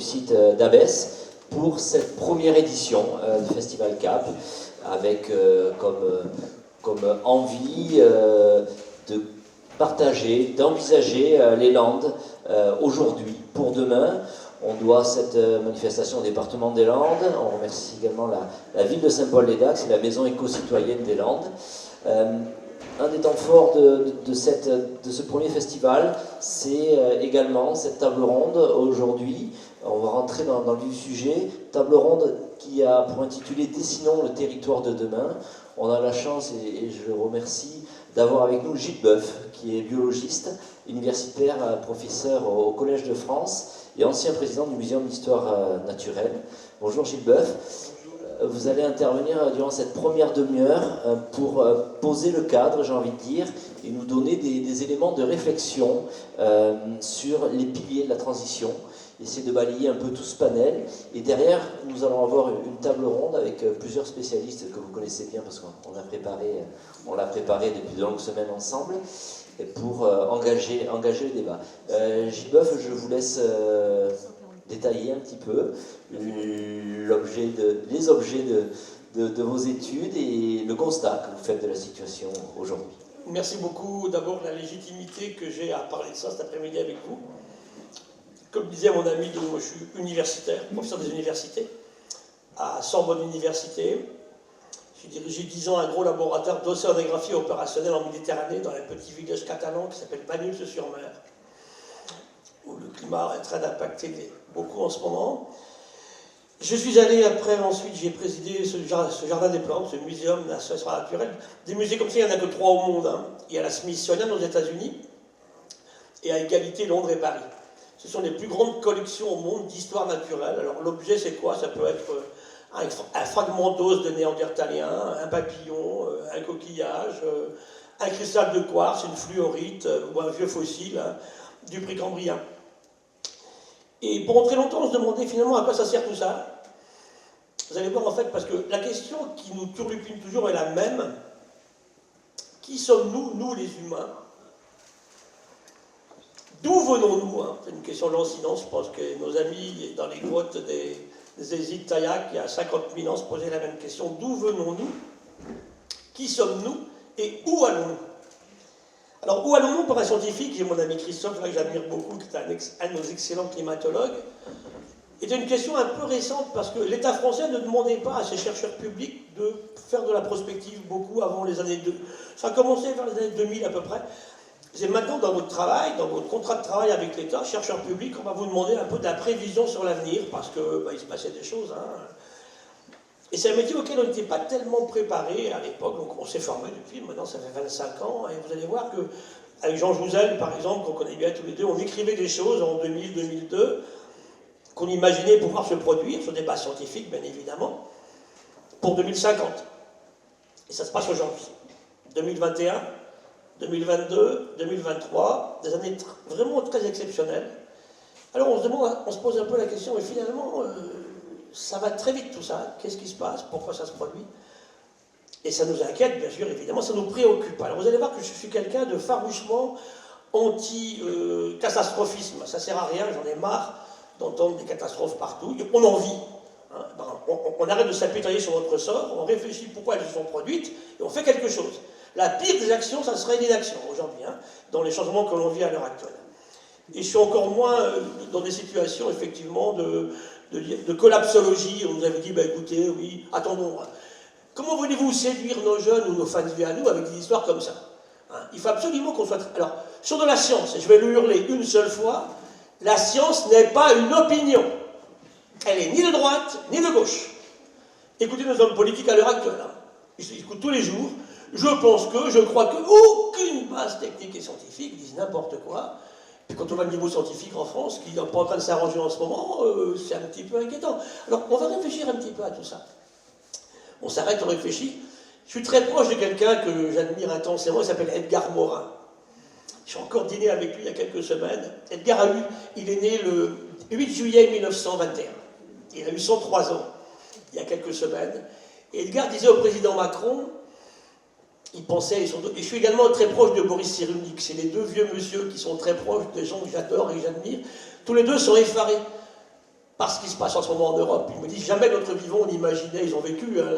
site d'Abbesse pour cette première édition du Festival Cap, avec comme envie de partager, d'envisager les Landes aujourd'hui pour demain. On doit cette manifestation au département des Landes. On remercie également la ville de Saint-Paul-les-Dax et la maison éco-citoyenne des Landes. Un des temps forts de ce premier festival, c'est également cette table ronde aujourd'hui. On va rentrer dans le vif du sujet. Table ronde qui a pour intitulé « Dessinons le territoire de demain ». On a la chance, et je le remercie, d'avoir avec nous Gilles Boeuf, qui est biologiste, universitaire, professeur au Collège de France et ancien président du Muséum d'histoire naturelle. Bonjour Gilles Boeuf. Vous allez intervenir durant cette première demi-heure pour poser le cadre, j'ai envie de dire, et nous donner des éléments de réflexion sur les piliers de la transition. Essayer de balayer un peu tout ce panel. Et derrière, nous allons avoir une table ronde avec plusieurs spécialistes que vous connaissez bien parce qu'on l'a préparé depuis de longues semaines ensemble pour engager le débat. Gilles Boeuf, je vous laisse détailler un petit peu les objets de vos études et le constat que vous faites de la situation aujourd'hui. Merci beaucoup d'abord de la légitimité que j'ai à parler de ça cet après-midi avec vous. Comme disait mon ami, moi je suis universitaire, professeur des universités, à Sorbonne Université. J'ai dirigé 10 ans un gros laboratoire d'océanographie opérationnelle en Méditerranée, dans un petit village catalan qui s'appelle Banyuls-sur-Mer, où le climat est très impacté beaucoup en ce moment. Je suis allé ensuite j'ai présidé ce jardin des plantes, ce muséum d'histoire naturelle. Des musées comme ça, il n'y en a que 3 au monde. Hein. Il y a la Smithsonian aux États-Unis, et à égalité Londres et Paris. Ce sont les plus grandes collections au monde d'histoire naturelle. Alors l'objet c'est quoi? Ça peut être un fragment d'os de néandertalien, un papillon, un coquillage, un cristal de quartz, une fluorite ou un vieux fossile hein, du Précambrien. Et pendant très longtemps on se demandait finalement à quoi ça sert tout ça. Vous allez voir en fait parce que la question qui nous turlupine toujours est la même. Qui sommes-nous, nous les humains? D'où venons-nous hein? C'est une question lancinante, je pense que nos amis dans les grottes des Hésites-Tayac, il y a 50 000 ans, se posaient la même question. D'où venons-nous? Qui sommes-nous? Et où allons-nous? Alors, où allons-nous pour un scientifique? J'ai mon ami Christophe, là, que j'admire beaucoup, qui est un de nos excellents climatologues. C'est une question un peu récente, parce que l'État français ne demandait pas à ses chercheurs publics de faire de la prospective beaucoup avant les années 2000. Ça a commencé vers les années 2000 à peu près. C'est maintenant dans votre travail, dans votre contrat de travail avec l'État, chercheur public, on va vous demander un peu de la prévision sur l'avenir, parce que il se passait des choses. Hein. Et c'est un métier auquel on n'était pas tellement préparé à l'époque, donc on s'est formé depuis, maintenant ça fait 25 ans, et vous allez voir que, avec Jean Jouzel, par exemple, qu'on connaît bien tous les deux, on écrivait des choses en 2000-2002, qu'on imaginait pouvoir se produire, sur des bases scientifiques, bien évidemment, pour 2050. Et ça se passe aujourd'hui. 2021, 2022, 2023, des années vraiment très exceptionnelles. Alors on se pose un peu la question, mais finalement, ça va très vite tout ça. Qu'est-ce qui se passe? Pourquoi ça se produit? Et ça nous inquiète, bien sûr, évidemment, ça nous préoccupe. Alors vous allez voir que je suis quelqu'un de farouchement anti-catastrophisme. Ça sert à rien, j'en ai marre d'entendre des catastrophes partout. On en vit. Hein. On arrête de s'apitoyer sur notre sort, on réfléchit pourquoi elles se sont produites, et on fait quelque chose. La pire des actions, ça serait l'inaction aujourd'hui, hein, dans les changements que l'on vit à l'heure actuelle. Et je suis encore moins dans des situations, effectivement, de collapsologie. On nous avait dit, écoutez, oui, attendons. Comment voulez-vous séduire nos jeunes ou nos fans à nous avec des histoires comme ça hein? Il faut absolument qu'on soit... Alors, sur de la science, et je vais le hurler une seule fois, la science n'est pas une opinion. Elle est ni de droite, ni de gauche. Écoutez nos hommes politiques à l'heure actuelle. Hein. Ils écoutent tous les jours. Je crois que aucune base technique et scientifique disent n'importe quoi. Puis quand on voit le niveau scientifique en France, qui n'est pas en train de s'arranger en ce moment, c'est un petit peu inquiétant. Alors, on va réfléchir un petit peu à tout ça. On s'arrête, on réfléchit. Je suis très proche de quelqu'un que j'admire intensément, il s'appelle Edgar Morin. J'ai encore dîné avec lui il y a quelques semaines. Edgar il est né le 8 juillet 1921. Il a eu 103 ans, il y a quelques semaines. Et Edgar disait au président Macron, il pensait, et je suis également très proche de Boris Cyrulnik, c'est les deux vieux monsieur qui sont très proches, des gens que j'adore et que j'admire, tous les deux sont effarés. par ce qui se passe en ce moment en Europe. Ils me disent jamais notre vivant on imaginait, ils ont vécu hein,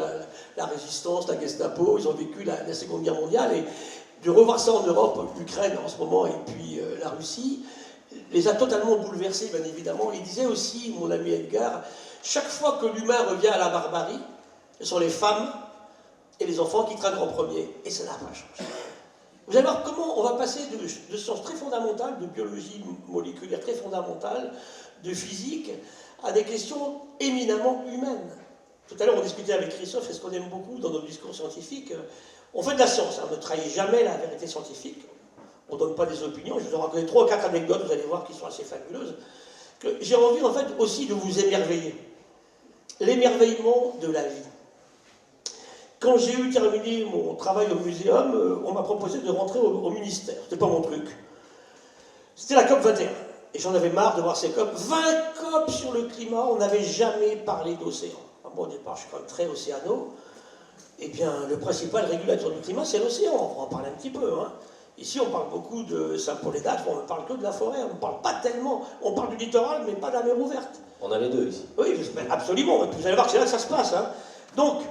la résistance, la Gestapo, ils ont vécu la Seconde Guerre mondiale, et de revoir ça en Europe, l'Ukraine en ce moment, et puis la Russie, les a totalement bouleversés, bien évidemment. Il disait aussi, mon ami Edgar, chaque fois que l'humain revient à la barbarie, ce sont les femmes et les enfants qui trinquent en premier, et ça n'a pas changé. Vous allez voir comment on va passer de sciences très fondamentales, de biologie moléculaire très fondamentale, de physique, à des questions éminemment humaines. Tout à l'heure, on discutait avec Christophe, c'est ce qu'on aime beaucoup dans nos discours scientifiques. On fait de la science, hein, on ne trahit jamais la vérité scientifique, on ne donne pas des opinions. Je vous en raconter 3 ou 4 anecdotes, vous allez voir, qui sont assez fabuleuses. J'ai envie, en fait, aussi de vous émerveiller. L'émerveillement de la vie. Quand j'ai eu terminé mon travail au muséum, on m'a proposé de rentrer au ministère. C'était pas mon truc. C'était la COP 21. Et j'en avais marre de voir ces COP. 20 COP sur le climat, on n'avait jamais parlé d'océan. Moi, au départ, je suis quand même très océano. Eh bien, le principal régulateur du climat, c'est l'océan. On va en parler un petit peu. Hein. Ici, on parle beaucoup de Saint-Paul-et-Dax, on ne parle que de la forêt. On ne parle pas tellement. On parle du littoral, mais pas de la mer ouverte. On a les deux ici. Oui, absolument. Vous allez voir que c'est là que ça se passe. Hein. Donc,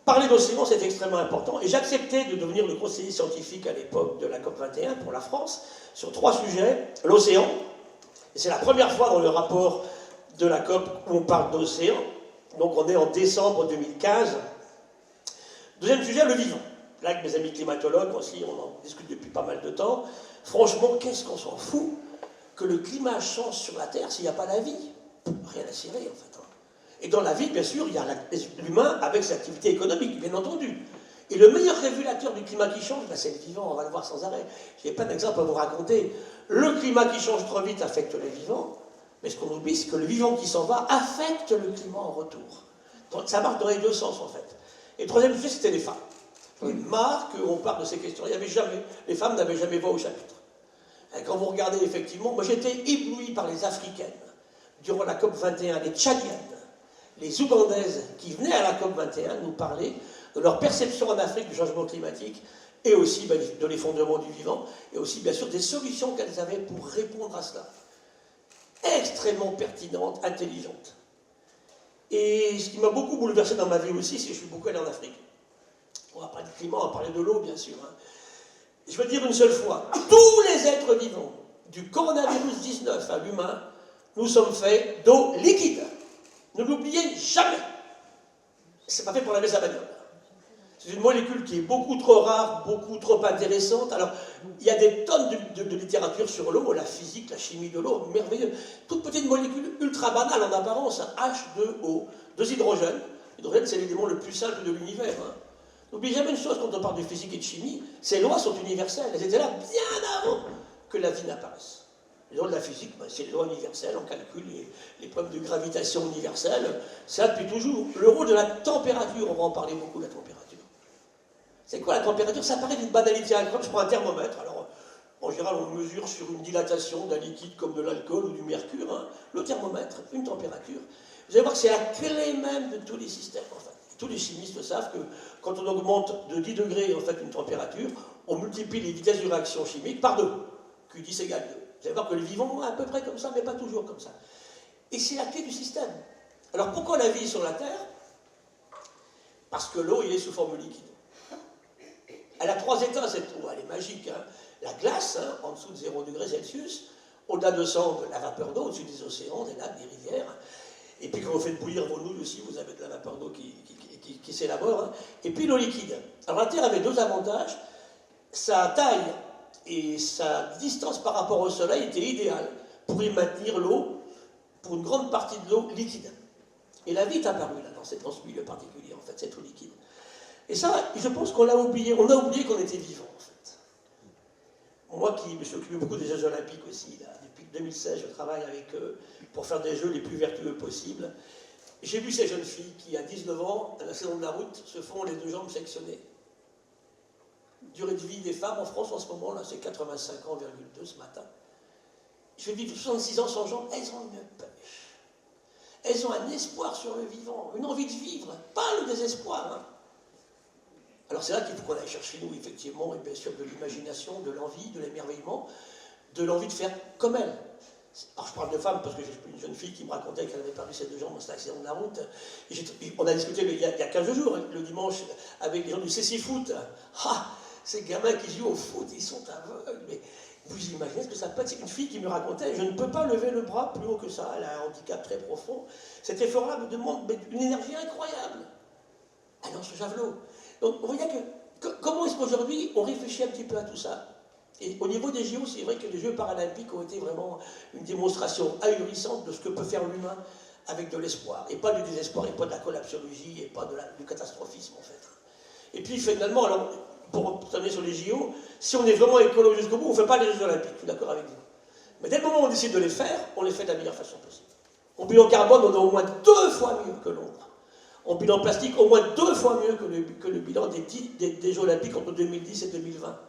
parler d'océan, c'est extrêmement important. Et j'acceptais de devenir le conseiller scientifique à l'époque de la COP 21 pour la France sur 3 sujets. L'océan. Et c'est la première fois dans le rapport de la COP où on parle d'océan. Donc on est en décembre 2015. Deuxième sujet, le vivant. Là, avec mes amis climatologues aussi, on en discute depuis pas mal de temps. Franchement, qu'est-ce qu'on s'en fout que le climat change sur la Terre s'il n'y a pas la vie? Rien à cirer, en fait. Et dans la vie, bien sûr, il y a l'humain avec ses activités économiques, bien entendu. Et le meilleur régulateur du climat qui change, ben c'est le vivant, on va le voir sans arrêt. Je n'ai pas d'exemple à vous raconter. Le climat qui change trop vite affecte les vivants, mais ce qu'on oublie, c'est que le vivant qui s'en va affecte le climat en retour. Donc ça marche dans les 2 sens, en fait. Et le troisième sujet, c'était les femmes. J'en ai marre qu'on parle de ces questions. Il y avait jamais, les femmes n'avaient jamais voix au chapitre. Et quand vous regardez, effectivement, moi j'étais ébloui par les Africaines, durant la COP 21, les Tchadiennes, les Ougandaises qui venaient à la COP 21 nous parler de leur perception en Afrique du changement climatique et aussi de l'effondrement du vivant et aussi bien sûr des solutions qu'elles avaient pour répondre à cela. Extrêmement pertinentes, intelligentes. Et ce qui m'a beaucoup bouleversé dans ma vie aussi, c'est que je suis beaucoup allé en Afrique. On va parler du climat, on va parler de l'eau bien sûr. Hein. Je veux dire une seule fois, tous les êtres vivants, du coronavirus 19 à l'humain, nous sommes faits d'eau liquide. Ne l'oubliez jamais. C'est pas fait pour laver sa bagnole. C'est une molécule qui est beaucoup trop rare, beaucoup trop intéressante. Alors, il y a des tonnes de littérature sur l'eau, la physique, la chimie de l'eau, merveilleux. Toute petite molécule ultra banale en apparence, H2O, 2 hydrogènes. L'hydrogène, c'est l'élément le plus simple de l'univers. Hein. N'oubliez jamais une chose quand on parle de physique et de chimie, ces lois sont universelles. Elles étaient là bien avant que la vie n'apparaisse. Les lois de la physique, c'est les lois universelles, on calcule les problèmes de gravitation universelle, ça depuis toujours. Le rôle de la température, on va en parler beaucoup de la température. C'est quoi la température? Ça paraît d'une banalité incroyable. Je prends un thermomètre, alors en général on mesure sur une dilatation d'un liquide comme de l'alcool ou du mercure. Hein. Le thermomètre, une température. Vous allez voir que c'est la clé même de tous les systèmes. En fait. Tous les chimistes savent que quand on augmente de 10 degrés en fait, une température, on multiplie les vitesses de réaction chimique par 2. Q10 égale 2. Vous allez voir que le vivant est à peu près comme ça, mais pas toujours comme ça. Et c'est la clé du système. Alors pourquoi la vie sur la Terre? Parce que l'eau, il est sous forme liquide. Elle a 3 états, cette eau, elle est magique. Hein. La glace, hein, en dessous de 0 degrés Celsius, au-delà de 100, la vapeur d'eau, au-dessus des océans, des lacs, des rivières. Et puis quand vous faites bouillir vos nouilles aussi, vous avez de la vapeur d'eau qui s'élabore. Hein. Et puis l'eau liquide. Alors la Terre avait 2 avantages. Sa taille et sa distance par rapport au Soleil était idéale pour y maintenir l'eau, pour une grande partie de l'eau liquide. Et la vie est apparue là, dans ce milieu particulier, en fait, cette eau liquide. Et ça, je pense qu'on l'a oublié. On a oublié qu'on était vivant, en fait. Moi qui me suis occupé beaucoup des Jeux Olympiques aussi, là, depuis 2016, je travaille avec eux pour faire des jeux les plus vertueux possibles. J'ai vu ces jeunes filles qui, à 19 ans, à la saison de la route, se font les 2 jambes sectionnées. Durée de vie des femmes en France en ce moment, là, c'est 85 ans, ce matin. Je vais vivre 66 ans sans jambes, elles ont une pêche. Elles ont un espoir sur le vivant, une envie de vivre, pas le désespoir. Hein. Alors c'est là qu'il faut qu'on aille chercher, nous, effectivement, et bien sûr, de l'imagination, de l'envie, de l'émerveillement, de l'envie de faire comme elles. Alors je parle de femmes parce que j'ai une jeune fille qui me racontait qu'elle avait perdu ses 2 jambes dans cet accident de la route. On a discuté il y a 15 jours, le dimanche, avec les gens du CC Foot. Ah, ces gamins qui jouent au foot, ils sont aveugles. Mais vous imaginez ce que ça peut être? C'est une fille qui me racontait, je ne peux pas lever le bras plus haut que ça, elle a un handicap très profond. Cet effort-là me demande une énergie incroyable. Elle lance le javelot. Donc vous voyez comment est-ce qu'aujourd'hui on réfléchit un petit peu à tout ça? Et au niveau des JO, c'est vrai que les Jeux paralympiques ont été vraiment une démonstration ahurissante de ce que peut faire l'humain avec de l'espoir, et pas du désespoir, et pas de la collapsologie, et pas du catastrophisme en fait. Et puis finalement, alors, pour terminer sur les JO, si on est vraiment écolo jusqu'au bout, on ne fait pas les Jeux olympiques, je suis d'accord avec vous. Mais dès le moment où on décide de les faire, on les fait de la meilleure façon possible. En bilan carbone, on est au moins 2 fois mieux que Londres. En bilan plastique, au moins 2 fois mieux que le bilan des Jeux olympiques entre 2010 et 2020.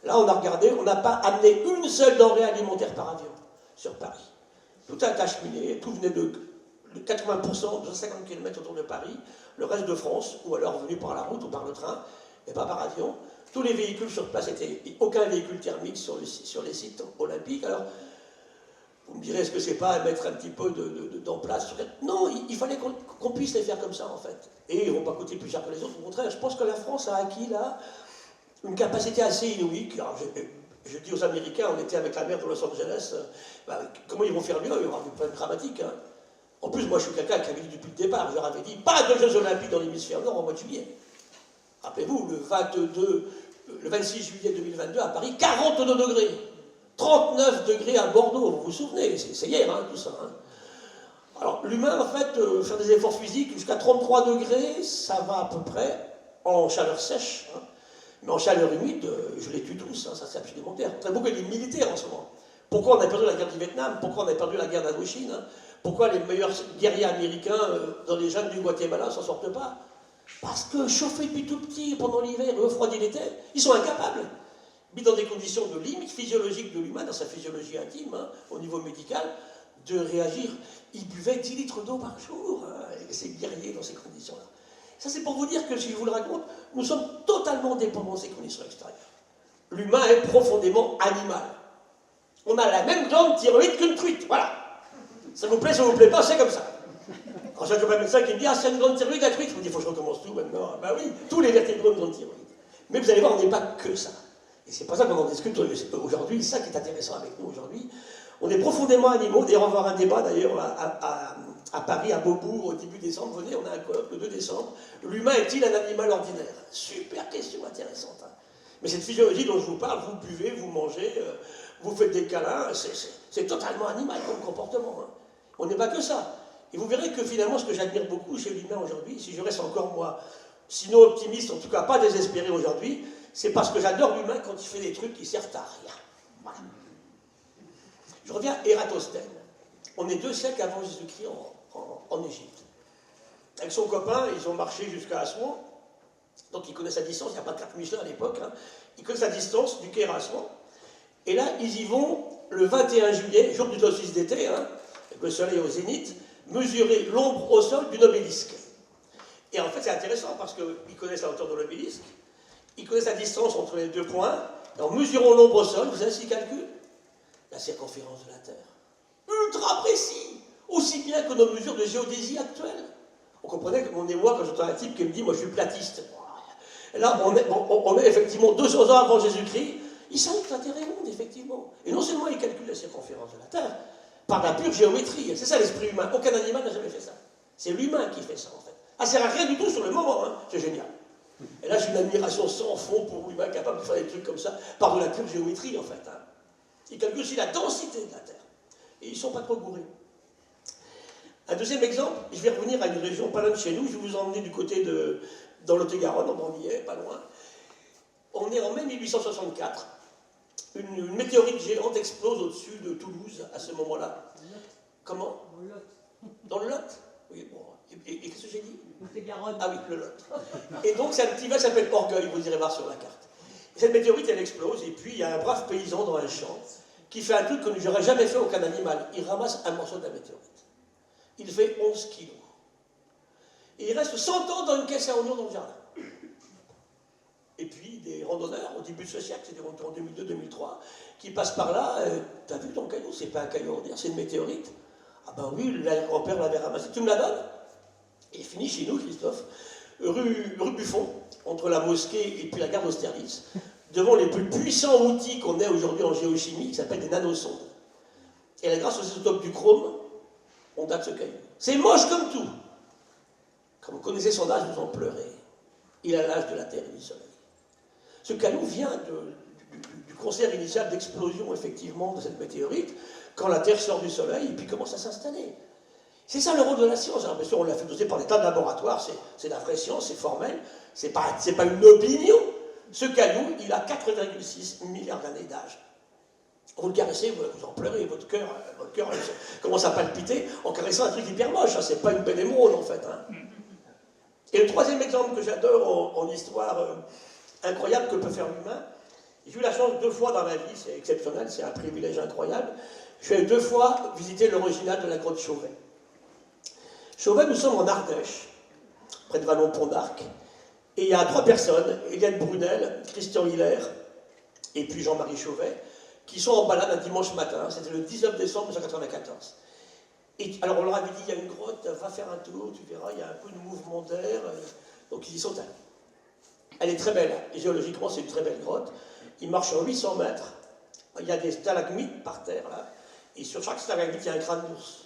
Là, on a regardé, on n'a pas amené une seule denrée alimentaire par avion sur Paris. Tout a été acheminé, tout venait de 80%, 250 km autour de Paris, le reste de France, ou alors venu par la route ou par le train, mais pas par avion. Tous les véhicules sur place étaient, aucun véhicule thermique sur les sites olympiques. Alors, vous me direz, est-ce que c'est pas à mettre un petit peu d'en place? Non, il fallait qu'on puisse les faire comme ça, en fait. Et ils ne vont pas coûter plus cher que les autres. Au contraire, je pense que la France a acquis, là, une capacité assez inouïe. Alors, je dis aux Américains, on était avec la maire de Los Angeles, comment ils vont faire mieux? Il y aura des problèmes dramatiques. Hein. En plus, moi, je suis quelqu'un qui avait dit depuis le départ, je leur avais dit, pas de Jeux Olympiques dans l'hémisphère nord au mois de juillet. Rappelez-vous, le 26 juillet 2022, à Paris, 42 degrés. 39 degrés à Bordeaux, vous vous souvenez, c'est hier, hein, tout ça. Hein. Alors, l'humain, en fait, faire des efforts physiques jusqu'à 33 degrés, ça va à peu près en chaleur sèche. Hein. Mais en chaleur humide, je les tue tous, hein, ça c'est absolument clair. Très beaucoup des militaires en ce moment. Pourquoi on a perdu la guerre du Vietnam? Pourquoi on a perdu la guerre d'Indochine? Hein? Pourquoi les meilleurs guerriers américains dans les jungles du Guatemala ne s'en sortent pas? Parce que chauffés depuis tout petit pendant l'hiver, refroidis l'été, ils sont incapables. Mis dans des conditions de limite physiologique de l'humain, dans sa physiologie intime, hein, au niveau médical, de réagir. Ils buvaient 10 litres d'eau par jour, hein, et ces guerriers dans ces conditions-là. Ça, c'est pour vous dire que, si je vous le raconte, nous sommes totalement dépendants de ces conditions extérieures. L'humain est profondément animal. On a la même glande thyroïde qu'une truite, voilà. Ça vous plaît, ça vous plaît pas, c'est comme ça. Quand j'ai un médecin qui me dit « Ah, c'est une glande thyroïde, la truite », je me dis « Il faut que je recommence tout maintenant. » Ben oui, tous les vertébrés ont une glande thyroïde. Mais vous allez voir, on n'est pas que ça. Et c'est pas ça qu'on en discute aujourd'hui, c'est ça qui est intéressant avec nous aujourd'hui. On est profondément animaux, d'ailleurs on va avoir un débat d'ailleurs à Paris, à Beaubourg, au début décembre, venez, on a un colloque le 2 décembre. L'humain est-il un animal ordinaire? Super question intéressante. Hein. Mais cette physiologie dont je vous parle, vous buvez, vous mangez, vous faites des câlins, c'est totalement animal comme comportement. Hein. On n'est pas que ça. Et vous verrez que finalement, ce que j'admire beaucoup chez l'humain aujourd'hui, si je reste encore moi, sinon optimiste, en tout cas pas désespéré aujourd'hui, c'est parce que j'adore l'humain quand il fait des trucs qui servent à rien. Voilà. Je reviens à Ératosthène. On est 2 siècles avant Jésus-Christ en Égypte. Avec son copain, ils ont marché jusqu'à Assouan. Donc ils connaissent la distance, il n'y a pas de carte Michelin à l'époque. Hein. Ils connaissent la distance du Caire à Assouan. Et là, ils y vont le 21 juillet, jour du solstice d'été, hein, avec le soleil au zénith, mesurer l'ombre au sol d'une obélisque. Et en fait, c'est intéressant parce qu'ils connaissent la hauteur de l'obélisque, ils connaissent la distance entre les 2 points, et en mesurant l'ombre au sol, vous savez ce qu'ils calculent? La circonférence de la Terre. Ultra précis, aussi bien que nos mesures de géodésie actuelles. On comprenait que mon émoi, quand j'entends un type qui me dit « moi je suis platiste », et là on est effectivement 200 ans avant Jésus-Christ, il savait que la Terre est ronde, effectivement. Et non seulement il calcule la circonférence de la Terre, par la pure géométrie, c'est ça l'esprit humain, aucun animal n'a jamais fait ça. C'est l'humain qui fait ça en fait. Ah, ça sert à rien du tout sur le moment, hein. C'est génial. Et là j'ai une admiration sans fond pour l'humain capable de faire des trucs comme ça, par de la pure géométrie en fait. Hein. Il calcule aussi la densité de la Terre. Et ils ne sont pas trop gourés. Un deuxième exemple, je vais revenir à une région pas loin de chez nous, je vais vous emmener du côté dans Lot-et-Garonne, on y est, pas loin. On est en mai 1864. Une météorite géante explose au-dessus de Toulouse à ce moment-là. Comment? Dans le Lot. Oui, bon. Et qu'est-ce que j'ai dit? Lot-et-Garonne. Ah oui, le Lot. Et donc, c'est un petit village qui s'appelle Orgueil, vous irez voir sur la carte. Et cette météorite, elle explose, et puis il y a un brave paysan dans un champ qui fait un truc que j'aurais jamais fait aucun animal. Il ramasse un morceau de la météorite. Il fait 11 kilos. Et il reste 100 ans dans une caisse à oignons dans le jardin. Et puis des randonneurs au début de ce siècle, c'était en 2002-2003, qui passent par là. T'as vu ton caillou? C'est pas un caillou ordinaire, c'est une météorite. Ah ben oui, le grand-père l'avait ramassé. Tu me la donnes? Et il finit chez nous, Christophe, rue Buffon, entre la mosquée et puis la gare d'Austerlitz, devant les plus puissants outils qu'on ait aujourd'hui en géochimie, qui s'appellent des nanosondes. Et là, grâce aux isotopes du chrome, on date ce caillou. C'est moche comme tout. Quand vous connaissez son âge, vous en pleurez. Il a l'âge de la Terre et du Soleil. Ce caillou vient du concert initial d'explosion, effectivement, de cette météorite, quand la Terre sort du Soleil et puis commence à s'installer. C'est ça le rôle de la science. J'ai l'impression qu'on l'a fait doser par des tas de laboratoires, c'est de la vraie science, c'est formel, c'est pas une opinion. Ce caillou, il a 4,6 milliards d'années d'âge. Vous le caressez, vous en pleurez, votre cœur commence à palpiter en caressant un truc hyper moche. Hein, c'est pas une belle émeraude en fait. Hein. Et le troisième exemple que j'adore en histoire incroyable que peut faire l'humain, j'ai eu la chance 2 fois dans ma vie, c'est exceptionnel, c'est un privilège incroyable. Je suis allé 2 fois visiter l'original de la grotte Chauvet. Chauvet, nous sommes en Ardèche, près de Vallon-Pont d'Arc, et il y a 3 personnes, Eliane Brunel, Christian Hiller et puis Jean-Marie Chauvet, qui sont en balade un dimanche matin, c'était le 19 décembre 1994. Et alors on leur avait dit, il y a une grotte, va faire un tour, tu verras, il y a un peu de mouvement d'air, donc ils y sont allés. Elle est très belle, géologiquement c'est une très belle grotte, ils marchent en 800 mètres, il y a des stalagmites par terre là, et sur chaque stalagmite il y a un crâne d'ours.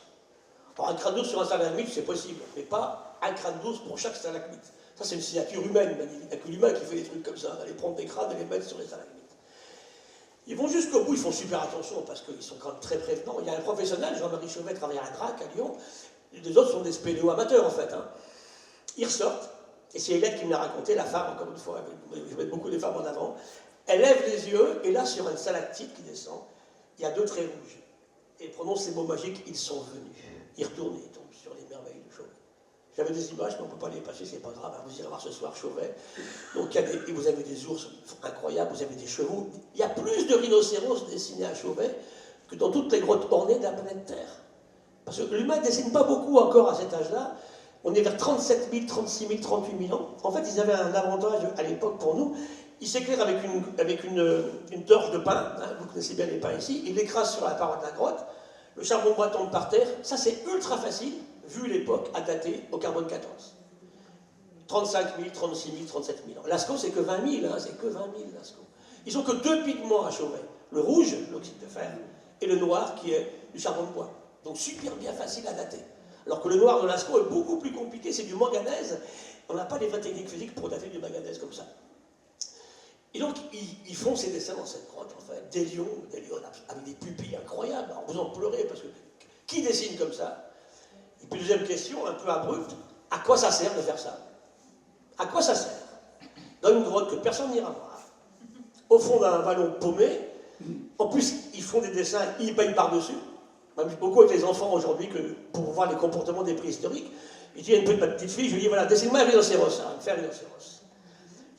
Alors un crâne d'ours sur un stalagmite c'est possible, mais pas un crâne d'ours pour chaque stalagmite. Ça c'est une signature humaine, il n'y a que l'humain qui fait des trucs comme ça, d'aller prendre des crânes et les mettre sur les stalagmites. Ils vont jusqu'au bout, ils font super attention parce qu'ils sont quand même très prévenants. Il y a un professionnel, Jean-Marie Chauvet, travaille à la DRAC à Lyon. Les autres sont des spéléos amateurs en fait. Hein. Ils ressortent, et c'est Hélène qui me l'a raconté, la femme, encore une fois, je mets beaucoup les femmes en avant. Elle lève les yeux, et là, sur une stalactite qui descend, il y a 2 traits rouges. Et prononce ces mots magiques, ils sont venus. Ils retournent et ils tombent sur les merveilles de Chauvet. J'avais des images, mais on ne peut pas les passer, c'est pas grave, vous irez voir ce soir Chauvet. Donc et vous avez des ours incroyables, vous avez des chevaux. Il y a plus de rhinocéros dessinés à Chauvet que dans toutes les grottes ornées de la planète Terre. Parce que l'humain ne dessine pas beaucoup encore à cet âge-là. On est vers 37 000, 36 000, 38 000 ans. En fait, ils avaient un avantage à l'époque pour nous. Ils s'éclairent avec une torche de pain, hein, vous connaissez bien les pains ici, ils l'écrasent sur la paroi de la grotte, le charbon bois tombe par terre. Ça, c'est ultra facile, vu l'époque, à dater au carbone 14. 35 000, 36 000, 37 000 ans. Lascaux, c'est que 20 000, hein, c'est que 20 000, Lascaux. Ils sont que 2 pigments à Chauvet. Le rouge, l'oxyde de fer, et le noir, qui est du charbon de bois. Donc super bien facile à dater. Alors que le noir de Lascaux est beaucoup plus compliqué, c'est du manganèse. On n'a pas les vraies techniques physiques pour dater du manganèse comme ça. Et donc, ils font ces dessins dans cette grotte, en fait, des lions avec des pupilles incroyables. Alors, vous en pleurez, parce que qui dessine comme ça? Et puis, deuxième question, un peu abrupte, à quoi ça sert de faire ça? À quoi ça sert? Dans une grotte que personne n'ira voir, au fond d'un vallon paumé, en plus, ils font des dessins, ils peignent par-dessus. Même beaucoup avec les enfants aujourd'hui, pour voir les comportements des préhistoriques. Je dis à ma petite fille, je lui dis, voilà, dessine-moi un rhinocéros, hein, faire un rhinocéros.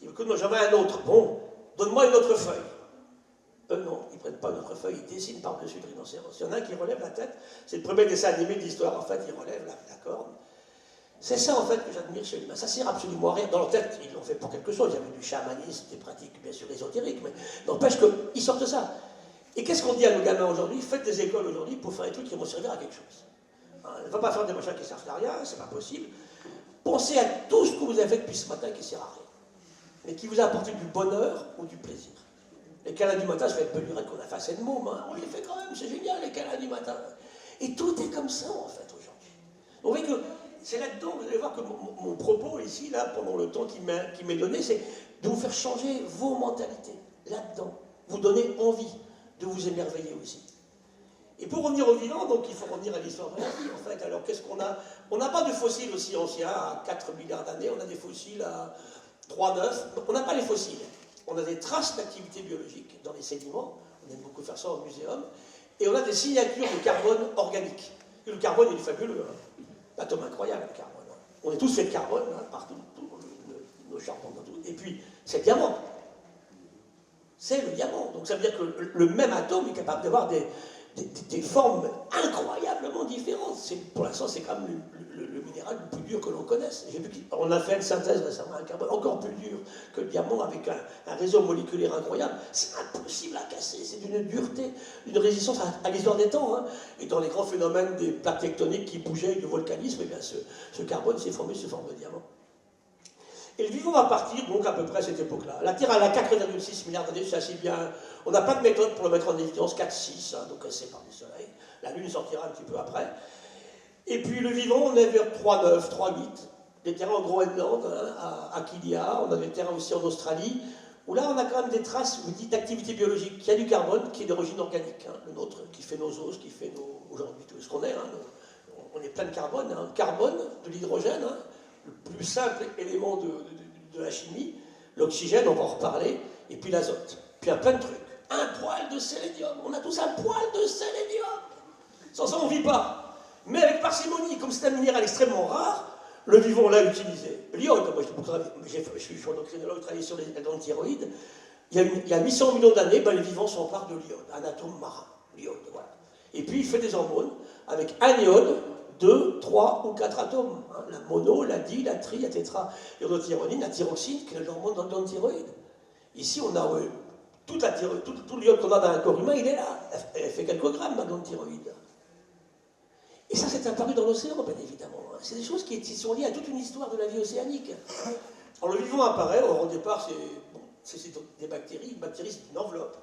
Il dit, écoute, moi j'en veux un autre. Bon, donne-moi une autre feuille. Eux, non, ils ne prennent pas une autre feuille, ils dessinent par-dessus le rhinocéros. Il y en a un qui relève la tête, c'est le premier dessin animé de l'histoire, en fait, il relève la corne. C'est ça, en fait, que j'admire chez l'humain. Ça sert absolument à rien. Dans leur tête, ils l'ont fait pour quelque chose. Il y avait du chamanisme, des pratiques, bien sûr, ésotériques, mais n'empêche qu'ils sortent ça. Et qu'est-ce qu'on dit à nos gamins aujourd'hui? Faites des écoles aujourd'hui pour faire des trucs qui vont servir à quelque chose. Ne va pas faire des machins qui ne servent à rien, c'est pas possible. Pensez à tout ce que vous avez fait depuis ce matin qui ne sert à rien, mais qui vous a apporté du bonheur ou du plaisir. Les câlins du matin, je vais être pelurette qu'on a fait assez de mômes, hein. On les fait quand même, c'est génial, les câlins du matin. Et tout est comme ça, en fait, aujourd'hui. Vous voyez que c'est là-dedans, vous allez voir que mon propos ici, là, pendant le temps qui m'est donné, c'est de vous faire changer vos mentalités, là-dedans. Vous donner envie de vous émerveiller aussi. Et pour revenir au vivant, donc il faut revenir à l'histoire de la vie, en fait. Alors qu'est-ce qu'on a? On n'a pas de fossiles aussi anciens, à 4 milliards d'années, on a des fossiles à 3,9. On n'a pas les fossiles. On a des traces d'activité biologique dans les sédiments, on aime beaucoup faire ça au muséum, et on a des signatures de carbone organique. Et le carbone, il est fabuleux. Hein. L'atome incroyable, le carbone. Hein. On est tous faits de carbone, hein, partout, nos charbons, tout. Et puis, c'est le diamant. C'est le diamant. Donc ça veut dire que le même atome est capable d'avoir des des formes incroyablement différentes. Pour l'instant, c'est quand même le minéral le plus dur que l'on connaisse. J'ai vu qu'on a fait une synthèse récemment, un carbone encore plus dur que le diamant, avec un réseau moléculaire incroyable. C'est impossible à casser, c'est d'une dureté, une résistance à l'histoire des temps. Hein. Et dans les grands phénomènes des plaques tectoniques qui bougeaient, du volcanisme, eh bien ce carbone s'est formé sous forme de diamant. Et le vivant va partir, donc à peu près à cette époque-là. La Terre, elle a 4,6 milliards d'années, c'est assez bien. On n'a pas de méthode pour le mettre en évidence, 4,6, hein, donc c'est par le Soleil. La Lune sortira un petit peu après. Et puis le vivant, on est vers 3,9, 3,8. Des terrains en Groenland, hein, à Kilia, on a des terrains aussi en Australie, où là on a quand même des traces d'activité biologique. Il y a du carbone qui est d'origine organique, hein, le nôtre, qui fait nos os, qui fait aujourd'hui tout ce qu'on est. Hein, on est plein de carbone, hein, carbone, de l'hydrogène, hein, le plus simple élément de la chimie, l'oxygène, on va en reparler, et puis l'azote. Puis il y a plein de trucs. Un poil de sélénium, on a tous un poil de sélénium. Sans ça, on ne vit pas. Mais avec parcimonie, comme c'est un minéral extrêmement rare, le vivant, on l'a utilisé. L'iode, moi je suis endocrinologue, travaillé sur les glandes thyroïdes. Il y a 800 millions d'années, ben, les vivants s'emparent de l'iode, un atome marin, l'iode, voilà. Et puis il fait des hormones avec un iode, 2, 3 ou 4 atomes. Hein, la mono, la di, la tri, la tétra, l'iodothyronine, la thyroxine, qui est l'hormone dans le glande thyroïde. Ici, on a tout l'iode qu'on a dans un corps humain, il est là. Elle fait quelques grammes, ma glande thyroïde. Et ça, c'est apparu dans l'océan, bien évidemment. C'est des choses qui sont liées à toute une histoire de la vie océanique. Alors, le vivant apparaît, au départ, c'est des bactéries. Une bactérie, c'est une enveloppe,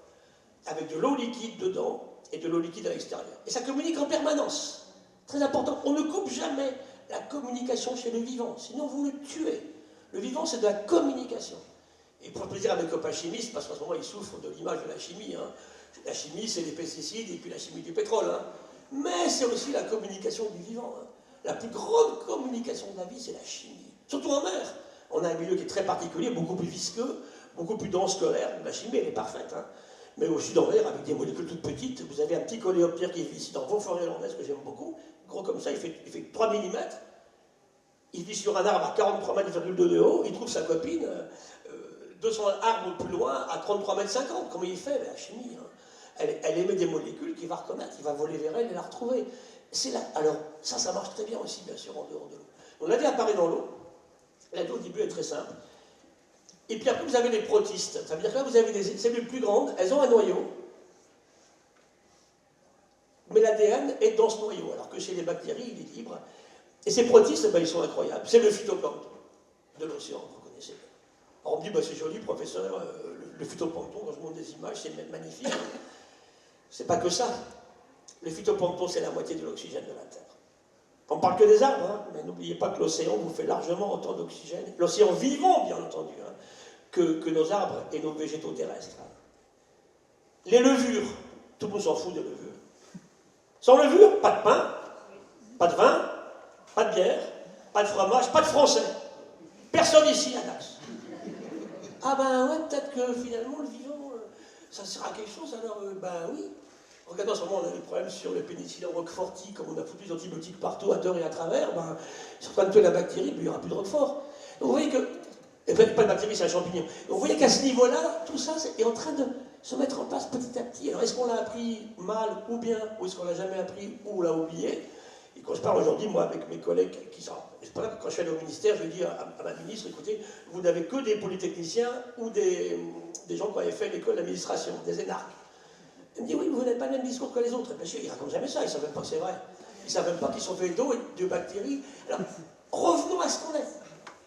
avec de l'eau liquide dedans et de l'eau liquide à l'extérieur. Et ça communique en permanence. Très important, on ne coupe jamais la communication chez le vivant, sinon vous le tuez. Le vivant, c'est de la communication. Et pour plaisir à mes copains chimistes, parce qu'en ce moment, ils souffrent de l'image de la chimie. Hein. La chimie, c'est les pesticides et puis la chimie du pétrole. Hein. Mais c'est aussi la communication du vivant. Hein. La plus grande communication de la vie, c'est la chimie. Surtout en mer. On a un milieu qui est très particulier, beaucoup plus visqueux, beaucoup plus dense que l'air. La chimie, elle est parfaite. Hein. Mais aussi dans l'air, avec des molécules toutes petites, vous avez un petit coléoptère qui vit ici dans vos forêts irlandaises, que j'aime beaucoup, gros comme ça, il fait 3 mm. Il vit sur un arbre à 43,2 mètres de haut, il trouve sa copine 200 arbres plus loin à 33,50 mètres. Comment il fait? La chimie. Hein. Elle émet des molécules qu'il va reconnaître, il va voler vers elle et la retrouver. Alors, ça marche très bien aussi, bien sûr, en dehors de l'eau. Donc, la vie apparaît dans l'eau. La vie au début est très simple. Et puis après, vous avez les protistes. Ça veut dire que là, vous avez des cellules plus grandes, elles ont un noyau, mais l'ADN est dans ce noyau, alors que chez les bactéries, il est libre. Et ces protistes, ben, ils sont incroyables. C'est le phytoplancton de l'océan, vous connaissez. Alors on me dit, ben, c'est joli, professeur, le phytoplancton, quand je montre des images, c'est magnifique. C'est pas que ça. Le phytoplancton, c'est la moitié de l'oxygène de la Terre. On parle que des arbres, hein, mais n'oubliez pas que l'océan vous fait largement autant d'oxygène. L'océan vivant, bien entendu, hein, que nos arbres et nos végétaux terrestres. Les levures, tout le monde s'en fout des levures. Sans levure, pas de pain, pas de vin, pas de bière, pas de fromage, pas de français. Personne ici à Dax. Ah ben ouais, peut-être que finalement le vivant, ça sert à quelque chose, alors ben oui. Regardez, en ce moment, on a des problèmes sur le pénicillin Roqueforti, comme on a foutu des antibiotiques partout, à tort et à travers, ben, ils sont en train de tuer la bactérie, puis il n'y aura plus de Roquefort. Donc vous voyez que, et pas de bactérie, c'est un champignon. Donc vous voyez qu'à ce niveau-là, tout ça est en train de se mettre en place petit à petit. Alors est-ce qu'on l'a appris mal ou bien, ou est-ce qu'on l'a jamais appris ou on l'a oublié? Et quand je parle aujourd'hui, moi, avec mes collègues qui sont... C'est pas que quand je suis allé au ministère, je dis à ma ministre, écoutez, vous n'avez que des polytechniciens ou des gens qui avaient fait l'école d'administration, des énarques. Elle me dit, oui, vous n'avez pas le même discours que les autres. Et bien sûr, ils ne racontent jamais ça, ils ne savent même pas que c'est vrai. Ils ne savent même pas qu'ils sont faits d'eau et de bactéries. Alors, revenons à ce qu'on est.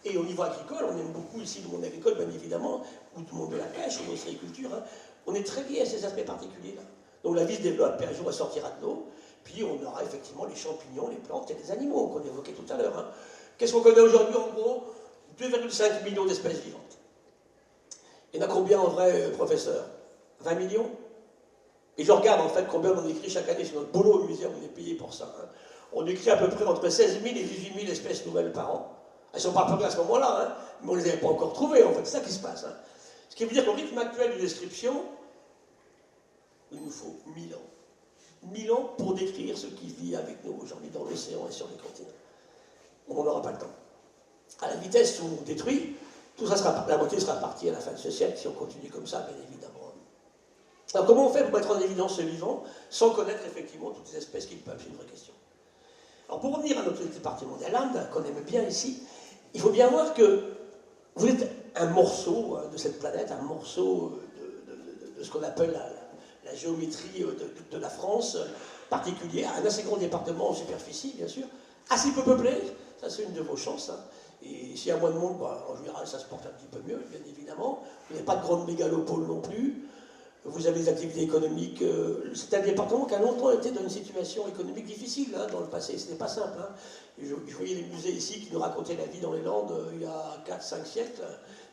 Et au niveau agricole, on aime beaucoup ici le monde agricole, bien évidemment, ou le monde de la pêche, ou de l'agriculture. Hein. On est très lié à ces aspects particuliers-là. Donc la vie se développe, et un jour elle sortira de l'eau, puis on aura effectivement les champignons, les plantes et les animaux qu'on évoquait tout à l'heure. Hein. Qu'est-ce qu'on connaît aujourd'hui? En gros, 2,5 millions d'espèces vivantes. Il y en a combien en vrai, professeur? 20 millions? Et je regarde en fait combien on écrit chaque année sur notre boulot au musée, on est payé pour ça. Hein. On écrit à peu près entre 16 000 et 18 000 espèces nouvelles par an. Elles ne sont pas apparues à ce moment-là, hein, mais on ne les avait pas encore trouvées, en fait, c'est ça qui se passe. Hein. Ce qui veut dire qu'au rythme actuel de description, il nous faut 1000 ans. 1000 ans pour décrire ce qui vit avec nous aujourd'hui dans l'océan et sur les continents. On n'aura pas le temps. À la vitesse où on détruit, tout ça sera, la moitié sera partie à la fin de ce siècle si on continue comme ça, bien évidemment. Alors comment on fait pour mettre en évidence ce vivant sans connaître effectivement toutes les espèces qui peuvent? C'est une vraie question. Alors pour revenir à notre département d'Inde, qu'on aime bien ici, il faut bien voir que vous êtes un morceau de cette planète, un morceau de ce qu'on appelle la géométrie de la France particulière, un assez grand département en superficie, bien sûr, assez peu peuplé, ça c'est une de vos chances. Hein. Et s'il y a moins de monde, bah, en général ça se porte un petit peu mieux, bien évidemment. Vous n'avez pas de grande mégalopole non plus. Vous avez des activités économiques. C'est un département qui a longtemps été dans une situation économique difficile hein, dans le passé. Ce n'était pas simple. Hein. Je voyais les musées ici qui nous racontaient la vie dans les Landes il y a 4-5 siècles.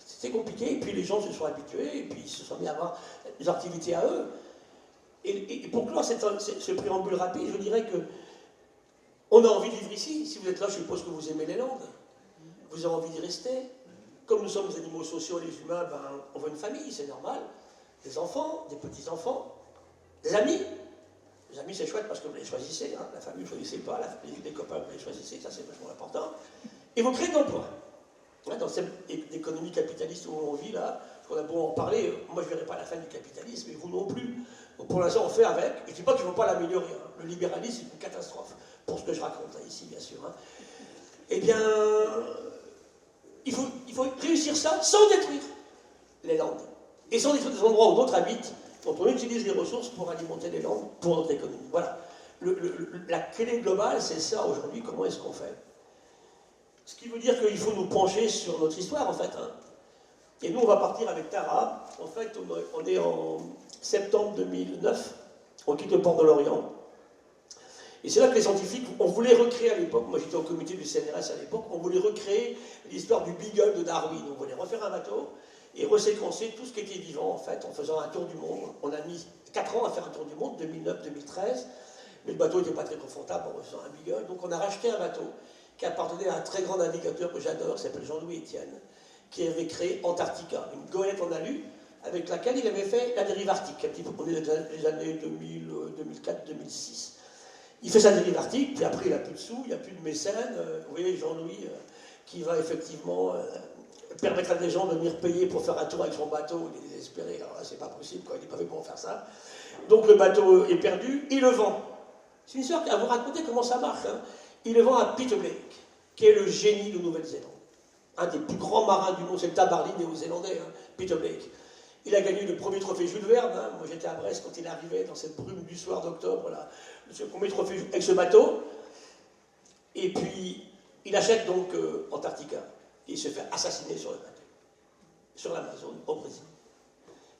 C'était compliqué. Et puis les gens se sont habitués et puis ils se sont mis à avoir des activités à eux. Et pour clore ce préambule rapide, je dirais que on a envie de vivre ici. Si vous êtes là, je suppose que vous aimez les Landes. Vous avez envie d'y rester. Comme nous sommes des animaux sociaux, les humains, ben, on veut une famille, c'est normal. Des enfants, des petits-enfants, des amis. Les amis, c'est chouette parce que vous les choisissez. Hein. La famille, vous ne choisissez pas. Les copains, vous les choisissez. Ça, c'est vachement important. Et vous créez de l'emploi. Hein, dans cette économie capitaliste où on vit, là, on a beau en parler, moi, je ne verrai pas la fin du capitalisme, et vous non plus. Donc, pour l'instant, on fait avec. Et je ne dis pas qu'il ne faut pas l'améliorer. Hein. Le libéralisme, c'est une catastrophe. Pour ce que je raconte là, ici, bien sûr. Hein. Eh bien, il faut réussir ça sans détruire les landes. Et sans détruire des endroits où d'autres habitent, dont on utilise les ressources pour alimenter les landes pour notre économie. Voilà. La clé globale, c'est ça aujourd'hui. Comment est-ce qu'on fait? Ce qui veut dire qu'il faut nous pencher sur notre histoire, en fait. Hein. Et nous, on va partir avec Tara. En fait, on est en septembre 2009. On quitte le port de l'Orient. Et c'est là que les scientifiques, on voulait recréer à l'époque, moi j'étais au comité du CNRS à l'époque, on voulait recréer l'histoire du Beagle de Darwin. On voulait refaire un bateau et reséquencer tout ce qui était vivant, en fait, en faisant un tour du monde. On a mis 4 ans à faire un tour du monde, 2009-2013, mais le bateau n'était pas très confortable en faisant un Beagle. Donc on a racheté un bateau qui appartenait à un très grand navigateur que j'adore, qui s'appelle Jean-Louis Etienne, qui avait créé Antarctica, une goélette en alu, avec laquelle il avait fait la dérive arctique, un petit peu pour les années 2000, 2004, 2006. Il fait sa dérive arctique, puis après il n'a plus de sous, il n'y a plus de mécènes. Vous voyez Jean-Louis qui va effectivement permettre à des gens de venir payer pour faire un tour avec son bateau, il est désespéré, alors là c'est pas possible, quoi. Il n'est pas fait pour faire ça. Donc le bateau est perdu, il le vend. C'est une histoire à vous raconter comment ça marche. Hein. Il le vend à Peter Blake, qui est le génie de Nouvelle-Zélande. Un des plus grands marins du monde, c'est le Tabarly néo-zélandais, hein, Peter Blake. Il a gagné le premier trophée Jules Verne. Hein. Moi, j'étais à Brest quand il arrivait dans cette brume du soir d'octobre, là, ce premier trophée avec ce bateau. Et puis, il achète donc Antarctica. Et il se fait assassiner sur le bateau, sur l'Amazone, au Brésil.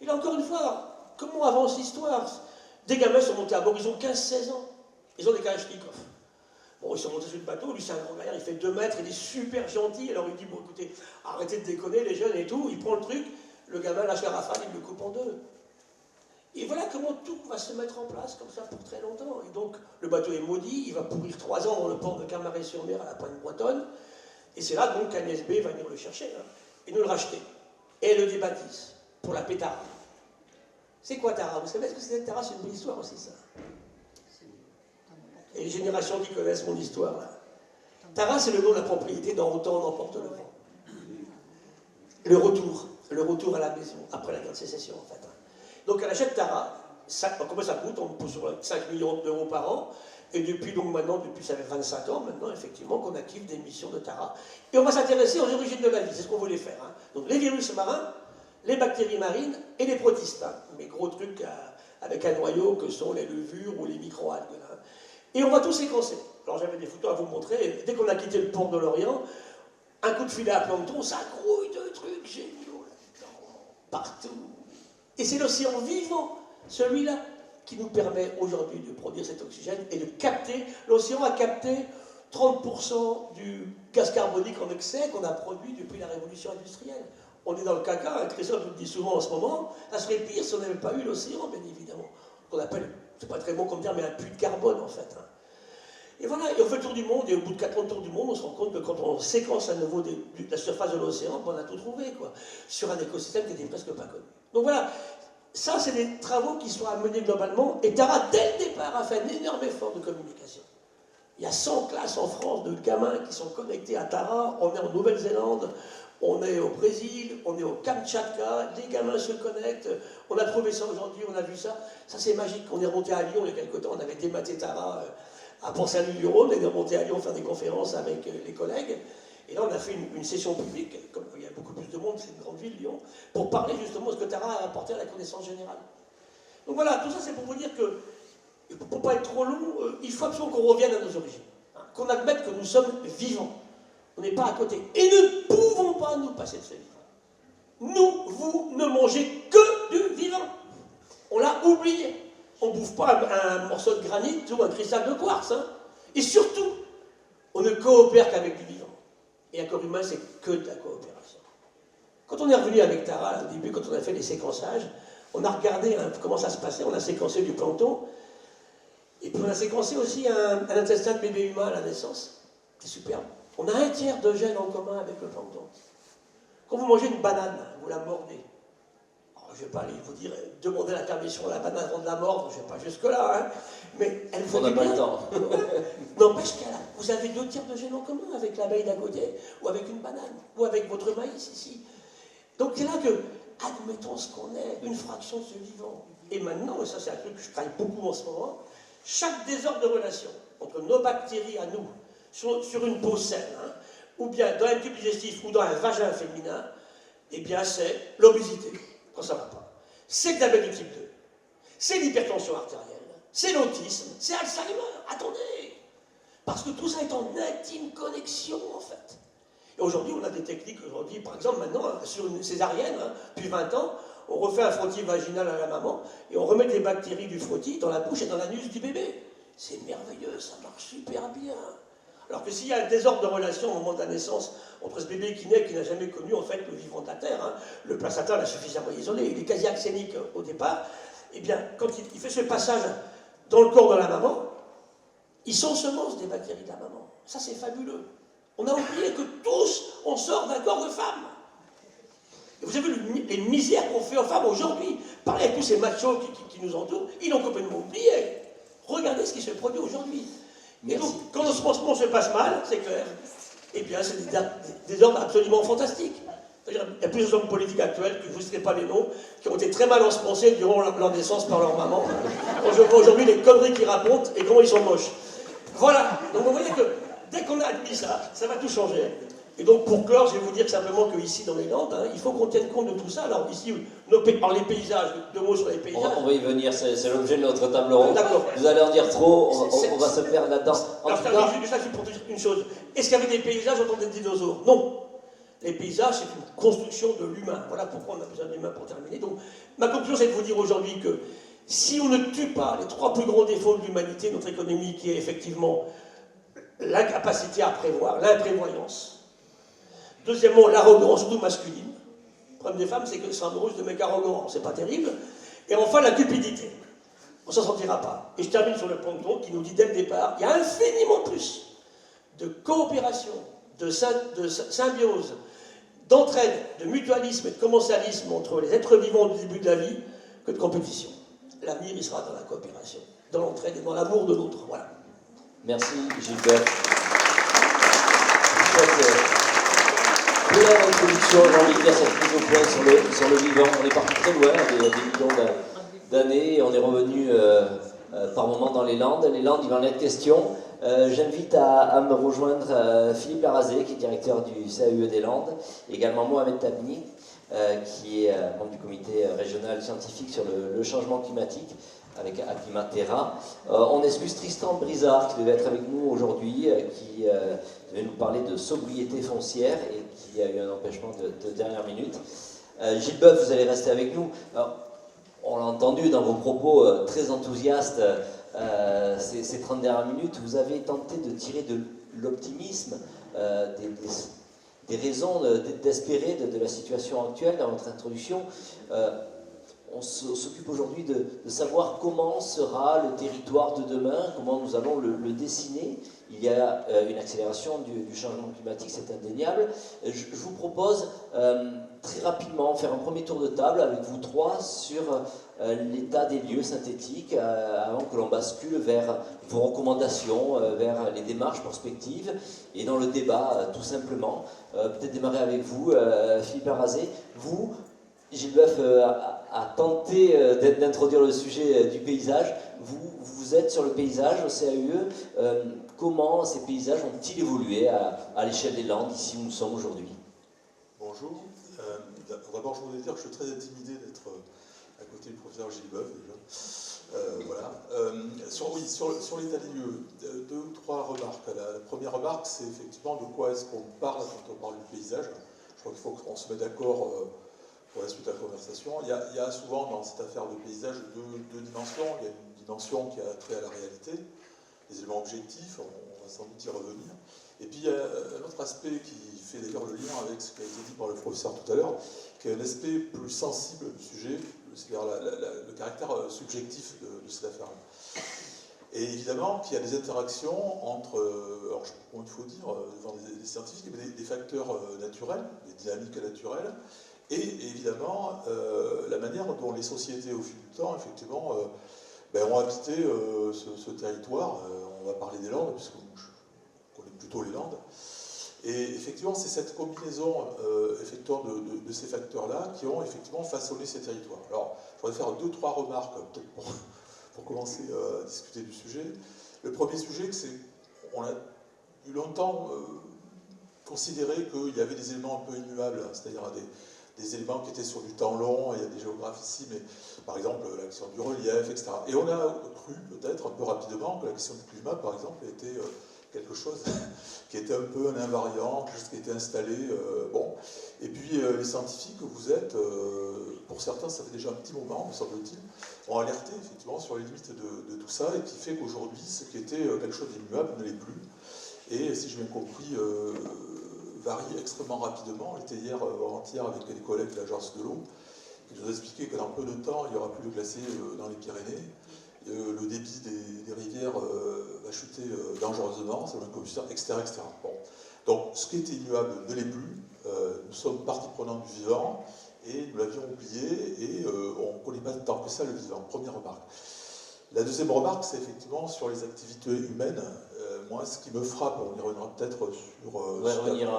Et là, encore une fois, comment avance l'histoire? Des gamins sont montés à bord, ils ont 15-16 ans. Ils ont des Kalachnikov. Bon, ils sont montés sur le bateau, lui c'est un grand gaillard, il fait 2 mètres, il est super gentil. Alors il dit, bon écoutez, arrêtez de déconner les jeunes et tout. Il prend le truc. Le gamin lâche la rafale, il le coupe en 2. Et voilà comment tout va se mettre en place comme ça pour très longtemps. Et donc, le bateau est maudit, il va pourrir 3 ans dans le port de Camaret-sur-Mer à la pointe bretonne. Et c'est là donc qu'Agnès B va venir le chercher hein, et nous le racheter. Et elle le débaptise pour la Tara. C'est quoi Tara? Vous savez ce que c'est Tara? C'est une bonne histoire aussi, ça. Et les générations qui connaissent mon histoire, là. Tara, c'est le nom de la propriété dans Autant on emporte le vent. Le retour à la maison, après la guerre de sécession, en fait. Donc, elle achète Tara. Comment ça coûte? On peut sur 5 millions d'euros par an. Et depuis, donc maintenant, depuis ça fait 25 ans, maintenant, effectivement, qu'on active des missions de Tara. Et on va s'intéresser aux origines de la vie, c'est ce qu'on voulait faire. Hein. Donc, les virus marins, les bactéries marines et les protistes. Hein. Mes gros trucs avec un noyau que sont les levures ou les micro-algues. Hein. Et on va tout séquencer. Alors, j'avais des photos à vous montrer. Et dès qu'on a quitté le port de l'Orient, un coup de filet à plancton, ça grouille de trucs géniaux là-dedans, partout. Et c'est l'océan vivant, celui-là, qui nous permet aujourd'hui de produire cet oxygène et de capter. L'océan a capté 30% du gaz carbonique en excès qu'on a produit depuis la révolution industrielle. On est dans le caca, hein, Christophe nous le dit souvent en ce moment, ça serait pire si on n'avait pas eu l'océan, bien évidemment. Qu'on appelle, c'est pas très bon comme dire, mais un puits de carbone en fait. Hein. Et voilà, et on fait le tour du monde, et au bout de 4 ans de tour du monde, on se rend compte que quand on séquence à nouveau de la surface de l'océan, on a tout trouvé, quoi, sur un écosystème qui n'était presque pas connu. Donc voilà, ça c'est des travaux qui sont à mener globalement, et Tara, dès le départ, a fait un énorme effort de communication. Il y a 100 classes en France de gamins qui sont connectés à Tara, on est en Nouvelle-Zélande, On est au Brésil, on est au Kamtchatka, les gamins se connectent, on a trouvé ça aujourd'hui, on a vu ça. Ça c'est magique. On est remonté à Lyon il y a quelque temps, on avait dématé Tara à Port-Saint-Louis-du-Rhône, on est remonté à Lyon faire des conférences avec les collègues. Et là on a fait une session publique, comme il y a beaucoup plus de monde, c'est une grande ville, Lyon, pour parler justement de ce que Tara a apporté à la connaissance générale. Donc voilà, tout ça c'est pour vous dire que, pour ne pas être trop long, il faut absolument qu'on revienne à nos origines, hein, qu'on admette que nous sommes vivants. On n'est pas à côté. Et ne pouvons pas nous passer de ce vivant. Vous ne mangez que du vivant. On l'a oublié. On ne bouffe pas un morceau de granit ou un cristal de quartz. Hein. Et surtout, on ne coopère qu'avec du vivant. Et un corps humain, c'est que de la coopération. Quand on est revenu avec Tara, au début, quand on a fait les séquençages, on a regardé comment ça se passait. On a séquencé du plancton. Et puis on a séquencé aussi un intestin de bébé humain à la naissance. C'est superbe. On a un tiers de gènes en commun avec le plancton. Quand vous mangez une banane, vous la mordez. Alors, je ne vais pas aller vous dire, demander la permission à la banane avant de la mordre, je ne vais pas jusque-là, hein, mais elle vous On n'a pas le temps. N'empêche vous avez 2 tiers de gènes en commun avec l'abeille d'à côté, ou avec une banane, ou avec votre maïs ici. Donc c'est là que, admettons ce qu'on est, une fraction de ce vivant. Et maintenant, et ça c'est un truc que je travaille beaucoup en ce moment, chaque désordre de relation entre nos bactéries à nous, sur une peau saine, hein, ou bien dans un tube digestif ou dans un vagin féminin, eh bien c'est l'obésité, quand ça ne va pas. C'est le diabète de type 2, c'est l'hypertension artérielle, c'est l'autisme, c'est Alzheimer, attendez. Parce que tout ça est en intime connexion, en fait. Et aujourd'hui, on a des techniques, aujourd'hui, par exemple, maintenant, sur une césarienne, hein, depuis 20 ans, on refait un frottis vaginal à la maman, et on remet les bactéries du frottis dans la bouche et dans l'anus du bébé. C'est merveilleux, ça marche super bien. Alors que s'il y a un désordre de relation au moment de la naissance entre ce bébé qui naît, qui n'a jamais connu en fait le vivant de la Terre, hein, le placenta l'a suffisamment isolé, il est quasi axénique au départ, eh bien, quand il fait ce passage dans le corps de la maman, il s'ensemence des bactéries de la maman. Ça, c'est fabuleux. On a oublié que tous, on sort d'un corps de femme. Et vous avez vu les misères qu'on fait aux femmes aujourd'hui. Parlez avec tous ces machos qui nous entourent, ils l'ont complètement oublié. Regardez ce qui se produit aujourd'hui. Et donc, quand l'ensemencement se passe mal, c'est clair, eh bien, c'est des ordres absolument fantastiques. C'est-à-dire, il y a plusieurs hommes politiques actuels, que je ne vous citerai pas les noms, qui ont été très mal ensemencés durant leur naissance par leur maman. Quand je vois aujourd'hui les conneries qu'ils racontent et comment ils sont moches. Voilà. Donc, vous voyez que dès qu'on a admis ça, ça va tout changer. Et donc, pour clore, je vais vous dire simplement qu'ici, dans les Landes, hein, il faut qu'on tienne compte de tout ça. Alors, ici, par les paysages, 2 mots sur les paysages. On va y venir, c'est l'objet de notre table ronde. D'accord. Vous allez en dire trop, on va se perdre là-dedans. Alors, je juste pour te dire une chose. Est-ce qu'il y avait des paysages autour des dinosaures? Non. Les paysages, c'est une construction de l'humain. Voilà pourquoi on a besoin de l'humain pour terminer. Donc, ma conclusion, c'est de vous dire aujourd'hui que si on ne tue pas les 3 plus grands défauts de l'humanité, notre économie, qui est effectivement l'incapacité à prévoir, l'imprévoyance. Deuxièmement, l'arrogance, surtout masculine. Le problème des femmes, c'est qu'elles sont amoureuses de mecs arrogants, c'est pas terrible. Et enfin, la cupidité. On s'en sortira pas. Et je termine sur le plancton qui nous dit dès le départ, il y a infiniment plus de coopération, de symbiose, d'entraide, de mutualisme et de commensalisme entre les êtres vivants du début de la vie que de compétition. L'avenir, il sera dans la coopération, dans l'entraide et dans l'amour de l'autre. Voilà. Merci Gilbert. Pleine introduction, j'ai envie de dire cette mise au point sur le vivant. On est parti très loin, des millions d'années, on est revenu par moments dans les Landes. Les Landes, il va en être question. J'invite à me rejoindre Philippe Larazé, qui est directeur du CAUE des Landes, également Mohamed Tabni, qui est membre du comité régional scientifique sur le changement climatique, avec Aclimatera. On excuse Tristan Brizard, qui devait être avec nous aujourd'hui, qui devait nous parler de sobriété foncière et qui a eu un empêchement de dernière minute. Gilles Boeuf, vous allez rester avec nous. Alors, on l'a entendu dans vos propos très enthousiastes ces 30 dernières minutes, vous avez tenté de tirer de l'optimisme, des raisons d'espérer de la situation actuelle dans votre introduction. On s'occupe aujourd'hui de savoir comment sera le territoire de demain, comment nous allons le dessiner. Il y a une accélération du changement climatique, c'est indéniable. Je vous propose très rapidement faire un premier tour de table avec vous trois sur l'état des lieux synthétiques avant que l'on bascule vers vos recommandations, vers les démarches prospectives et dans le débat tout simplement. Peut-être démarrer avec vous, Philippe Arrazé. Vous, Gilles Boeuf a tenté d'introduire le sujet du paysage. Vous êtes sur le paysage au CAUE. Comment ces paysages ont-ils évolué à l'échelle des Landes, ici où nous sommes aujourd'hui? Bonjour. D'abord, je voudrais dire que je suis très intimidé d'être à côté du professeur Gilles Boeuf, déjà. Voilà. Sur l'état des lieux, deux ou trois remarques. La première remarque, c'est effectivement de quoi est-ce qu'on parle quand on parle du paysage. Je crois qu'il faut qu'on se mette d'accord pour la suite de la conversation. Il y a souvent dans cette affaire de paysage deux dimensions. Il y a une dimension qui a trait à la réalité, les éléments objectifs, on va sans doute y revenir. Et puis il y a un autre aspect qui fait d'ailleurs le lien avec ce qui a été dit par le professeur tout à l'heure, qui est un aspect plus sensible du sujet, c'est-à-dire le caractère subjectif de cette affaire-là. Et évidemment qu'il y a des interactions entre, alors il faut dire, devant des scientifiques, des facteurs naturels, des dynamiques naturelles, et évidemment la manière dont les sociétés au fil du temps, effectivement, ont habité ce territoire. On va parler des Landes, puisque je connais plutôt les Landes. Et effectivement, c'est cette combinaison effectivement de ces facteurs-là qui ont effectivement façonné ces territoires. Alors, je voudrais faire deux, trois remarques, peut-être pour commencer à discuter du sujet. Le premier sujet, c'est qu'on a eu longtemps considéré qu'il y avait des éléments un peu immuables, c'est-à-dire des éléments qui étaient sur du temps long, il y a des géographes ici, mais par exemple la question du relief, etc. Et on a cru peut-être un peu rapidement que la question du climat, par exemple, était quelque chose qui était un peu un invariant, quelque chose qui était installé. Bon. Et puis les scientifiques que vous êtes, pour certains ça fait déjà un petit moment, me semble-t-il, ont alerté effectivement sur les limites de tout ça, et qui fait qu'aujourd'hui ce qui était quelque chose d'immuable ne l'est plus. Et si j'ai bien compris, varie extrêmement rapidement. On était hier avant-hier avec les collègues de l'agence de l'eau qui nous ont expliqué que dans peu de temps il n'y aura plus de glaciers dans les Pyrénées. Le débit des rivières va chuter dangereusement, c'est un combustible, etc., etc. Bon. Donc, ce qui était immuable ne l'est plus. Nous sommes partie prenante du vivant et nous l'avions oublié et on ne connaît pas tant que ça le vivant. Première remarque. La deuxième remarque, c'est effectivement sur les activités humaines. Moi, ce qui me frappe, on y reviendra peut-être sur... On va revenir,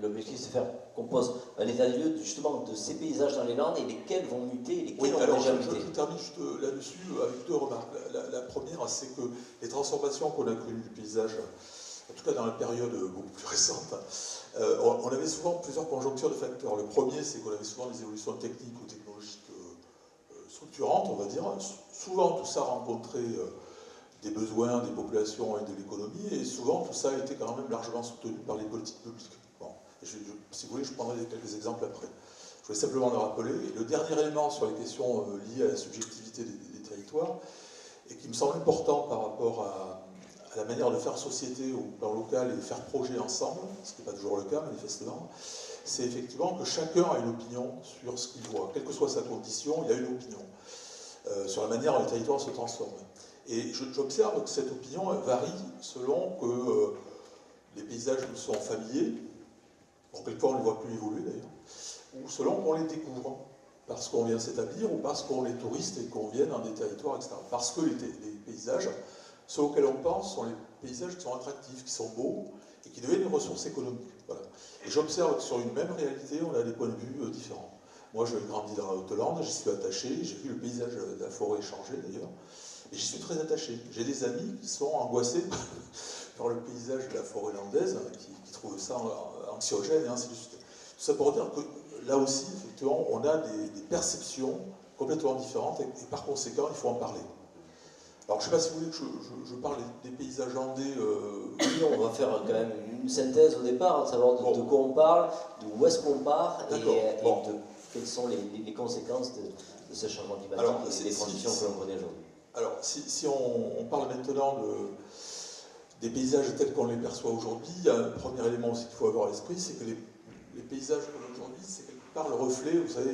l'objectif c'est de faire qu'on pose un état des lieux justement de ces paysages dans les Landes et lesquels vont muter et lesquels ont déjà muté. Je termine juste là-dessus avec deux remarques. La première, c'est que les transformations qu'on a connues du paysage, en tout cas dans la période beaucoup plus récente, on avait souvent plusieurs conjonctures de facteurs. Le premier, c'est qu'on avait souvent des évolutions techniques ou technologiques structurantes, on va dire. Souvent, tout ça rencontrait des besoins des populations et de l'économie, et souvent, tout ça a été quand même largement soutenu par les politiques publiques. Bon. Si vous voulez, je prendrai quelques exemples après. Je voulais simplement le rappeler. Et le dernier élément sur les questions liées à la subjectivité des territoires, et qui me semble important par rapport à la manière de faire société au plan local et de faire projet ensemble, ce qui n'est pas toujours le cas manifestement, c'est effectivement que chacun a une opinion sur ce qu'il voit. Quelle que soit sa condition, il y a une opinion sur la manière dont les territoires se transforment. Et j'observe que cette opinion varie selon que les paysages nous sont familiers, bon, quelquefois on ne les voit plus évoluer d'ailleurs, ou selon qu'on les découvre, parce qu'on vient s'établir ou parce qu'on est touriste et qu'on vient dans des territoires, etc. Parce que les paysages, ceux auxquels on pense, sont les paysages qui sont attractifs, qui sont beaux et qui deviennent une ressource économique. Voilà. Et j'observe que sur une même réalité, on a des points de vue différents. Moi, j'ai grandi dans la Haute-Lande, j'y suis attaché, j'ai vu le paysage de la forêt changer d'ailleurs, et j'y suis très attaché. J'ai des amis qui sont angoissés par le paysage de la forêt landaise, qui trouvent ça anxiogène et ainsi de suite. Tout ça pour dire que là aussi, effectivement, on a des perceptions complètement différentes et par conséquent, il faut en parler. Alors, je ne sais pas si vous voulez que je parle des paysages landais. Oui, on va faire quand même une synthèse au départ, de savoir de quoi on parle, d'où est-ce qu'on part et de quelles sont les conséquences de ce changement climatique. Alors, et des transitions que l'on connaît aujourd'hui. Alors, si on parle maintenant des paysages tels qu'on les perçoit aujourd'hui, il y a un premier élément aussi qu'il faut avoir à l'esprit, c'est que les paysages qu'on a aujourd'hui, c'est quelque part le reflet, vous savez,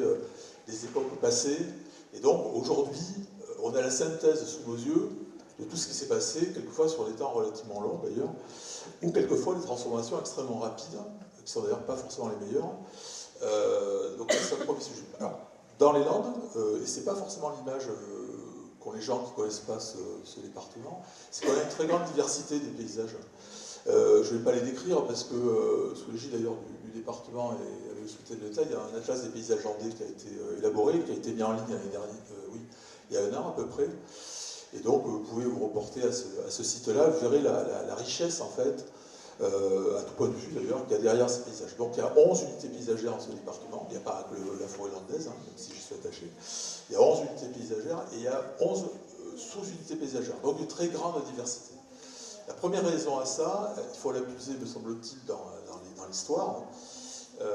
des époques passées. Et donc, aujourd'hui, on a la synthèse sous nos yeux de tout ce qui s'est passé, quelquefois sur des temps relativement longs d'ailleurs, ou quelquefois des transformations extrêmement rapides, qui sont d'ailleurs pas forcément les meilleures. Donc, c'est un premier sujet. Alors, Dans les Landes, et c'est pas forcément l'image qu'ont les gens qui ne connaissent pas ce département, c'est quand même une très grande diversité des paysages. Je ne vais pas les décrire parce que, sous l'égide d'ailleurs du département et avec le soutien de l'État, il y a un atlas des paysages landais qui a été élaboré, qui a été mis en ligne l'année dernière, oui, il y a un an à peu près. Et donc, vous pouvez vous reporter à ce site-là, vous verrez la richesse, en fait, à tout point de vue d'ailleurs, qu'il y a derrière ces paysages. Donc, il y a 11 unités paysagères dans ce département. Il n'y a pas que la forêt landaise, hein, même si je suis attaché. Il y a 11 unités paysagères et il y a 11 sous-unités paysagères. Donc, une très grande diversité. La première raison à ça, il faut l'abuser, me semble-t-il, dans l'histoire. Je ne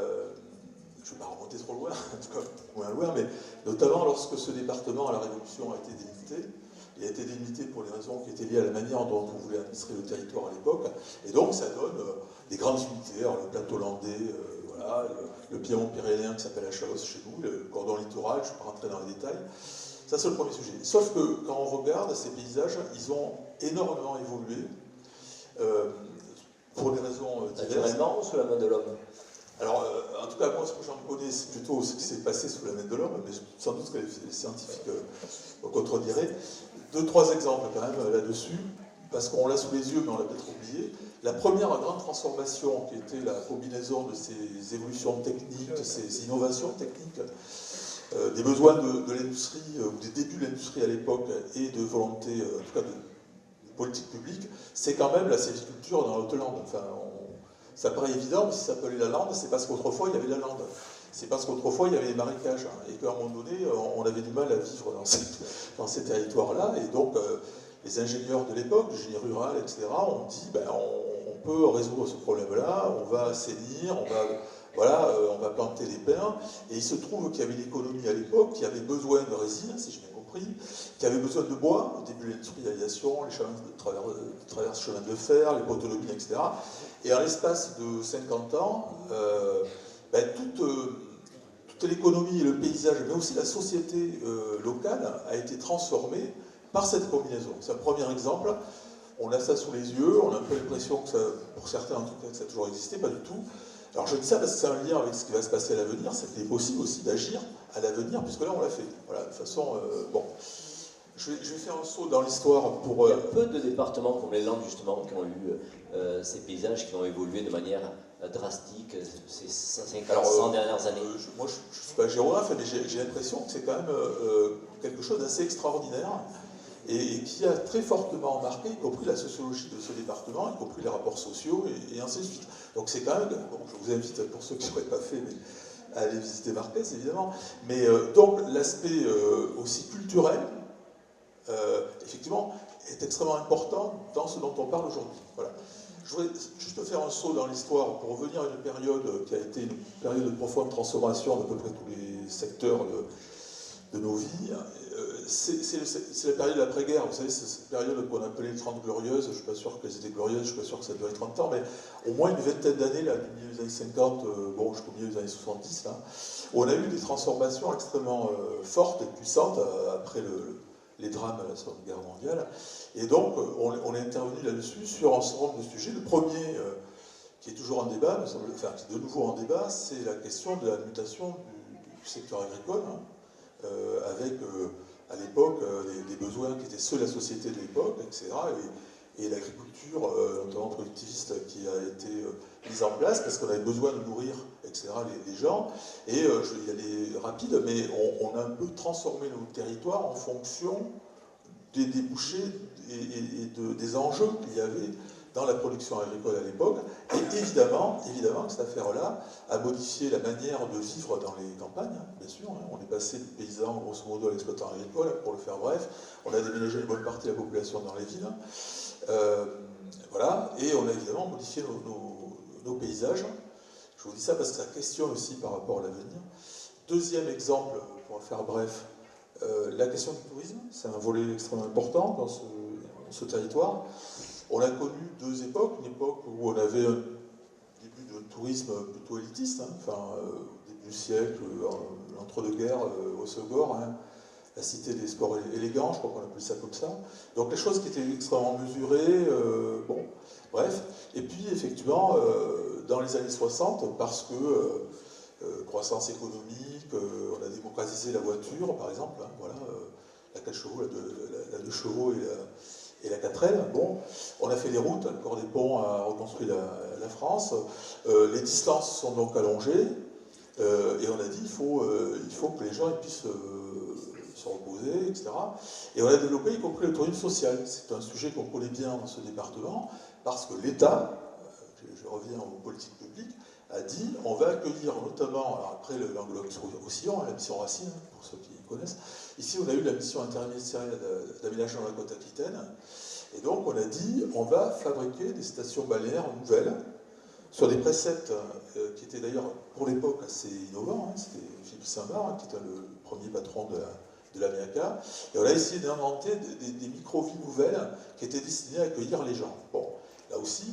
vais pas remonter trop loin, en tout cas moins loin, mais notamment lorsque ce département, à la Révolution, a été délimité. Il a été délimité pour les raisons qui étaient liées à la manière dont on voulait administrer le territoire à l'époque. Et donc, ça donne des grandes unités. Alors, le plateau landais, voilà, le piémont pyrénéen qui s'appelle la Chalosse chez nous, le cordon littoral, je ne vais pas rentrer dans les détails. Ça, c'est le premier sujet. Sauf que, quand on regarde ces paysages, ils ont énormément évolué. Pour des raisons diverses. Naturellement ou sous la main de l'homme? Alors, en tout cas, moi, ce que j'en connais, c'est plutôt ce qui s'est passé sous la main de l'homme, mais sans doute que les scientifiques contrediraient. 2-3 exemples, quand même, là-dessus, parce qu'on l'a sous les yeux, mais on l'a peut-être oublié. La première grande transformation, qui était la combinaison de ces évolutions techniques, de ces innovations techniques, des besoins de l'industrie, ou des débuts de l'industrie à l'époque, et de volonté, en tout cas, de politique publique, c'est quand même la sylviculture dans l'Haute-Lande. Enfin, ça paraît évident, mais si ça s'appelait la Lande, c'est parce qu'autrefois il y avait la Lande. C'est parce qu'autrefois il y avait les marécages, hein, et qu'à un moment donné, on avait du mal à vivre dans ces territoires-là, et donc les ingénieurs de l'époque, le génie rural, etc., ont dit, ben, on peut résoudre ce problème-là, on va assainir, on va planter les pins, et il se trouve qu'il y avait une économie à l'époque qui avait besoin de résine, si je m'ai compris, qui avait besoin de bois, au début de l'industrialisation, les chemins de traverse chemins de fer, les poteaux-de etc. Et en l'espace de 50 ans, toute l'économie et le paysage, mais aussi la société locale, a été transformée par cette combinaison. C'est un premier exemple. On a ça sous les yeux, on a un peu l'impression que ça, pour certains en tout cas, que ça a toujours existé, pas du tout. Alors je dis ça parce que c'est un lien avec ce qui va se passer à l'avenir, c'est qu'il est possible aussi d'agir à l'avenir, puisque là on l'a fait. Voilà, de façon, bon. Je vais faire un saut dans l'histoire pour... Il y a peu de départements comme les Landes, justement, qui ont eu ces paysages qui ont évolué de manière drastique ces 100 dernières années. Moi, je ne suis pas géographe, mais j'ai l'impression que c'est quand même quelque chose d'assez extraordinaire et qui a très fortement marqué, y compris la sociologie de ce département, y compris les rapports sociaux et ainsi de suite. Donc c'est quand même... Bon, je vous invite, pour ceux qui n'auraient pas fait, à aller visiter Marquès, évidemment. Mais donc l'aspect aussi culturel, effectivement, est extrêmement important dans ce dont on parle aujourd'hui. Voilà. Je voudrais juste faire un saut dans l'histoire pour revenir à une période qui a été une période de profonde transformation d'à peu près tous les secteurs de nos vies. C'est la période de l'après-guerre, vous savez, c'est cette période qu'on appelait les 30 glorieuses. Je ne suis pas sûr qu'elles étaient glorieuses, je ne suis pas sûr que ça a duré 30 ans, mais au moins une vingtaine d'années, là, du milieu des années 50, jusqu'au milieu des années 70, là, où on a eu des transformations extrêmement fortes et puissantes après les drames de la Seconde Guerre mondiale. Et donc, on est intervenu là-dessus sur un certain nombre de sujets. Le premier, qui est toujours en débat, enfin, qui est de nouveau en débat, c'est la question de la mutation du secteur agricole, hein, avec, à l'époque, des besoins qui étaient ceux de la société de l'époque, etc. Et l'agriculture, notamment productiviste, qui a été mise en place parce qu'on avait besoin de nourrir, etc., les gens. Et je vais y aller rapide, mais on a un peu transformé nos territoires en fonction des débouchés et des enjeux qu'il y avait dans la production agricole à l'époque. Et évidemment que cette affaire-là a modifié la manière de vivre dans les campagnes, hein, bien sûr. Hein. On est passé de paysans, grosso modo, à l'exploitant agricole, pour le faire bref. On a déménagé une bonne partie de la population dans les villes. Voilà, et on a évidemment modifié nos paysages. Je vous dis ça parce que ça questionne aussi par rapport à l'avenir. Deuxième exemple, pour faire bref, la question du tourisme, c'est un volet extrêmement important dans ce territoire. On a connu deux époques, une époque où on avait un début de tourisme plutôt élitiste, hein, enfin, au début du siècle, l'entre-deux-guerres, au Segor, hein, la cité des sports élégants, je crois qu'on appelle ça comme ça. Donc les choses qui étaient extrêmement mesurées, bon, bref. Et puis effectivement, dans les années 60, parce que croissance économique, on a démocratiser la voiture, par exemple, hein, voilà, la 4 chevaux, la 2 chevaux et la 4L. Bon, on a fait les routes, le corps des ponts a reconstruit la France. Les distances sont donc allongées. Et on a dit il faut que les gens ils puissent se reposer, etc. Et on a développé y compris le tourisme social. C'est un sujet qu'on connaît bien dans ce département, parce que l'État, je reviens aux politiques publiques, a dit on va accueillir notamment, alors après l'anglo-océan, la mission Racine, pour ceux qui connaissent, ici on a eu la mission interministérielle d'aménagement de la côte Aquitaine, et donc on a dit on va fabriquer des stations balnéaires nouvelles, sur des préceptes qui étaient d'ailleurs pour l'époque assez innovants. Hein. C'était Philippe Saint-Marc, hein, qui était le premier patron de la MIACA, et on a essayé d'inventer des micro-villes nouvelles qui étaient destinées à accueillir les gens. Bon, là aussi...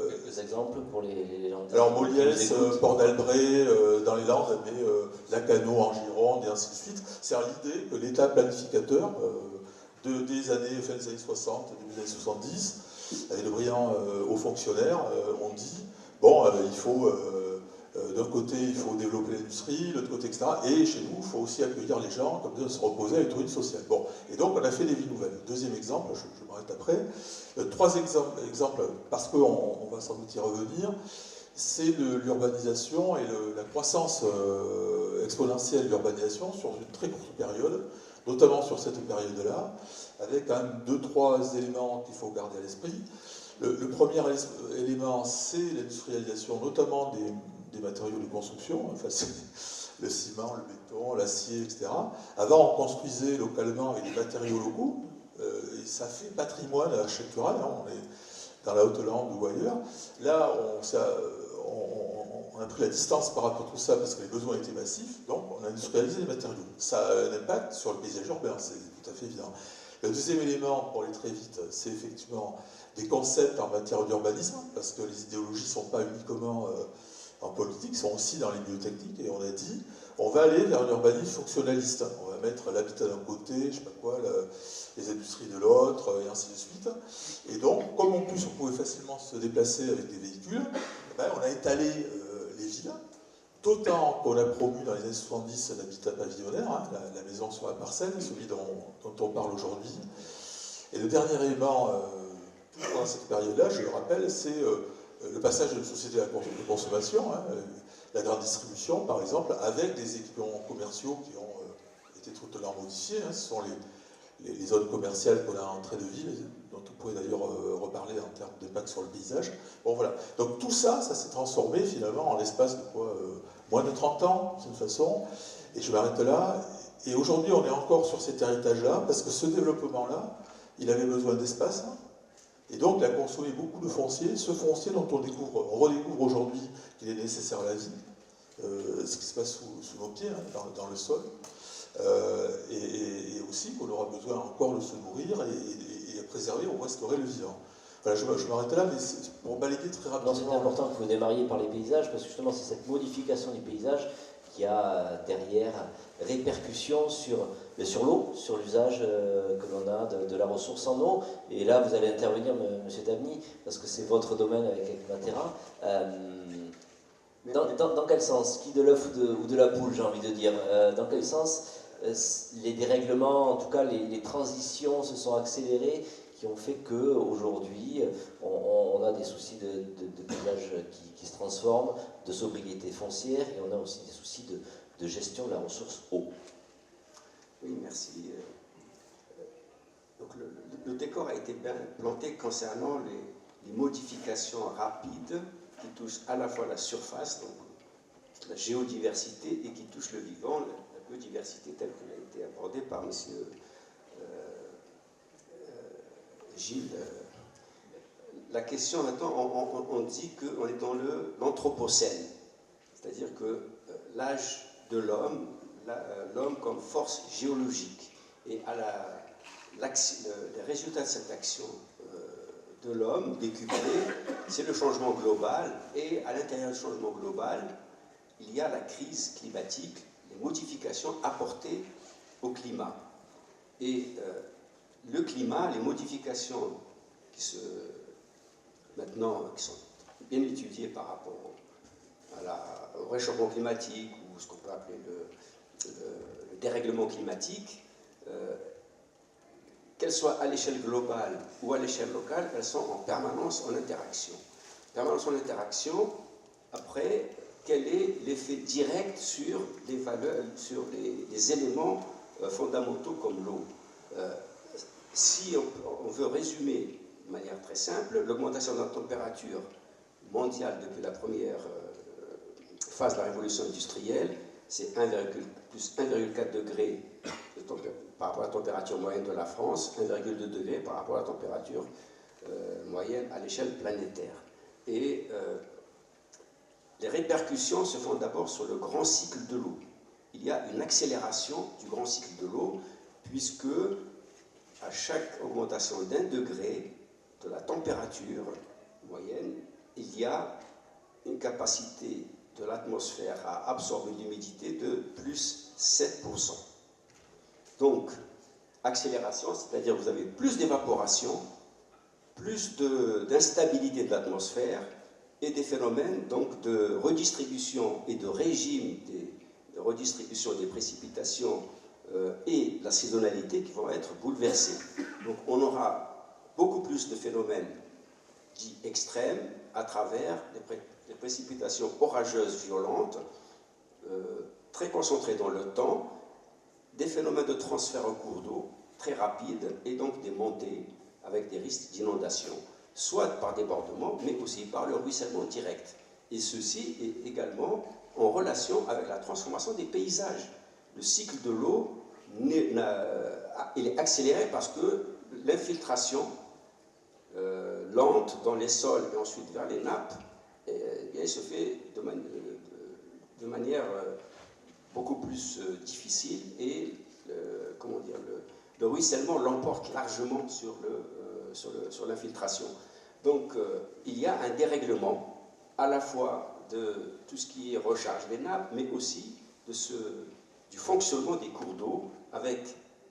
Quelques exemples pour les Landais. Alors Moliès, Port d'Albret, dans les Landes, mais Lacanau en Gironde, et ainsi de suite. C'est l'idée que l'État planificateur des années, fin des années 60, début des années 70, avec de brillants hauts fonctionnaires, ont dit, bon, il faut, d'un côté, il faut développer l'industrie, de l'autre côté, etc. Et chez nous, il faut aussi accueillir les gens, comme ça, se reposer avec le tourisme social. Bon, et donc, on a fait des villes nouvelles. Deuxième exemple, je m'arrête après. Trois exemples, parce qu'on va sans doute y revenir, c'est l'urbanisation et la croissance exponentielle de l'urbanisation sur une très courte période, notamment sur cette période-là, avec quand même 2-3 éléments qu'il faut garder à l'esprit. Le premier élément, c'est l'industrialisation, notamment des matériaux de construction, enfin, c'est le ciment, le béton, l'acier, etc. Avant, on construisait localement avec des matériaux locaux, et ça fait patrimoine architectural, hein, on est dans la Haute-Lande ou ailleurs. Là, on a pris la distance par rapport à tout ça parce que les besoins étaient massifs, donc on a industrialisé les matériaux. Ça a un impact sur le paysage urbain, c'est tout à fait évident. Le deuxième élément, pour aller très vite, c'est effectivement des concepts en matière d'urbanisme, parce que les idéologies ne sont pas uniquement en politique, sont aussi dans les biotechniques, et on a dit, on va aller vers un urbanisme fonctionnaliste. On va mettre l'habitat d'un côté, je ne sais pas quoi, les industries de l'autre, et ainsi de suite. Et donc, comme en plus on pouvait facilement se déplacer avec des véhicules, ben, on a étalé les villes, d'autant qu'on a promu dans les années 70 l'habitat pavillonnaire, hein, la maison sur la parcelle, celui dont on parle aujourd'hui. Et le dernier élément, dans cette période-là, je le rappelle, c'est le passage de société à la consommation, hein, la grande distribution par exemple, avec des équipements commerciaux qui ont été totalement modifiés. Hein, ce sont les zones commerciales qu'on a en entrée de ville, dont on pourrait d'ailleurs reparler en termes d'impact sur le paysage. Bon voilà, donc tout ça, ça s'est transformé finalement en l'espace de quoi moins de 30 ans, de toute façon, et je m'arrête là. Et aujourd'hui, on est encore sur cet héritage-là, parce que ce développement-là, il avait besoin d'espace, et donc il a consommé beaucoup de foncier, ce foncier dont on redécouvre aujourd'hui qu'il est nécessaire à la vie, ce qui se passe sous nos pieds, hein, dans le sol, et aussi qu'on aura besoin encore de se nourrir et de préserver ou restaurer le vivant. Voilà, je m'arrête là, mais pour balayer très rapidement. Non, c'est important que vous démarriez par les paysages, parce que justement, c'est cette modification des paysages qui a derrière répercussion sur l'eau, sur l'usage que l'on a de la ressource en eau. Et là, vous allez intervenir, M. Davny, parce que c'est votre domaine avec Matera. Dans quel sens? Qui de l'œuf ou de la poule, j'ai envie de dire? Dans quel sens les dérèglements, en tout cas les transitions se sont accélérées, qui ont fait qu'aujourd'hui, on a des soucis de paysage qui se transforment, de sobriété foncière, et on a aussi des soucis de gestion de la ressource eau. Oui, merci. Donc le décor a été bien planté concernant les modifications rapides qui touchent à la fois la surface, donc la géodiversité, et qui touchent le vivant, la biodiversité telle qu'elle a été abordée par M. Gilles. La question maintenant, on dit qu'on est dans l'anthropocène, c'est-à-dire que l'âge de l'homme, l'homme comme force géologique, et à les résultats de cette action de l'homme décuplé, c'est le changement global, et à l'intérieur du changement global, il y a la crise climatique, les modifications apportées au climat. Et le climat, les modifications qui sont bien étudiées par rapport au réchauffement climatique, ou ce qu'on peut appeler le dérèglement climatique, qu'elles soient à l'échelle globale ou à l'échelle locale, elles sont en permanence en interaction. Permanence en interaction, après, quel est l'effet direct sur les valeurs, sur les éléments fondamentaux comme l'eau? Si on veut résumer de manière très simple, l'augmentation de la température mondiale depuis la première phase de la révolution industrielle, c'est plus 1,4 degré par rapport à la température moyenne de la France, 1,2 degré par rapport à la température moyenne à l'échelle planétaire. Et les répercussions se font d'abord sur le grand cycle de l'eau. Il y a une accélération du grand cycle de l'eau, puisque à chaque augmentation d'1 degré de la température moyenne, il y a une capacité de l'atmosphère à absorber l'humidité de plus 7%. Donc, accélération, c'est-à-dire que vous avez plus d'évaporation, plus d'instabilité de l'atmosphère et des phénomènes donc, de redistribution et de régime de redistribution des précipitations et la saisonnalité qui vont être bouleversés. Donc on aura beaucoup plus de phénomènes dits extrêmes à travers des précipitations orageuses violentes, très concentrées dans le temps, des phénomènes de transfert au cours d'eau très rapides et donc des montées avec des risques d'inondation, soit par débordement, mais aussi par le ruissellement direct. Et ceci est également en relation avec la transformation des paysages. Le cycle de l'eau il est accéléré parce que l'infiltration lente dans les sols et ensuite vers les nappes elle se fait de manière beaucoup plus difficile et le ruissellement l'emporte largement sur l'infiltration. Donc il y a un dérèglement à la fois de tout ce qui est recharge des nappes, mais aussi du fonctionnement des cours d'eau, avec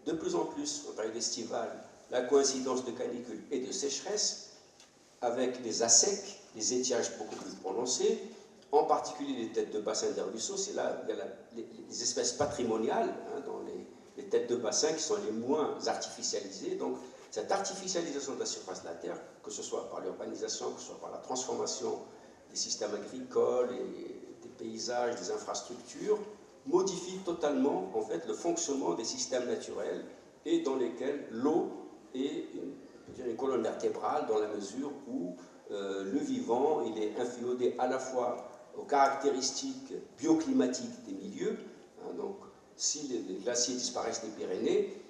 de plus en plus, en période estivale, la coïncidence de canicules et de sécheresse, avec des assecs, des étiages beaucoup plus prononcés, en particulier les têtes de bassin des ruisseaux. C'est là il y a les espèces patrimoniales dans les têtes de bassin qui sont les moins artificialisées. Donc cette artificialisation de la surface de la terre, que ce soit par l'urbanisation, que ce soit par la transformation des systèmes agricoles et des paysages, des infrastructures, modifie totalement en fait le fonctionnement des systèmes naturels et dans lesquels l'eau est une colonne vertébrale dans la mesure où le vivant il est inféodé à la fois aux caractéristiques bioclimatiques des milieux. Donc si les glaciers disparaissent des Pyrénées,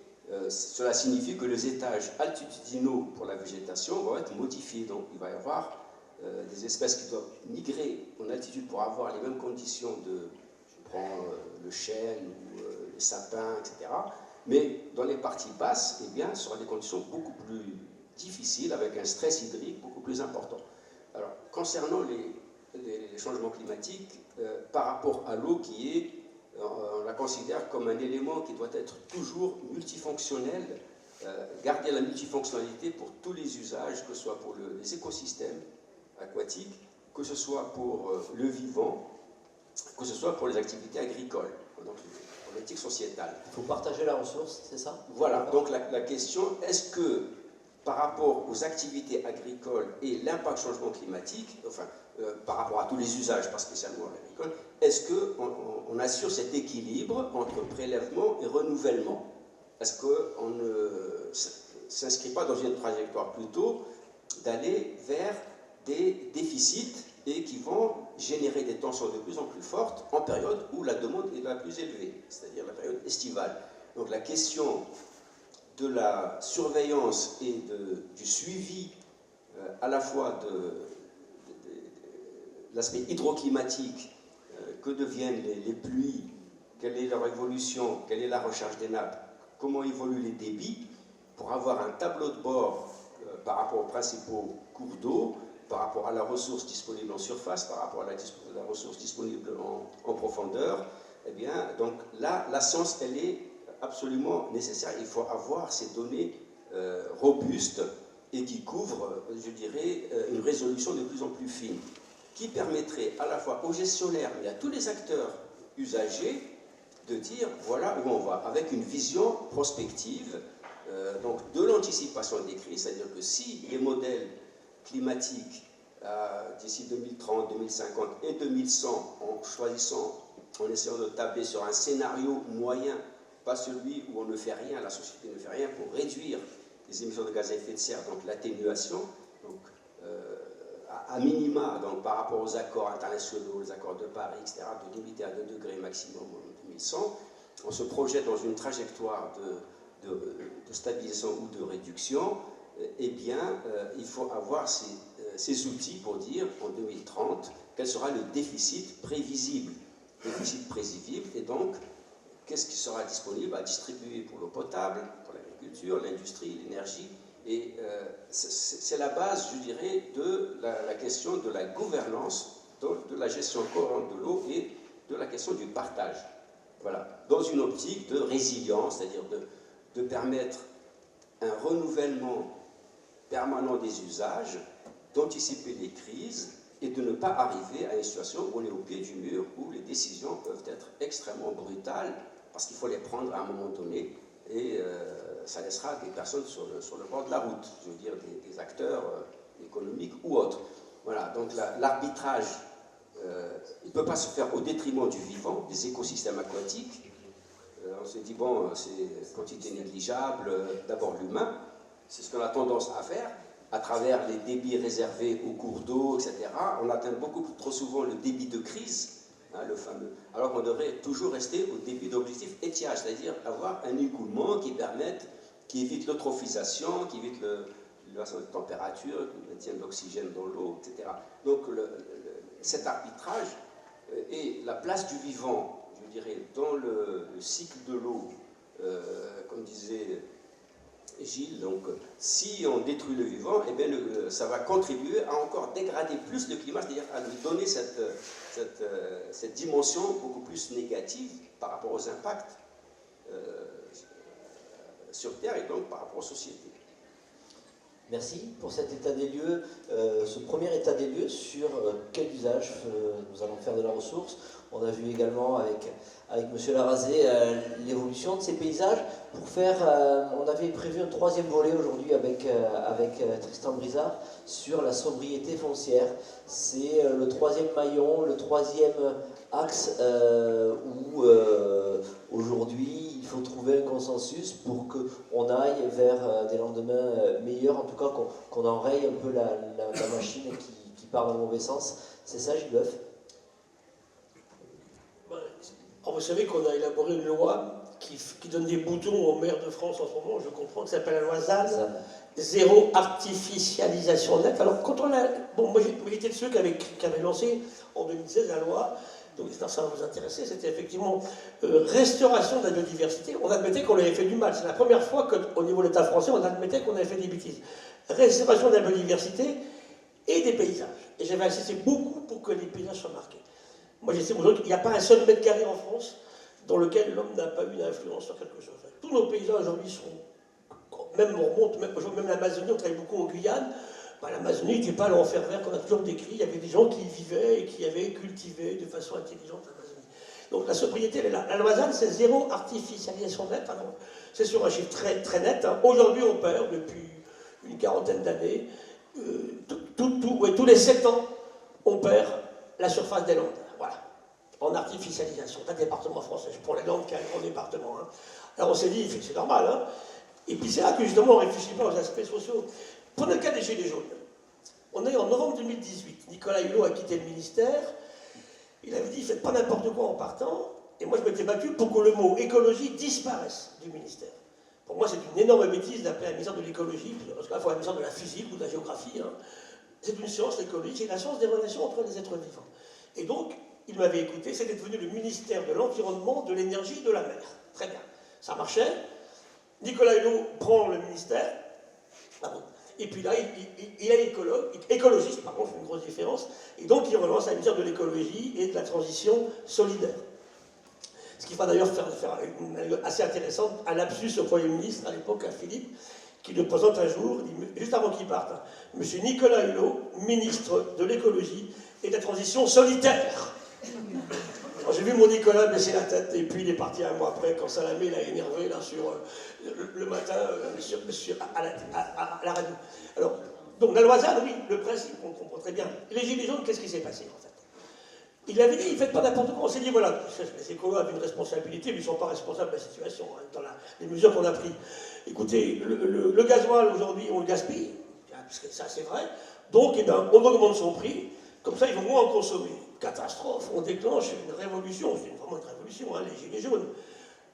cela signifie que les étages altitudinaux pour la végétation vont être modifiés. Donc il va y avoir des espèces qui doivent migrer en altitude pour avoir les mêmes conditions je prends le chêne ou les sapins, etc. Mais dans les parties basses, eh bien, ce sera des conditions beaucoup plus difficiles, avec un stress hydrique beaucoup plus important. Alors, concernant les changements climatiques, par rapport à l'eau qui est, on la considère comme un élément qui doit être toujours multifonctionnel, garder la multifonctionnalité pour tous les usages, que ce soit pour les écosystèmes aquatiques, que ce soit pour le vivant, que ce soit pour les activités agricoles, donc pour l'éthique sociétale. Il faut partager la ressource, c'est ça? Voilà, donc la question, est-ce que par rapport aux activités agricoles et l'impact changement climatique, enfin par rapport à tous les usages, pas spécialement l'agricole, est-ce qu'on assure cet équilibre entre prélèvement et renouvellement? Est-ce qu'on ne s'inscrit pas dans une trajectoire plutôt d'aller vers des déficits et qui vont générer des tensions de plus en plus fortes en période où la demande est la plus élevée, c'est-à-dire la période estivale. Donc la question de la surveillance et du suivi à la fois de l'aspect hydroclimatique, que deviennent les pluies, quelle est leur évolution, quelle est la recharge des nappes, comment évoluent les débits, pour avoir un tableau de bord par rapport aux principaux cours d'eau, par rapport à la ressource disponible en surface, par rapport à la ressource disponible en profondeur, eh bien, donc là, la science, elle est absolument nécessaire. Il faut avoir ces données robustes et qui couvrent, je dirais, une résolution de plus en plus fine, qui permettrait à la fois aux gestionnaires, mais à tous les acteurs usagers, de dire voilà où on va, avec une vision prospective, donc de l'anticipation des crises, c'est-à-dire que si les modèles climatiques d'ici 2030, 2050 et 2100, en essayant de tabler sur un scénario moyen, pas celui où on ne fait rien, la société ne fait rien pour réduire les émissions de gaz à effet de serre, donc l'atténuation, donc à minima, donc par rapport aux accords internationaux, les accords de Paris, etc., de limiter à 2 degrés maximum en 2100, on se projette dans une trajectoire de stabilisation ou de réduction. Eh bien, il faut avoir ces outils pour dire en 2030 quel sera le déficit prévisible, et donc qu'est-ce qui sera disponible à distribuer pour l'eau potable, pour l'agriculture, l'industrie, l'énergie. Et c'est la base, je dirais, de la question de la gouvernance, de la gestion cohérente de l'eau et de la question du partage. Voilà, dans une optique de résilience, c'est-à-dire de permettre un renouvellement permanent des usages, d'anticiper les crises et de ne pas arriver à une situation où on est au pied du mur, où les décisions peuvent être extrêmement brutales, parce qu'il faut les prendre à un moment donné, et ça laissera des personnes sur le bord de la route, je veux dire des acteurs économiques ou autres. Voilà, donc l'arbitrage, il ne peut pas se faire au détriment du vivant, des écosystèmes aquatiques. On se dit, bon, c'est quantité négligeable, d'abord l'humain, c'est ce qu'on a tendance à faire, à travers les débits réservés aux cours d'eau, etc. On atteint beaucoup trop souvent le débit de crise, hein, le fameux, alors qu'on devrait toujours rester au débit d'objectif étiage, c'est-à-dire avoir un écoulement qui évite l'eutrophisation, qui évite l'élévation de température, qui maintient l'oxygène dans l'eau, etc. Donc cet arbitrage et la place du vivant, je dirais, dans le cycle de l'eau, comme disait Gilles, donc si on détruit le vivant, eh bien, ça va contribuer à encore dégrader plus le climat, c'est-à-dire à lui donner cette dimension beaucoup plus négative par rapport aux impacts sur Terre et donc par rapport aux sociétés. Merci pour cet état des lieux, ce premier état des lieux sur quel usage nous allons faire de la ressource. On a vu également avec M. Larazé l'évolution de ces paysages. Pour faire, on avait prévu un troisième volet aujourd'hui avec Tristan Brizard sur la sobriété foncière. C'est le troisième maillon, le troisième axe où aujourd'hui il faut trouver un consensus pour qu'on aille vers des lendemains meilleurs, en tout cas qu'on enraye un peu la machine qui part dans le mauvais sens. C'est ça, Gilles Boeuf? Alors vous savez qu'on a élaboré une loi qui donne des boutons aux maires de France en ce moment, je comprends, qui s'appelle la loi ZAN, zéro artificialisation nette. Alors quand on a... Bon, moi j'étais de ceux qui avaient lancé en 2016 la loi, donc ça va vous intéresser, c'était effectivement restauration de la biodiversité. On admettait qu'on avait fait du mal. C'est la première fois qu'au niveau de l'État français, on admettait qu'on avait fait des bêtises. Restauration de la biodiversité et des paysages. Et j'avais insisté beaucoup pour que les paysages soient marqués. Moi, j'essaie aujourd'hui qu'il n'y a pas un seul mètre carré en France dans lequel l'homme n'a pas eu d'influence sur quelque chose. Tous nos paysages aujourd'hui sont... Même on remonte, même l'Amazonie, on travaille beaucoup en Guyane. L'Amazonie n'était pas l'enfer vert qu'on a toujours décrit. Il y avait des gens qui y vivaient et qui avaient cultivé de façon intelligente l'Amazonie. Donc la sobriété, elle est là. La loi ZAN, c'est zéro artificialisation nette. C'est sur un chiffre très, très net. Aujourd'hui, on perd, depuis une quarantaine d'années, tous les 7 ans, on perd la surface des Landes. Voilà, en artificialisation. Un département français, je prends les Landes qui est un grand département. Alors on s'est dit, c'est normal. Et puis c'est là que justement on ne réfléchit pas aux aspects sociaux. Prenez le cas des Gilets jaunes. On est en novembre 2018. Nicolas Hulot a quitté le ministère. Il avait dit, faites pas n'importe quoi en partant. Et moi je m'étais battu pour que le mot écologie disparaisse du ministère. Pour moi c'est une énorme bêtise d'appeler un ministère de l'écologie, parce qu'il faut un ministère de la physique ou de la géographie. C'est une science, l'écologie, c'est la science des relations entre les êtres vivants. Et donc, il m'avait écouté, c'était devenu le ministère de l'Environnement, de l'Énergie et de la Mer. Très bien, ça marchait. Nicolas Hulot prend le ministère, et puis là, il est écologiste, par contre, c'est une grosse différence, et donc il relance un ministère de l'écologie et de la transition solidaire. Ce qui va d'ailleurs faire une anecdote assez intéressante, un lapsus au Premier ministre, à l'époque, à Philippe, qui le présente un jour, juste avant qu'il parte, Monsieur Nicolas Hulot, ministre de l'écologie et de la transition solitaire. Alors, j'ai vu mon Nicolas baisser la tête, et puis il est parti un mois après, quand Salamé l'a énervé là, sur le matin à la radio. Alors, donc la Loisane, oui, le principe, on comprend très bien. Les Gilets jaunes, qu'est-ce qui s'est passé en fait? Il avait dit, faites pas n'importe quoi. On s'est dit, voilà, les écolos avaient une responsabilité, mais ils ne sont pas responsables de la situation, hein, dans les mesures qu'on a prises. Écoutez, le gasoil, aujourd'hui, on le gaspille, parce que ça, c'est vrai. Donc, eh ben, on augmente son prix, comme ça, ils vont moins en consommer. Catastrophe, on déclenche une révolution, c'est vraiment une révolution, hein, les Gilets jaunes.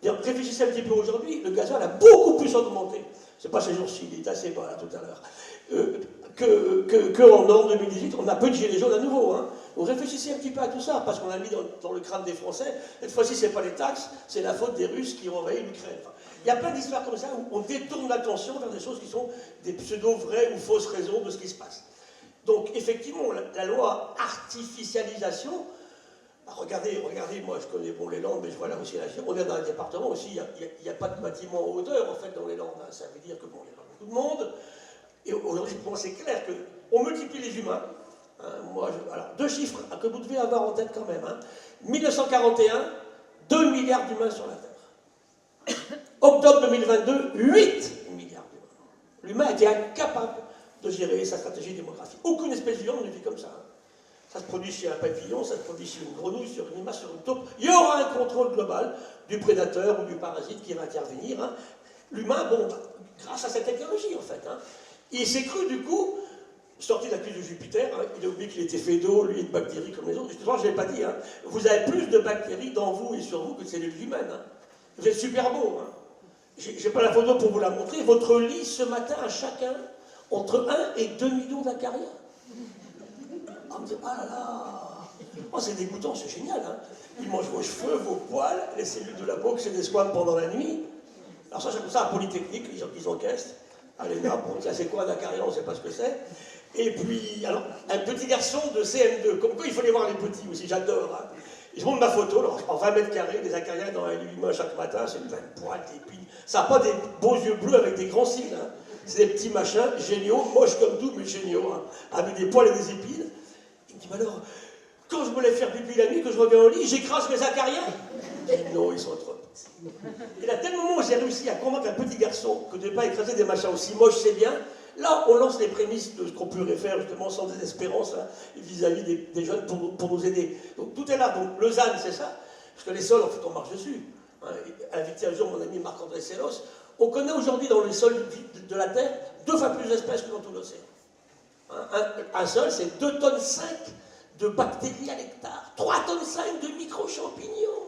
Bien, réfléchissez un petit peu aujourd'hui, le gasoil a beaucoup plus augmenté. C'est pas ces jours-ci, il est assez bas, là, tout à l'heure. En 2018, on a peu de Gilets jaunes à nouveau. Hein. Donc réfléchissez un petit peu à tout ça, parce qu'on a mis dans le crâne des Français, cette fois-ci, c'est pas les taxes, c'est la faute des Russes qui ont envahi l'Ukraine. Enfin, il y a plein d'histoires comme ça où on détourne l'attention vers des choses qui sont des pseudo-vraies ou fausses raisons de ce qui se passe. Donc, effectivement, la loi artificialisation, bah, regardez, moi je connais bon les Landes, mais je vois là aussi on est dans un département aussi, il n'y a pas de bâtiment en hauteur en fait dans les Landes. Hein. Ça veut dire que bon, il y a beaucoup de monde. Et aujourd'hui, pour moi, c'est clair qu'on multiplie les humains. Hein, alors, deux chiffres que vous devez avoir en tête quand même. Hein. 1941, 2 milliards d'humains sur la Terre. Octobre 2022, 8 milliards d'humains. L'humain était incapable de gérer sa stratégie démographique. Aucune espèce vivante ne vit comme ça. Hein. Ça se produit chez un papillon, ça se produit chez une grenouille, sur une limace, sur une taupe. Il y aura un contrôle global du prédateur ou du parasite qui va intervenir. Hein. L'humain, bon, grâce à cette technologie en fait. Hein. Il s'est cru du coup, sorti de la cuisse de Jupiter, hein, il a oublié qu'il était fait d'eau, lui, et de bactéries comme les autres. Justement, je ne l'ai pas dit, hein, vous avez plus de bactéries dans vous et sur vous que de cellules humaines. Hein. Vous êtes super beau. Hein. Je n'ai pas la photo pour vous la montrer. Votre lit, ce matin, à chacun, entre 1 et 2 millions d'acariens. Ah, oh là là, oh, c'est dégoûtant, c'est génial. Hein. Ils mangent vos cheveux, vos poils, les cellules de la peau que c'est des squames pendant la nuit. Alors ça, c'est comme ça à Polytechnique, ils encaissent. Allez, là, bon, ça c'est quoi un acarien, on ne sait pas ce que c'est. Et puis, alors, un petit garçon de CM2, comme quoi il faut les voir les petits aussi, j'adore. Hein. Je montre ma photo, alors, en 20 mètres carrés, des acariens dans un lit humain chaque matin, c'est plein de poils, des épines. Ça n'a pas des beaux yeux bleus avec des grands cils. Hein. C'est des petits machins géniaux, moches comme tout, mais géniaux, hein, avec des poils et des épines. Il me dit, mais alors, quand je me lève faire pipi la nuit, que je reviens au lit, j'écrase mes acariens. Et non, ils sont trop petits. Et à tel moment où j'ai réussi à convaincre un petit garçon que de ne pas écraser des machins aussi moches, c'est bien, là, on lance les prémices de ce qu'on pourrait faire, justement, sans désespérance, hein, vis-à-vis des jeunes pour nous aider. Donc, tout est là. Donc, le ZAN, c'est ça. Parce que les sols, en fait, on marche dessus. Hein, invité un jour mon ami Marc-André Sellos, on connaît aujourd'hui dans les sols de la Terre 2 fois plus d'espèces que dans tout l'océan. Hein, un sol, c'est 2,5 tonnes de bactéries à l'hectare, 3,5 tonnes de micro-champignons.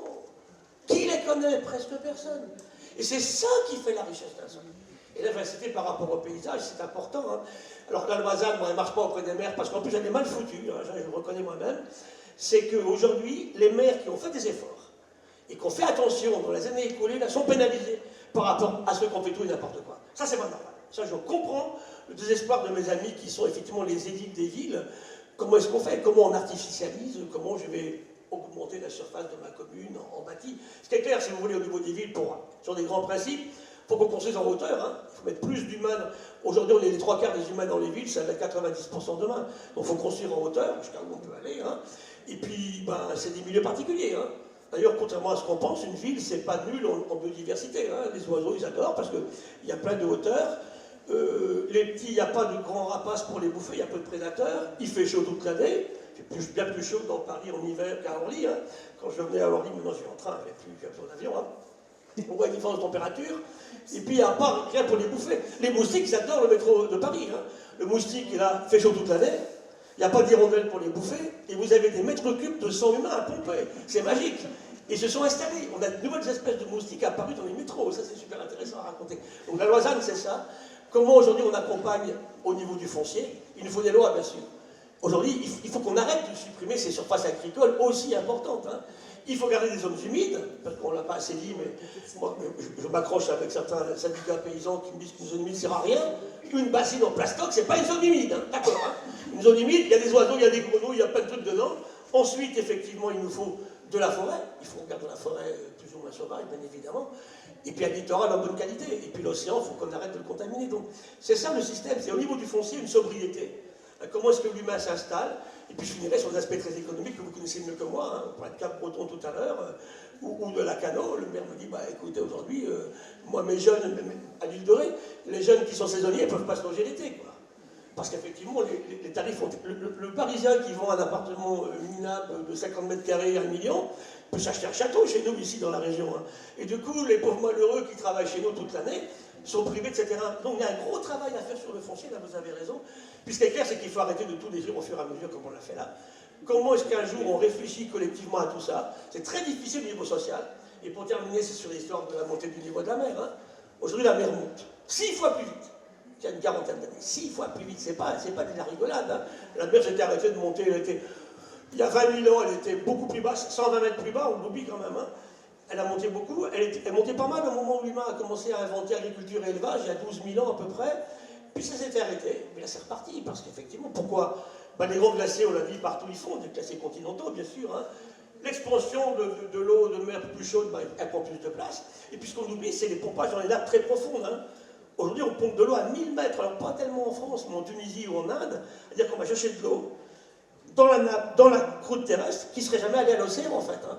Qui les connaît? Presque personne. Et c'est ça qui fait la richesse d'un sol. Et la diversité par rapport au paysage, c'est important. Hein. Alors la Loisane, moi, elle ne marche pas auprès des maires, parce qu'en plus, elle est mal foutue, hein, je le reconnais moi-même. C'est qu'aujourd'hui, les maires qui ont fait des efforts et qui ont fait attention dans les années écoulées, là, sont pénalisés par rapport à ceux qui ont fait tout et n'importe quoi. Ça, c'est pas normal. Ça, je comprends le désespoir de mes amis qui sont effectivement les édiles des villes. Comment est-ce qu'on fait? Comment on artificialise? Comment je vais augmenter la surface de ma commune en bâti? Ce qui est clair, si vous voulez, au niveau des villes, sur des grands principes, il faut qu'on construise en hauteur. Hein. Il faut mettre plus d'humains. Aujourd'hui, on est les 3 quarts des humains dans les villes, ça va être 90% demain. Donc il faut construire en hauteur, jusqu'à où on peut aller. Hein. Et puis, ben, c'est des milieux particuliers. Hein. D'ailleurs, contrairement à ce qu'on pense, une ville, c'est pas nul en biodiversité. Hein. Les oiseaux, ils adorent parce qu'il y a plein de hauteurs. Les petits, il n'y a pas de grands rapaces pour les bouffer, il y a peu de prédateurs. Il fait chaud toute l'année. C'est bien plus chaud dans Paris en hiver qu'à Orly. Hein. Quand je venais à Orly, maintenant je suis en train, il n'y a plus besoin d'avion. Hein. On voit une différence de température. Et puis, il n'y a pas rien pour les bouffer. Les moustiques, ils adorent le métro de Paris. Hein. Le moustique, il a fait chaud toute l'année. Il n'y a pas d'hirondelles pour les bouffer. Et vous avez des mètres cubes de sang humain à pomper. C'est magique. Et ils se sont installés. On a de nouvelles espèces de moustiques apparues dans les métros. Ça, c'est super intéressant à raconter. Donc, la Loisane, c'est ça. Comment aujourd'hui on accompagne au niveau du foncier? Il nous faut des lois, bien sûr. Aujourd'hui, il faut qu'on arrête de supprimer ces surfaces agricoles aussi importantes. Hein. Il faut garder des zones humides, parce qu'on ne l'a pas assez dit, mais moi, je m'accroche avec certains syndicats paysans qui me disent qu'une zone humide ne sert à rien. Une bassine en plastoc, c'est pas une zone humide, hein. D'accord. Hein. Une zone humide, il y a des oiseaux, il y a des grenouilles, il y a plein de trucs dedans. Ensuite, effectivement, il nous faut de la forêt. Il faut garder la forêt plus ou moins sauvage, bien évidemment. Et puis un littoral en bonne qualité. Et puis l'océan, il faut qu'on arrête de le contaminer. Donc c'est ça le système, c'est au niveau du foncier une sobriété. Comment est-ce que l'humain s'installe? Et puis je finirai sur des aspects très économiques que vous connaissez mieux que moi. Hein. On parlait de Cap-Breton tout à l'heure, ou de Lacanau. Le maire me dit, bah écoutez, aujourd'hui, moi mes jeunes, à l'île de Ré, les jeunes qui sont saisonniers ne peuvent pas se loger l'été, quoi. Parce qu'effectivement, les tarifs ont... Le Parisien qui vend un appartement minable de 50 mètres carrés à 1 million peut s'acheter un château chez nous, ici, dans la région. Hein. Et du coup, les pauvres malheureux qui travaillent chez nous toute l'année sont privés de ces terrains. Donc il y a un gros travail à faire sur le foncier, là vous avez raison. Puis ce qui est clair, c'est qu'il faut arrêter de tout détruire au fur et à mesure, comme on l'a fait là. Comment est-ce qu'un jour on réfléchit collectivement à tout ça? C'est très difficile au niveau social. Et pour terminer, c'est sur l'histoire de la montée du niveau de la mer. Hein. Aujourd'hui, la mer monte 6 fois plus vite. Il y a une quarantaine d'années, 6 fois plus vite, c'est pas de la rigolade. Hein. La mer s'était arrêtée de monter, il y a 20 000 ans, elle était beaucoup plus basse, 120 mètres plus bas, on l'oublie quand même. Hein. Elle a monté beaucoup, elle montait pas mal au moment où l'humain a commencé à inventer agriculture et élevage, il y a 12 000 ans à peu près, puis ça s'était arrêté. Mais là c'est reparti, parce qu'effectivement, pourquoi les grands glaciers, on l'a dit, partout ils font, des glaciers continentaux bien sûr. Hein. L'expansion de l'eau de mer plus chaude, elle prend plus de place. Et puis ce qu'on oublie, c'est les pompages dans les nappes très profondes. Hein. Aujourd'hui, on pompe de l'eau à 1000 mètres, alors pas tellement en France, mais en Tunisie ou en Inde, c'est-à-dire qu'on va chercher de l'eau dans la nappe, dans la croûte terrestre, qui ne serait jamais allée à l'océan en fait. Hein.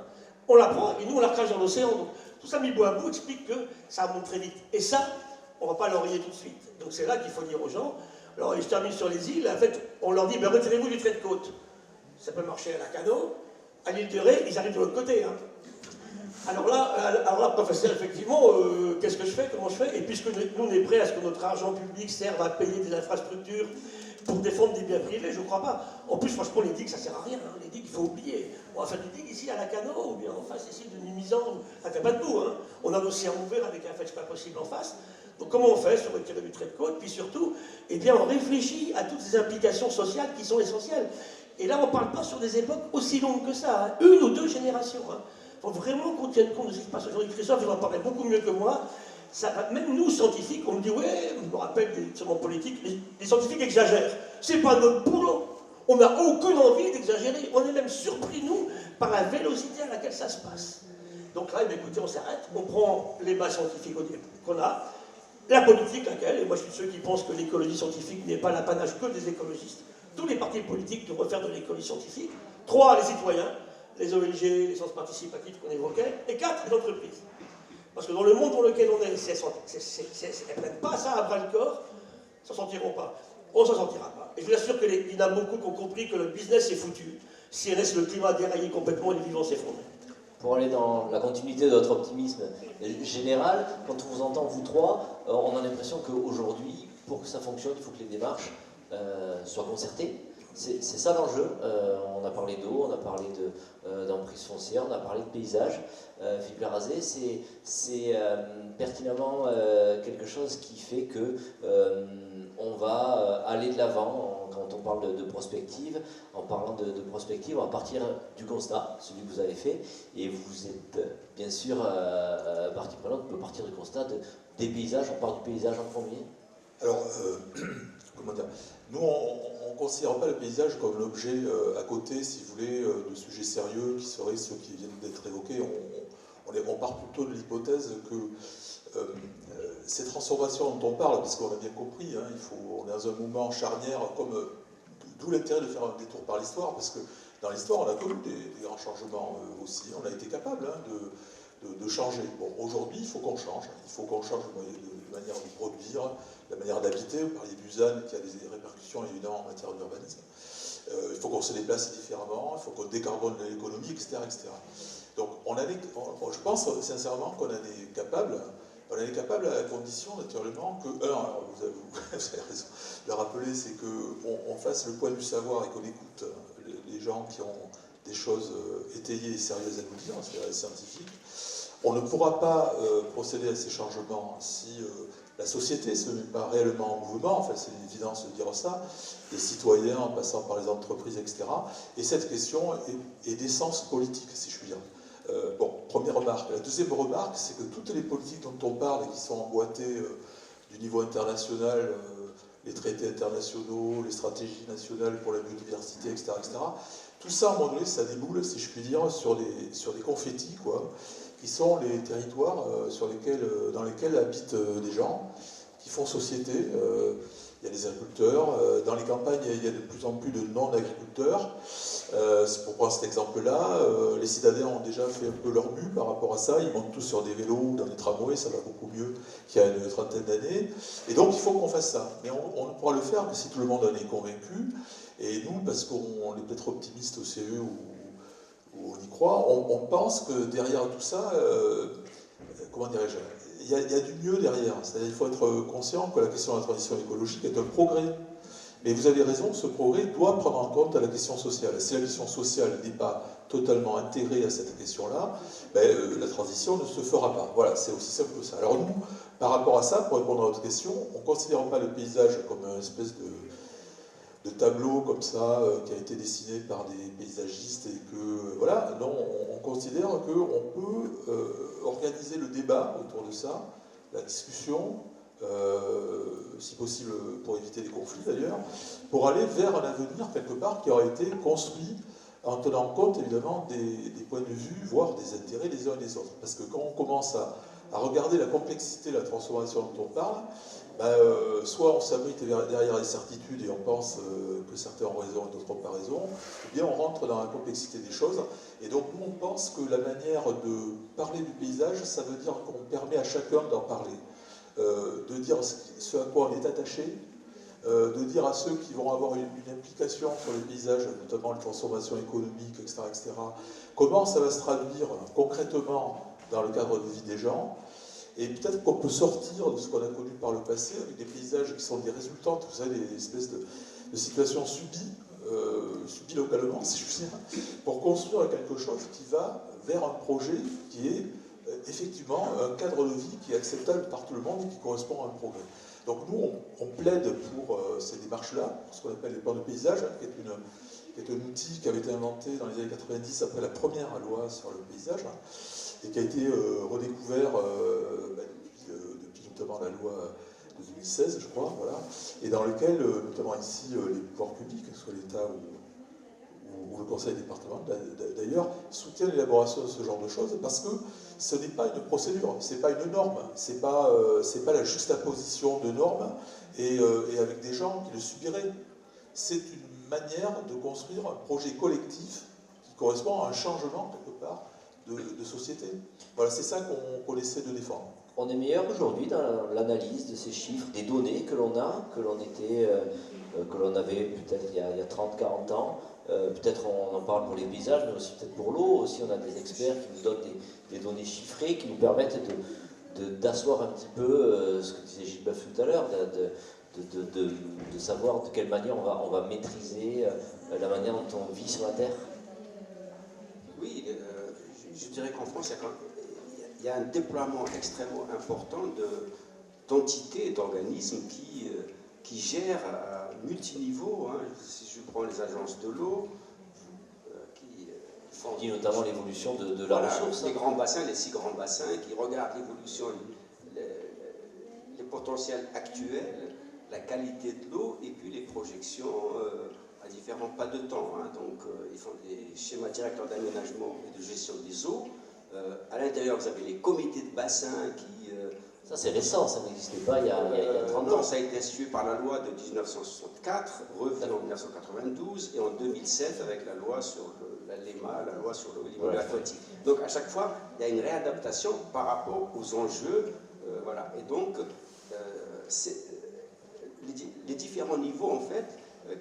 On la prend et nous on la crache dans l'océan. Donc tout ça mis bout à bout explique que ça monte très vite. Et ça, on ne va pas l'enrayer tout de suite. Donc c'est là qu'il faut dire aux gens. Alors je termine sur les îles, en fait, on leur dit, ben, retirez-vous du trait de côte. Ça peut marcher à Lacanau, à l'île de Ré, ils arrivent de l'autre côté. Hein. Alors là, professeur, effectivement, qu'est-ce que je fais, comment je fais? Et puisque nous, on est prêts à ce que notre argent public serve à payer des infrastructures pour défendre des biens privés, je ne crois pas. En plus, franchement, les digues, ça ne sert à rien. Hein. Les digues, il faut oublier. On va faire des digues ici à Lacanau, ou bien en face ici de Mimizan. Ça ne fait pas de bout. Hein. On a l'océan ouvert avec un fait pas possible en face. Donc comment on fait sur le tiré du trait de côte? Puis surtout, eh bien, on réfléchit à toutes ces implications sociales qui sont essentielles. Et là, on ne parle pas sur des époques aussi longues que ça. Hein. 1 ou 2 générations. Hein. Il faut vraiment qu'on tienne compte de ce qui se passe aujourd'hui. Christophe, il en parlait beaucoup mieux que moi. Ça, même nous, scientifiques, on me dit, ouais, je me rappelle des serments politiques, les scientifiques exagèrent. C'est pas notre boulot. On n'a aucune envie d'exagérer. On est même surpris, nous, par la vélocité à laquelle ça se passe. Donc là, écoutez, on s'arrête, on prend les bases scientifiques qu'on a, la politique, laquelle, et moi je suis de ceux qui pensent que l'écologie scientifique n'est pas l'apanage que des écologistes. Tous les partis politiques doivent faire de l'écologie scientifique. 3, les citoyens. Les ONG, les sciences participatives qu'on évoquait, et 4, les entreprises. Parce que dans le monde dans lequel on est, si elles ne prennent pas ça à bras le corps, ils ne s'en sortiront pas. On ne s'en sortira pas. Et je vous assure qu'il y en a beaucoup qui ont compris que le business est foutu. Si on laisse le climat dérailler complètement, les vivants s'effondrent. Pour aller dans la continuité de votre optimisme général, quand on vous entend, vous trois, on a l'impression qu'aujourd'hui, pour que ça fonctionne, il faut que les démarches soient concertées. C'est ça l'enjeu. On a parlé d'eau, on a parlé d'emprise foncière, on a parlé de paysage. Philippe Larrazé, c'est pertinemment quelque chose qui fait que on va aller de l'avant quand on parle de prospective. En parlant de prospective, on va partir du constat, celui que vous avez fait, et vous êtes bien sûr partie prenante. On peut partir du constat des paysages. On part du paysage en premier. Alors, comment dire, nous, on ne considère pas le paysage comme l'objet à côté, si vous voulez, de sujets sérieux qui seraient ceux qui viennent d'être évoqués. On part plutôt de l'hypothèse que ces transformations dont on parle, parce qu'on a bien compris, hein, on est dans un moment charnière, d'où l'intérêt de faire un détour par l'histoire, parce que dans l'histoire, on a connu des grands changements aussi. On a été capable de changer. Bon, aujourd'hui, il faut qu'on change. Il faut qu'on change de manière de produire, la manière d'habiter. Vous parliez du ZAN qui a des répercussions évidemment en matière d'urbanisme. Il faut qu'on se déplace différemment, il faut qu'on décarbone l'économie, etc., etc. Donc, je pense sincèrement qu'on en est capable. On en est capable à la condition, naturellement, que, alors vous avez raison de le rappeler, c'est qu'on fasse le poids du savoir et qu'on écoute les gens qui ont des choses étayées et sérieuses à nous dire, c'est-à-dire les scientifiques. On ne pourra pas procéder à ces changements si la société ne se met pas réellement en mouvement, enfin c'est une évidence de dire ça, les citoyens en passant par les entreprises, etc. Et cette question est d'essence politique, si je puis dire. Bon, première remarque. La deuxième remarque, c'est que toutes les politiques dont on parle et qui sont emboîtées du niveau international, les traités internationaux, les stratégies nationales pour la biodiversité, etc., tout ça, à un moment donné, ça déboule, si je puis dire, sur des confettis, quoi, qui sont les territoires dans lesquels habitent des gens, qui font société. Il y a des agriculteurs. Dans les campagnes, il y a de plus en plus de non-agriculteurs. Pour prendre cet exemple-là, les citadins ont déjà fait un peu leur but par rapport à ça. Ils montent tous sur des vélos ou dans des tramways, ça va beaucoup mieux qu'il y a une trentaine d'années. Et donc, il faut qu'on fasse ça. Mais on ne pourra le faire que si tout le monde en est convaincu. Et nous, parce qu'on est peut-être optimiste au CE ou on y croit, on pense que derrière tout ça, comment dirais-je, il y a du mieux derrière. C'est-à-dire qu'il faut être conscient que la question de la transition écologique est un progrès. Mais vous avez raison, ce progrès doit prendre en compte la question sociale. Si la question sociale n'est pas totalement intégrée à cette question-là, la transition ne se fera pas. Voilà, c'est aussi simple que ça. Alors nous, par rapport à ça, pour répondre à votre question, on ne considère pas le paysage comme une espèce de tableau comme ça, qui a été dessiné par des paysagistes et que, voilà, non, on considère qu'on peut organiser le débat autour de ça, la discussion, si possible pour éviter les conflits d'ailleurs, pour aller vers un avenir quelque part qui aurait été construit en tenant compte évidemment des points de vue, voire des intérêts des uns et des autres. Parce que quand on commence à regarder la complexité de la transformation dont on parle, soit on s'abrite derrière les certitudes et on pense que certains ont raison et d'autres n'ont pas raison, ou bien on rentre dans la complexité des choses. Et donc nous on pense que la manière de parler du paysage, ça veut dire qu'on permet à chacun d'en parler. De dire ce à quoi on est attaché, de dire à ceux qui vont avoir une implication sur le paysage, notamment la transformation économique, etc., comment ça va se traduire concrètement dans le cadre de vie des gens. Et peut-être qu'on peut sortir de ce qu'on a connu par le passé avec des paysages qui sont des résultantes, vous savez, des espèces de situations subies localement, si je puis dire, pour construire quelque chose qui va vers un projet qui est effectivement un cadre de vie qui est acceptable par tout le monde et qui correspond à un progrès. Donc nous, on plaide pour ces démarches-là, pour ce qu'on appelle les plans de paysage, qui est un outil qui avait été inventé dans les années 90 après la première loi sur le paysage, et qui a été redécouvert depuis notamment la loi de 2016, je crois, voilà, et dans lequel, notamment ici, les pouvoirs publics, que ce soit l'État ou le conseil départemental d'ailleurs, soutiennent l'élaboration de ce genre de choses, parce que ce n'est pas une procédure, c'est pas une norme, c'est pas la juxtaposition de normes et avec des gens qui le subiraient. C'est une manière de construire un projet collectif qui correspond à un changement, quelque part, de société. Voilà, c'est ça qu'on essaie de défendre. On est meilleur aujourd'hui dans l'analyse de ces chiffres, des données que l'on a, que l'on avait peut-être il y a 30-40 ans. Peut-être on en parle pour les paysages, mais aussi peut-être pour l'eau. Aussi, on a des experts qui nous donnent des données chiffrées, qui nous permettent d'asseoir un petit peu ce que disait Gilles Boeuf tout à l'heure, de savoir de quelle manière on va maîtriser la manière dont on vit sur la Terre. Oui, je dirais qu'en France, il y a un déploiement extrêmement important d'entités et d'organismes qui gèrent à multiniveaux. Hein. Si je prends les agences de l'eau, qui font... On dit notamment l'évolution de la ressource. Les grands bassins, les 6 grands bassins, qui regardent l'évolution, les potentiels actuels, la qualité de l'eau, et puis les projections à différents pas de temps. Hein. Donc, ils font des schémas directeurs d'aménagement et de gestion des eaux. À l'intérieur, vous avez les comités de bassin qui... Ça, c'est récent, ça n'existait pas il y a 30 ans. Non, ça a été institué par la loi de 1964, revue en 1992, et en 2007 avec la loi sur la LEMA, la loi sur le milieu aquatique. Donc, à chaque fois, il y a une réadaptation par rapport aux enjeux. Voilà. Et donc, les différents niveaux, en fait,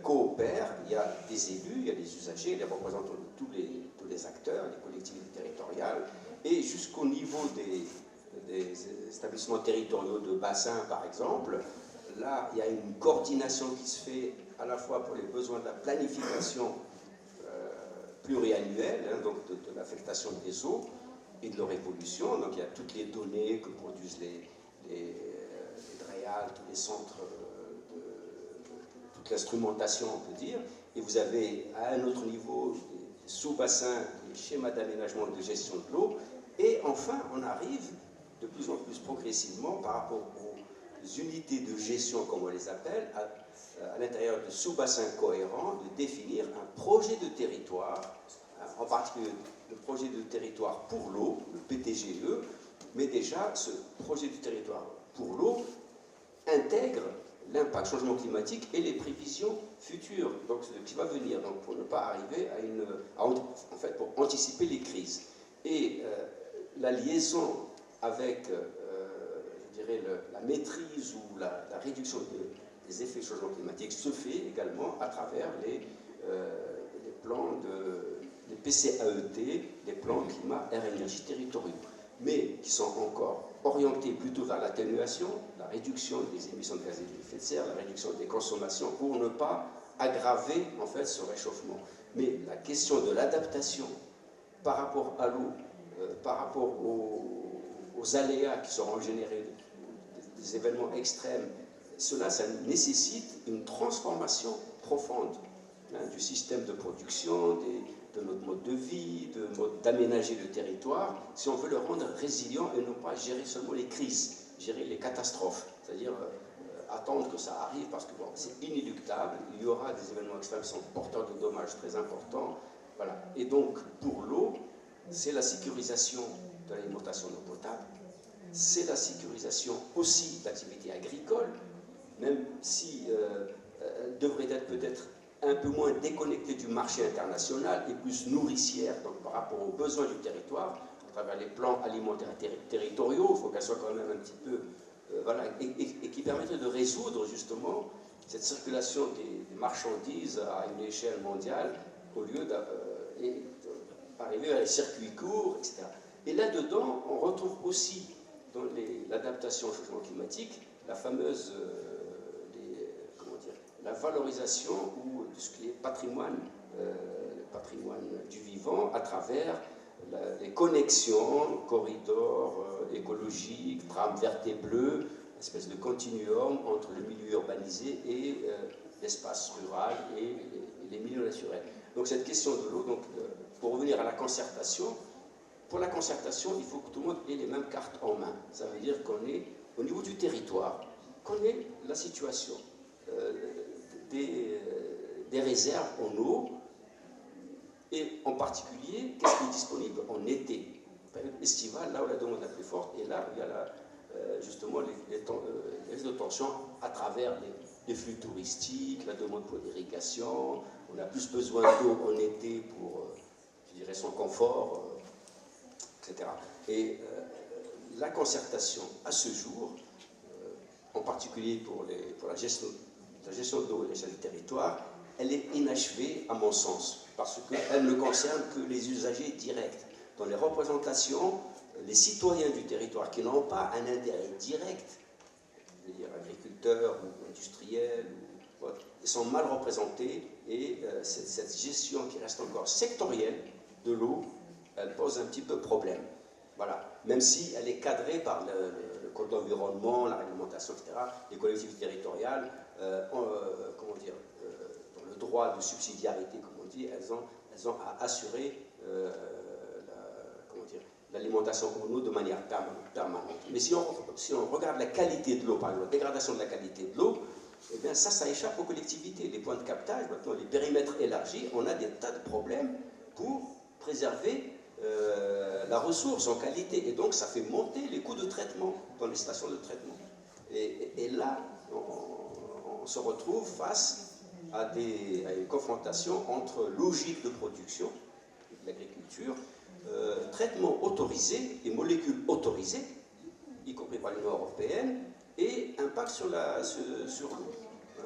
coopèrent. Il y a des élus, il y a des usagers, les représentants de tous les acteurs, les collectivités territoriales, et jusqu'au niveau des établissements territoriaux de bassin, par exemple. Là, il y a une coordination qui se fait à la fois pour les besoins de la planification pluriannuelle, hein, donc de l'affectation des eaux et de leur évolution. Donc il y a toutes les données que produisent les DREAL, tous les centres toute l'instrumentation, on peut dire, et vous avez à un autre niveau des sous-bassins, des schémas d'aménagement et de gestion de l'eau, et enfin on arrive de plus en plus progressivement par rapport aux unités de gestion, comme on les appelle, à l'intérieur de sous-bassins cohérents, de définir un projet de territoire, en particulier le projet de territoire pour l'eau, le PTGE, mais déjà ce projet de territoire pour l'eau intègre l'impact changement climatique et les prévisions futures, donc ce qui va venir, donc pour ne pas arriver en fait pour anticiper les crises. Et la liaison avec, je dirais, la maîtrise ou la réduction des effets du changement climatique se fait également à travers les plans des PCAET, les plans climat, air, énergie territoriaux, mais qui sont encore orientés plutôt vers l'atténuation, la réduction des émissions de gaz à effet de serre, la réduction des consommations, pour ne pas aggraver en fait ce réchauffement. Mais la question de l'adaptation par rapport à l'eau, par rapport aux aléas qui seront générés des événements extrêmes, cela, ça nécessite une transformation profonde du système de production, de notre mode de vie, d'aménager le territoire, si on veut le rendre résilient et non pas gérer seulement les crises, gérer les catastrophes, c'est-à-dire attendre que ça arrive parce que bon, c'est inéluctable, il y aura des événements extrêmes qui sont porteurs de dommages très importants. Voilà. Et donc, pour l'eau, c'est la sécurisation de l'alimentation d'eau potable, c'est la sécurisation aussi de l'activité agricole, même si elle devrait être peut-être un peu moins déconnectée du marché international et plus nourricière donc, par rapport aux besoins du territoire, à travers les plans alimentaires territoriaux, il faut qu'elle soit quand même un petit peu... voilà, et qui permettrait de résoudre justement cette circulation des marchandises à une échelle mondiale au lieu d'arriver à les circuits courts, etc. Et là-dedans, on retrouve aussi dans l'adaptation au changement climatique la fameuse la valorisation ou de ce qui est patrimoine, le patrimoine du vivant à travers les connexions, corridors écologiques, trames vertes et bleues, une espèce de continuum entre le milieu urbanisé et l'espace rural et les milieux naturels. Donc cette question de l'eau, pour revenir à la concertation, pour la concertation, il faut que tout le monde ait les mêmes cartes en main. Ça veut dire qu'on est au niveau du territoire, qu'on ait la situation des réserves en eau, et en particulier, qu'est-ce qui est disponible en été, période estivale, là où la demande est la plus forte, et là où il y a justement les risques de tension à travers les flux touristiques, la demande pour l'irrigation, on a plus besoin d'eau en été pour, je dirais, son confort, etc. Et la concertation à ce jour, en particulier pour la gestion de l'eau à l'échelle du territoire, elle est inachevée à mon sens, parce qu'elle ne concerne que les usagers directs. Dans les représentations, les citoyens du territoire qui n'ont pas un intérêt direct, je veux dire agriculteurs ou industriels, ils sont mal représentés, et cette gestion qui reste encore sectorielle de l'eau, elle pose un petit peu problème. Voilà. Même si elle est cadrée par le code de l'environnement, la réglementation, etc., les collectivités territoriales, comment dire, dans le droit de subsidiarité, comme on dit, elles ont à assurer l'alimentation en eau de manière permanente. Mais si on regarde la qualité de l'eau, par exemple, la dégradation de la qualité de l'eau, eh bien ça échappe aux collectivités. Les points de captage, maintenant les périmètres élargis, on a des tas de problèmes pour préserver la ressource en qualité, et donc ça fait monter les coûts de traitement dans les stations de traitement. Et là, on se retrouve face à une confrontation entre logique de production, de l'agriculture, traitement autorisé et molécules autorisées, y compris par l'Union européenne, et impact sur l'eau,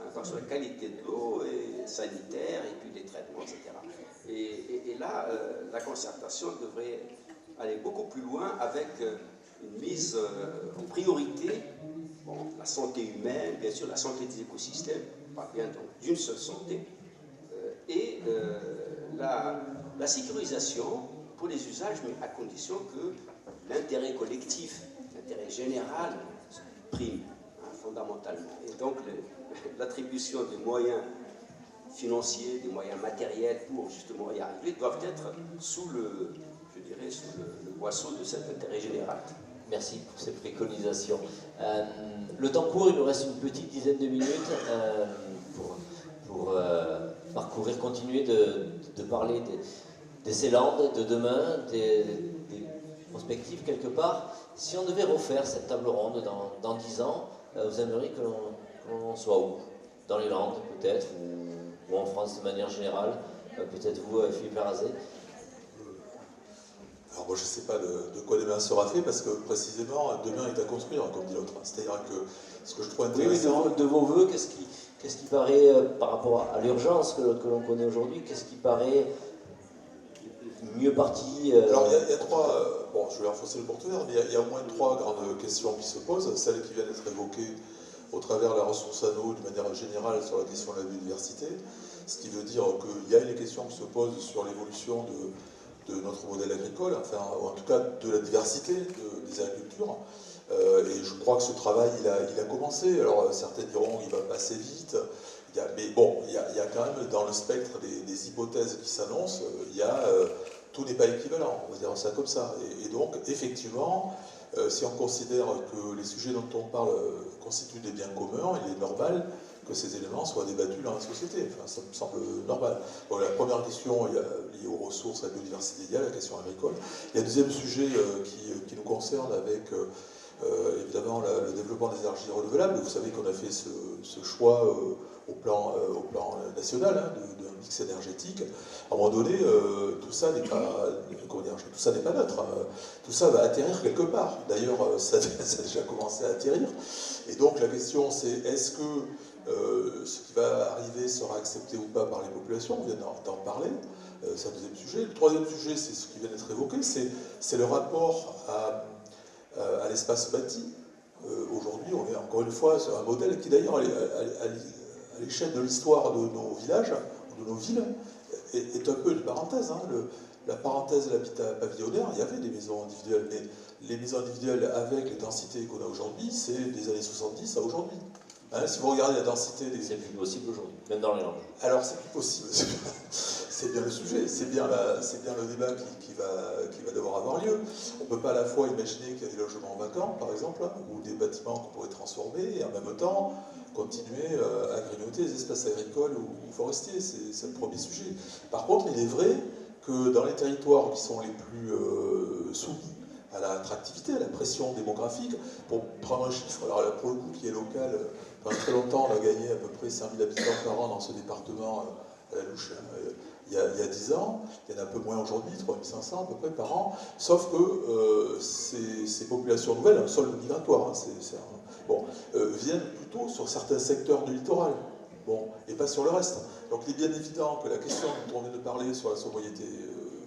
impact sur la qualité de l'eau et sanitaire, et puis les traitements, etc. Et là, la concertation devrait aller beaucoup plus loin avec une mise en priorité, la santé humaine, bien sûr la santé des écosystèmes, on parle bien donc d'une seule santé, et la sécurisation pour les usages, mais à condition que l'intérêt collectif, l'intérêt général prime, fondamentalement. Et donc l'attribution des moyens financiers, des moyens matériels pour justement y arriver, doivent être sous le boisseau de cet intérêt général. Merci pour ces préconisations. Le temps court, il nous reste une petite dizaine de minutes pour parcourir, continuer de parler des Célandes de demain, des perspectives quelque part. Si on devait refaire cette table ronde dans 10 ans, vous aimeriez que l'on soit où? Dans les Landes, peut-être, ou en France de manière générale? Peut-être vous, Philippe Larrazé? Alors moi je ne sais pas de quoi demain sera fait, parce que précisément, demain est à construire, comme dit l'autre. C'est-à-dire que ce que je trouve intéressant... Oui, de vos voeux, qu'est-ce qui paraît, par rapport à l'urgence que l'on connaît aujourd'hui, qu'est-ce qui paraît mieux parti Alors il y a trois, bon je vais enfoncer le porte-vert, mais il y a au moins trois grandes questions qui se posent, celles qui viennent d'être évoquées au travers de la ressource en eau, de manière générale sur la question de la biodiversité, ce qui veut dire qu'il y a les questions qui se posent sur l'évolution de notre modèle agricole, enfin, ou en tout cas de la diversité des agricultures. Et je crois que ce travail, il a commencé. Alors certains diront qu'il va passer vite, mais bon, il y a quand même dans le spectre des hypothèses qui s'annoncent, tout n'est pas équivalent, on va dire ça comme ça. Et donc, effectivement, si on considère que les sujets dont on parle constituent des biens communs, il est normal que ces éléments soient débattus dans la société. Enfin, ça me semble normal. Donc, la première question liée aux ressources, à la biodiversité, il y a la question agricole. Il y a un deuxième sujet qui nous concerne avec évidemment le développement des énergies renouvelables. Vous savez qu'on a fait ce choix au plan national d'un mix énergétique. À un moment donné, tout ça n'est pas, tout ça n'est pas neutre. Tout ça va atterrir quelque part. D'ailleurs, ça a déjà commencé à atterrir. Et donc la question c'est, est-ce que ce qui va arriver sera accepté ou pas par les populations? On vient d'en parler. C'est un deuxième sujet. Le troisième sujet, c'est ce qui vient d'être évoqué, c'est le rapport à l'espace bâti. Aujourd'hui, on est encore une fois sur un modèle qui d'ailleurs, à l'échelle de l'histoire de nos villages, de nos villes, est un peu une parenthèse. Hein. La parenthèse de l'habitat pavillonnaire, il y avait des maisons individuelles, mais les maisons individuelles avec les densités qu'on a aujourd'hui, c'est des années 70 à aujourd'hui. Hein, si vous regardez la densité des... C'est plus possible aujourd'hui, même dans les Landes. Alors c'est plus possible, c'est bien le sujet, c'est bien le débat qui va devoir avoir lieu. On ne peut pas à la fois imaginer qu'il y a des logements vacants, par exemple, ou des bâtiments qu'on pourrait transformer, et en même temps continuer à grignoter les espaces agricoles ou forestiers, c'est le premier sujet. Par contre, il est vrai que dans les territoires qui sont les plus soumis à l'attractivité, à la pression démographique, pour prendre un chiffre, alors là pour le coup qui est local, pendant très longtemps on a gagné à peu près 5000 habitants par an dans ce département à la louche, il y a 10 ans, il y en a un peu moins aujourd'hui, 3500 à peu près par an, sauf que ces populations nouvelles, un sol migratoire, hein, viennent plutôt sur certains secteurs du littoral, et pas sur le reste. Donc il est bien évident que la question dont on vient de parler sur la sobriété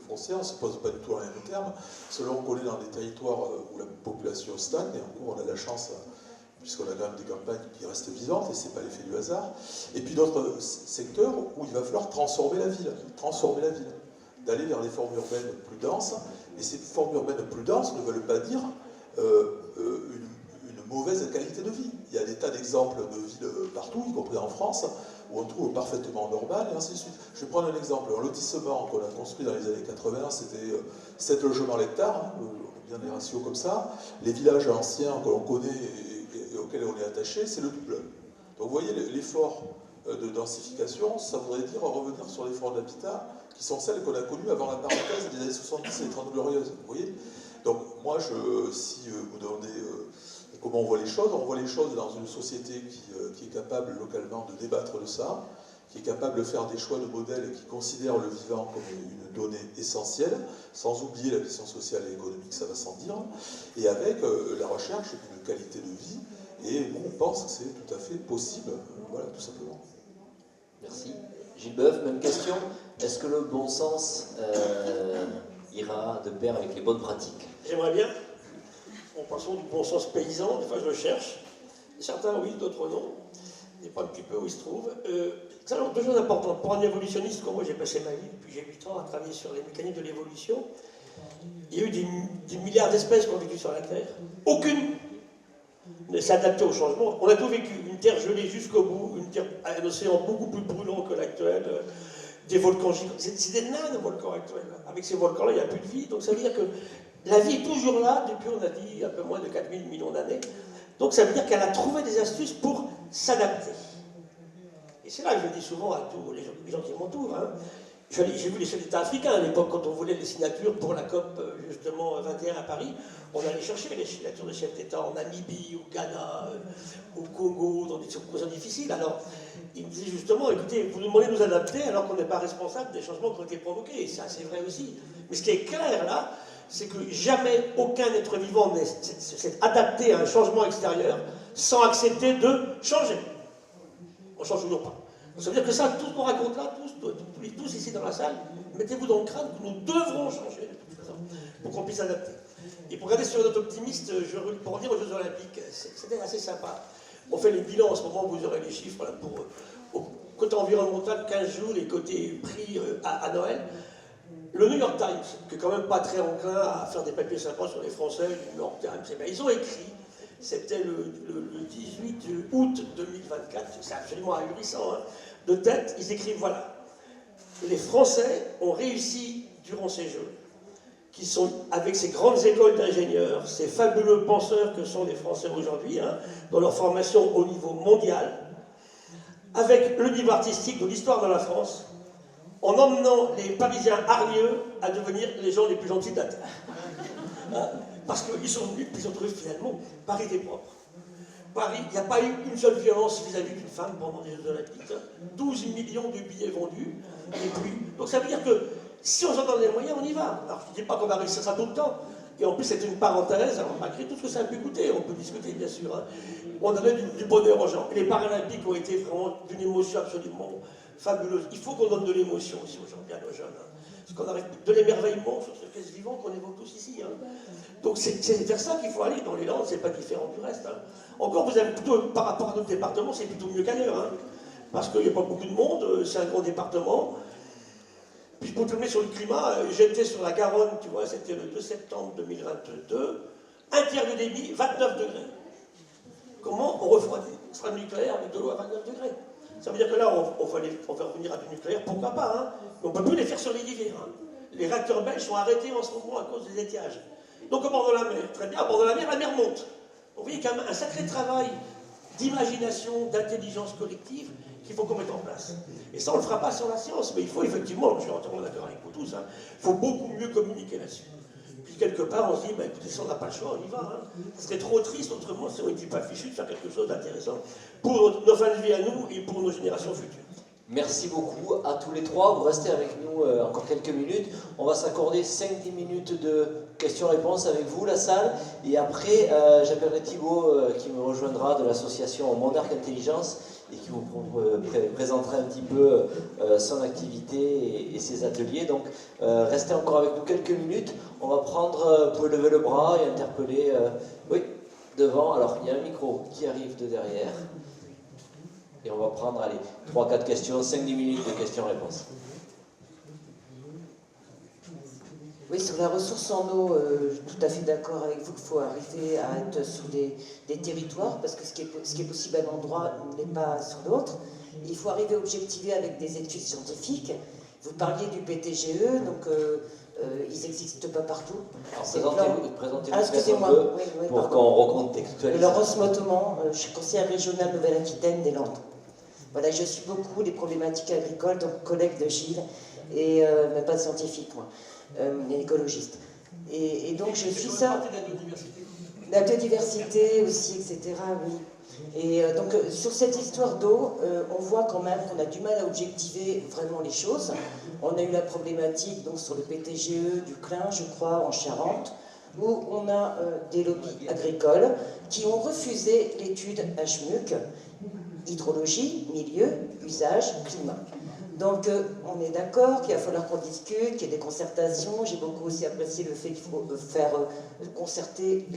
foncière ne se pose pas du tout en même terme, selon qu'on est dans des territoires où la population stagne, et en cours on a de la chance, puisqu'on a quand même des campagnes qui restent vivantes, et ce n'est pas l'effet du hasard, et puis d'autres secteurs où il va falloir transformer la ville, d'aller vers des formes urbaines plus denses, et ces formes urbaines plus denses ne veulent pas dire une mauvaise qualité de vie. Il y a des tas d'exemples de villes partout, y compris en France, où on trouve parfaitement normal, et ainsi de suite. Je vais prendre un exemple. Un lotissement qu'on a construit dans les années 80, c'était 7 logements l'hectare, hein, bien des ratios comme ça. Les villages anciens que l'on connaît et auxquels on est attaché, c'est le double. Donc vous voyez, l'effort de densification, ça voudrait dire revenir sur les formes d'habitat qui sont celles qu'on a connues avant la parenthèse des années 70 et 30 glorieuses. Vous voyez? Donc moi, si vous demandez comment on voit les choses dans une société qui est capable localement de débattre de ça, qui est capable de faire des choix de modèles et qui considère le vivant comme une donnée essentielle, sans oublier la question sociale et économique, ça va sans dire, et avec la recherche d'une qualité de vie, et on pense que c'est tout à fait possible, voilà, tout simplement. Merci. Gilles Boeuf, même question. Est-ce que le bon sens ira de pair avec les bonnes pratiques? J'aimerais bien. En passant du bon sens paysan, des fois je le cherche. Certains oui, d'autres non. Il dépend un petit peu où ils se trouvent. Ça, deux choses importantes. Pour un évolutionniste comme moi, j'ai passé ma vie, depuis j'ai 8 ans, à travailler sur les mécaniques de l'évolution. Il y a eu des milliards d'espèces qui ont vécu sur la Terre. Aucune ne s'est adaptée au changement. On a tout vécu. Une terre gelée jusqu'au bout, un océan beaucoup plus brûlant que l'actuel, des volcans gigants. C'est des nains de volcans actuels. Avec ces volcans-là, il n'y a plus de vie. Donc ça veut dire que la vie est toujours là, depuis, on a dit, un peu moins de 4000 millions d'années. Donc ça veut dire qu'elle a trouvé des astuces pour s'adapter. Et c'est là que je dis souvent à tous les gens qui m'entourent, hein, J'ai vu les chefs d'État africains à l'époque, quand on voulait les signatures pour la COP justement 21 à Paris, on allait chercher les signatures des chefs d'État en Namibie, au Ghana, au Congo, dans des situations difficiles. Alors, il me disait justement, écoutez, vous nous demandez de nous adapter alors qu'on n'est pas responsable des changements qui ont été provoqués. Et ça, c'est vrai aussi. Mais ce qui est clair là, c'est que jamais aucun être vivant ne s'est adapté à un changement extérieur sans accepter de changer. On ne change toujours pas. Ça veut dire que ça, tout ce qu'on raconte là, tous ici dans la salle, mettez-vous dans le crâne que nous devrons changer de toute façon, pour qu'on puisse s'adapter. Et pour regarder sur une note optimiste, pour revenir aux Jeux Olympiques, c'était assez sympa. On fait les bilans en ce moment, vous aurez les chiffres là, pour côté environnemental, 15 jours, et côté prix à Noël. Le New York Times, qui est quand même pas très enclin à faire des papiers sympas sur les Français, le New York Times, eh bien, ils ont écrit, c'était le 18 août 2024, c'est absolument ahurissant, hein, de tête, ils écrivent voilà, les Français ont réussi durant ces Jeux, qui sont avec ces grandes écoles d'ingénieurs, ces fabuleux penseurs que sont les Français aujourd'hui, hein, dans leur formation au niveau mondial, avec le niveau artistique de l'histoire de la France, en emmenant les Parisiens hargneux à devenir les gens les plus gentils de la Terre. Hein, parce qu'ils sont venus, puis ils ont trouvé finalement Paris des propres. Paris, il n'y a pas eu une seule violence vis-à-vis d'une femme pendant les Jeux Olympiques. 12 millions de billets vendus, et puis. Donc ça veut dire que si on s'en donne les moyens, on y va. Alors je ne dis pas qu'on va réussir ça tout le temps. Et en plus, c'est une parenthèse, alors malgré tout ce que ça a pu coûter, on peut discuter bien sûr. Hein. On donnait du bonheur aux gens. Et les Paralympiques ont été vraiment d'une émotion absolument fabuleuse. Il faut qu'on donne de l'émotion aussi aux gens, bien aux jeunes. Hein. Parce qu'on arrive de l'émerveillement sur ce qu'est ce vivant qu'on évoque tous ici. Hein. Donc c'est vers ça qu'il faut aller. Dans les Landes, c'est pas différent du reste. Hein. Encore, vous avez plutôt, par rapport à notre département, c'est plutôt mieux qu'ailleurs. Hein. Parce qu'il n'y a pas beaucoup de monde, c'est un grand département. Puis pour terminer sur le climat, j'étais sur la Garonne, tu vois, c'était le 2 septembre 2022, un tiers de débit, 29 degrés. Comment on refroidit une centrale nucléaire avec de l'eau à 29 degrés? Ça veut dire que là, on va revenir à du nucléaire, pourquoi pas, hein? Mais on ne peut plus les faire sur les rivières. Hein. Les réacteurs belges sont arrêtés en ce moment à cause des étiages. Donc au bord de la mer, très bien, au bord de la mer monte. Vous voyez quand même un sacré travail d'imagination, d'intelligence collective qu'il faut qu'on mette en place. Et ça, on ne le fera pas sur la science, mais il faut effectivement, je suis entièrement d'accord avec vous tous, hein, il faut beaucoup mieux communiquer là-dessus. Puis quelque part, on se dit, bah, écoutez, si on n'a pas le choix, on y va. Hein. Ce serait trop triste autrement si on n'était pas fichu de faire quelque chose d'intéressant pour nos fins de vie à nous et pour nos générations futures. Merci beaucoup à tous les trois. Vous restez avec nous encore quelques minutes. On va s'accorder 5-10 minutes de questions-réponses avec vous, la salle. Et après, j'appellerai Thibaut qui me rejoindra de l'association Monarque Intelligence et qui vous présentera un petit peu son activité et ses ateliers. Donc, restez encore avec nous quelques minutes. On va prendre, vous pouvez lever le bras et interpeller. Oui, devant. Alors, il y a un micro qui arrive de derrière. Et on va prendre, allez, 3-4 questions, 5-10 minutes de questions-réponses. Oui, sur la ressource en eau, je suis tout à fait d'accord avec vous qu'il faut arriver à être sur des territoires, parce que ce qui est possible à un endroit n'est pas sur l'autre. Il faut arriver à objectiver avec des études scientifiques. Vous parliez du PTGE, donc ils n'existent pas partout. Présentez-vous excusez-moi. Oui, pour qu'on recontextualise. Laurence Motoman, je suis conseillère régionale Nouvelle-Aquitaine des Landes. Voilà, je suis beaucoup les problématiques agricoles, donc collègue de Gilles, mais pas scientifique, moi, écologiste. Et donc je suis ça. La biodiversité aussi, etc. Oui. Et donc sur cette histoire d'eau, on voit quand même qu'on a du mal à objectiver vraiment les choses. On a eu la problématique donc sur le PTGE du Clin, je crois, en Charente, où on a des lobbies agricoles qui ont refusé l'étude HMUC, hydrologie, milieu, usage, climat. Donc on est d'accord qu'il va falloir qu'on discute, qu'il y ait des concertations. J'ai beaucoup aussi apprécié le fait qu'il faut faire concerter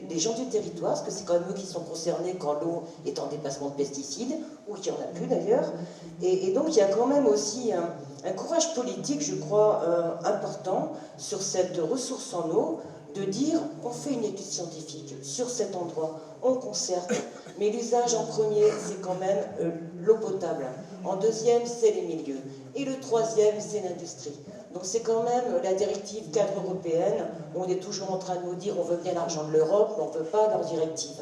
les gens du territoire, parce que c'est quand même eux qui sont concernés quand l'eau est en dépassement de pesticides, ou qu'il n'y en a plus d'ailleurs. Et donc il y a quand même aussi un courage politique, je crois, important sur cette ressource en eau, de dire on fait une étude scientifique sur cet endroit, on concerte, mais l'usage en premier, c'est quand même l'eau potable. En deuxième, c'est les milieux. Et le troisième, c'est l'industrie. Donc c'est quand même la directive cadre européenne, où on est toujours en train de nous dire on veut bien l'argent de l'Europe, mais on ne veut pas leur directive.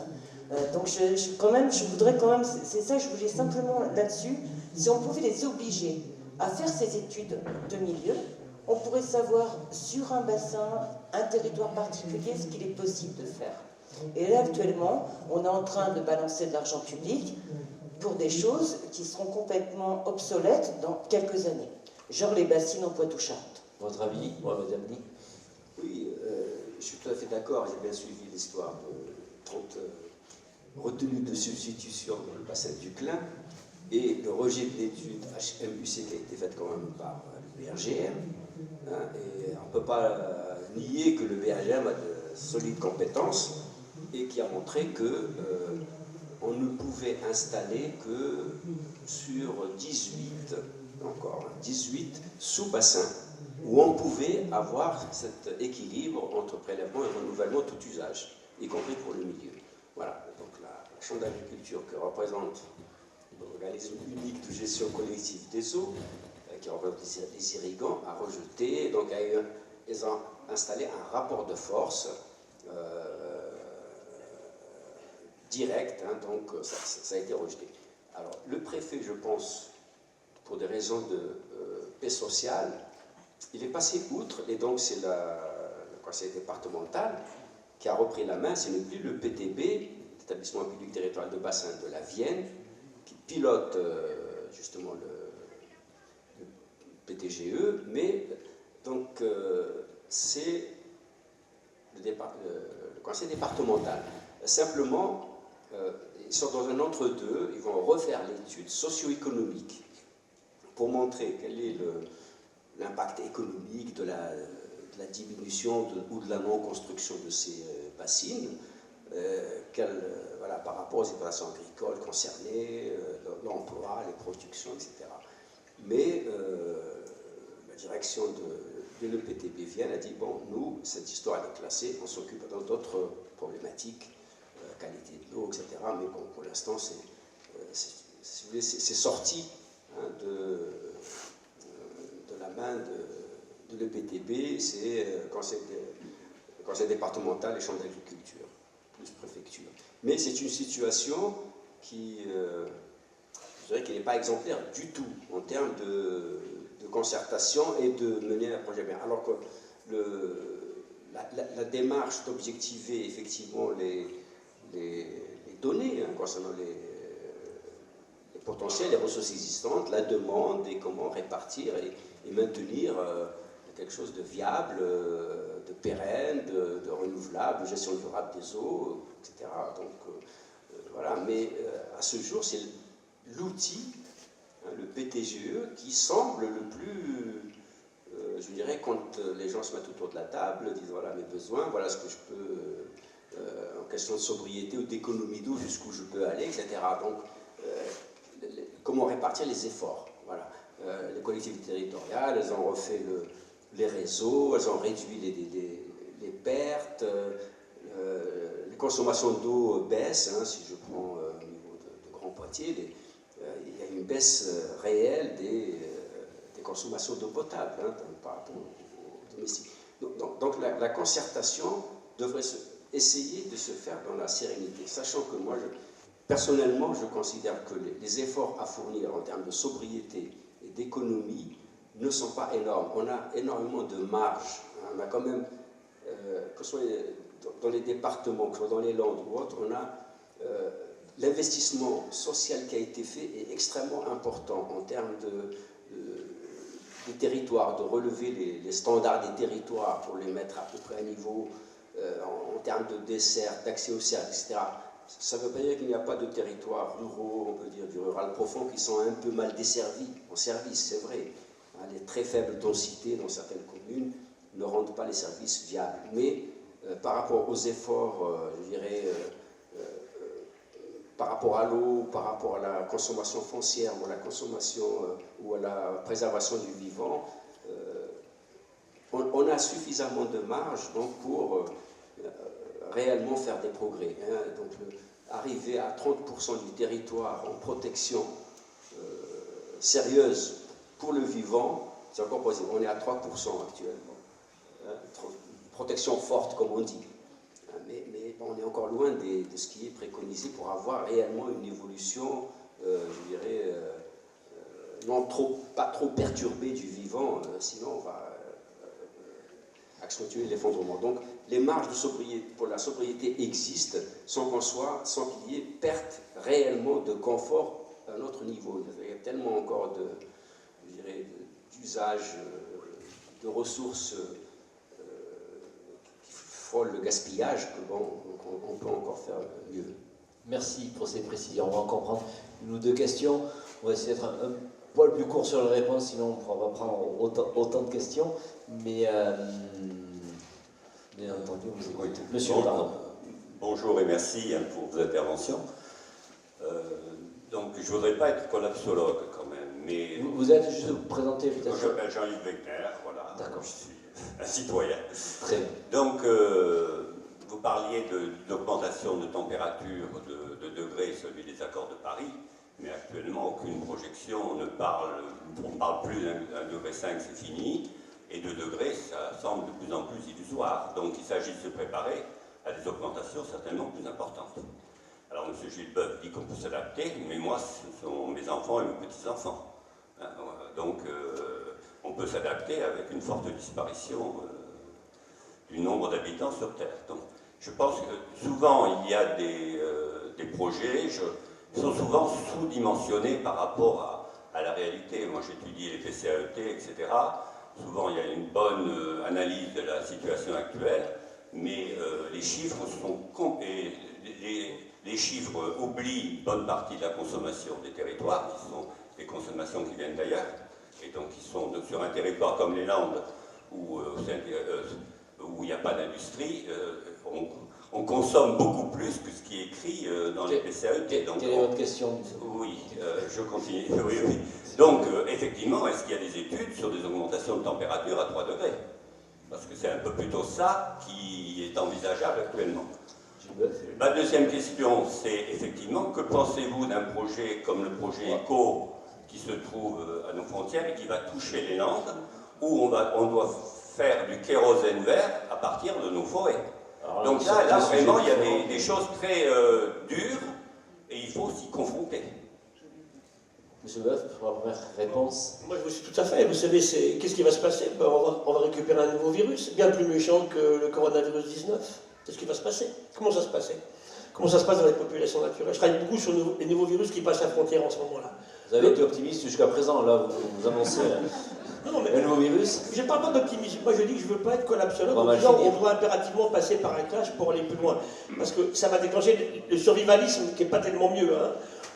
Donc je voudrais quand même, c'est ça, je voulais simplement là-dessus, si on pouvait les obliger à faire ces études de milieu, on pourrait savoir sur un bassin, un territoire particulier, ce qu'il est possible de faire. Et là, actuellement, on est en train de balancer de l'argent public pour des choses qui seront complètement obsolètes dans quelques années, genre les bassines en Poitou-Charentes. Votre avis, moi, Madame Lee? Oui, je suis tout à fait d'accord. J'ai bien suivi l'histoire de 30 retenues de substitution dans le bassin du Clin et le rejet de l'étude HMUC qui a été faite quand même par le BRGM. Hein, et on ne peut pas nier que le BRGM a de solides compétences et qui a montré que on ne pouvait installer que sur 18 sous-bassins où on pouvait avoir cet équilibre entre prélèvement et renouvellement tout usage, y compris pour le milieu. Voilà, donc la Chambre d'agriculture que représente l'organisme unique de gestion collective des eaux, qui représente les irrigants, a rejeté, donc ils ont installé un rapport de force direct, hein, donc ça a été rejeté. Alors, le préfet, je pense, pour des raisons de paix sociale, il est passé outre, et donc c'est le conseil départemental qui a repris la main. Ce n'est plus le PTB, l'établissement public territorial de bassin de la Vienne, qui pilote justement le PTGE, mais donc c'est le conseil départemental. Simplement, ils sont dans un entre-deux, ils vont refaire l'étude socio-économique pour montrer quel est l'impact économique de la diminution ou de la non-construction de ces bassines, voilà, par rapport aux exploitations agricoles concernées, l'emploi, les productions, etc. Mais la direction de l'EPTB Vienne a dit, bon, nous, cette histoire elle est classée, on s'occupe d'autres problématiques, qualité de l'eau, etc. Mais bon, pour l'instant, c'est sorti hein, de la main de l'EPTB, c'est le conseil départemental et chambre d'agriculture, plus préfecture. Mais c'est une situation qui, je dirais qu'elle n'est pas exemplaire du tout en termes de concertation et de mener un projet bien. Alors que la démarche d'objectiver effectivement les données hein, concernant les potentiels, les ressources existantes, la demande et comment répartir et maintenir quelque chose de viable, de pérenne, de renouvelable, de gestion durable des eaux, etc. Donc voilà, mais à ce jour, c'est l'outil, hein, le PTGE, qui semble le plus, je dirais, quand les gens se mettent autour de la table, disent voilà mes besoins, voilà ce que je peux, en question de sobriété ou d'économie d'eau, jusqu'où je peux aller, etc. Donc, comment répartir les efforts. Voilà. Les collectivités territoriales, elles ont refait les réseaux, elles ont réduit les pertes, les consommations d'eau baissent. Hein, si je prends au niveau de Grand Poitiers, il y a une baisse réelle des consommations d'eau potable hein, par rapport aux domestiques. Donc la concertation devrait essayer de se faire dans la sérénité, sachant que moi, personnellement, je considère que les efforts à fournir en termes de sobriété et d'économie ne sont pas énormes. On a énormément de marge. On a quand même, que ce soit dans les départements, que ce soit dans les Landes ou autres, on a l'investissement social qui a été fait est extrêmement important en termes des territoires, de relever les standards des territoires pour les mettre à peu près à niveau en termes de dessert, d'accès aux services, etc. Ça ne veut pas dire qu'il n'y a pas de territoires ruraux, on peut dire du rural profond, qui sont un peu mal desservis en service, c'est vrai. Les très faibles densités dans certaines communes ne rendent pas les services viables. Mais par rapport aux efforts, je dirais, par rapport à l'eau, par rapport à la consommation foncière ou à la consommation ou à la préservation du vivant, on a suffisamment de marge donc, pour réellement faire des progrès. Hein. Donc, arriver à 30% du territoire en protection sérieuse pour le vivant, c'est encore possible. On est à 3% actuellement. Hein. Protection forte, comme on dit. Mais on est encore loin de ce qui est préconisé pour avoir réellement une évolution, je dirais, pas trop perturbé du vivant, sinon on va accentuer l'effondrement. Donc les marges de sobriété, pour la sobriété existent sans qu'il y ait perte réellement de confort à un autre niveau. Il y a tellement encore d'usage de ressources qui frôlent le gaspillage que bon, on peut encore faire mieux. Merci pour ces précisions. On va en comprendre une ou deux questions. On va essayer d'être un poil plus court sur les réponses, sinon on va prendre autant de questions. Mais bien entendu, vous écoutez. Oui. Monsieur, pardon. Bonjour et merci pour vos interventions. Donc, je ne voudrais pas être collapsologue quand même, mais... Vous êtes juste vous présenter peut-être. Je m'appelle Jean-Yves Wegner, voilà. D'accord. Je suis un citoyen. Très bien. Donc, vous parliez d'augmentation de température de degrés, celui des accords de Paris, mais actuellement, aucune projection on parle plus d'1,5 degré, c'est fini, et 2 degrés, ça semble de plus en plus illusoire. Donc, il s'agit de se préparer à des augmentations certainement plus importantes. Alors, M. Gilles-Boeuf dit qu'on peut s'adapter, mais moi, ce sont mes enfants et mes petits-enfants. Donc, on peut s'adapter avec une forte disparition du nombre d'habitants sur Terre. Donc, je pense que souvent, il y a des projets, ils sont souvent sous-dimensionnés par rapport à la réalité. Moi, j'étudie les PCAET, etc. Souvent, il y a une bonne analyse de la situation actuelle, mais les chiffres les chiffres oublient une bonne partie de la consommation des territoires, qui sont des consommations qui viennent d'ailleurs, et donc qui sont sur un territoire comme les Landes, où il n'y a pas d'industrie, on consomme beaucoup plus que ce qui est écrit dans les PCAET. Quelle est votre question? Oui, je continue. Oui. Donc, effectivement, est-ce qu'il y a des études sur des augmentations de température à 3 degrés? Parce que c'est un peu plutôt ça qui est envisageable actuellement. Ma deuxième question, c'est effectivement, que pensez-vous d'un projet comme le projet ECO qui se trouve à nos frontières et qui va toucher les Landes, où on doit faire du kérosène vert à partir de nos forêts? Donc là vraiment, il y a des choses très dures et il faut s'y confronter. Monsieur Boeuf, pour la première réponse. Moi, je vous suis tout à fait. Vous savez, qu'est-ce qui va se passer? On va récupérer un nouveau virus, bien plus méchant que le coronavirus 19. C'est ce qui va se passer. Comment ça se passe? Comment ça se passe dans les populations naturelles? Je travaille beaucoup sur les nouveaux virus qui passent la frontière en ce moment-là. Vous avez été optimiste jusqu'à présent, là, vous annoncez un nouveau virus. Je ne parle pas d'optimisme. Moi, je dis que je ne veux pas être collapsologue. On doit impérativement passer par un clash pour aller plus loin. Parce que ça va déclencher le survivalisme, qui n'est pas tellement mieux. Hein.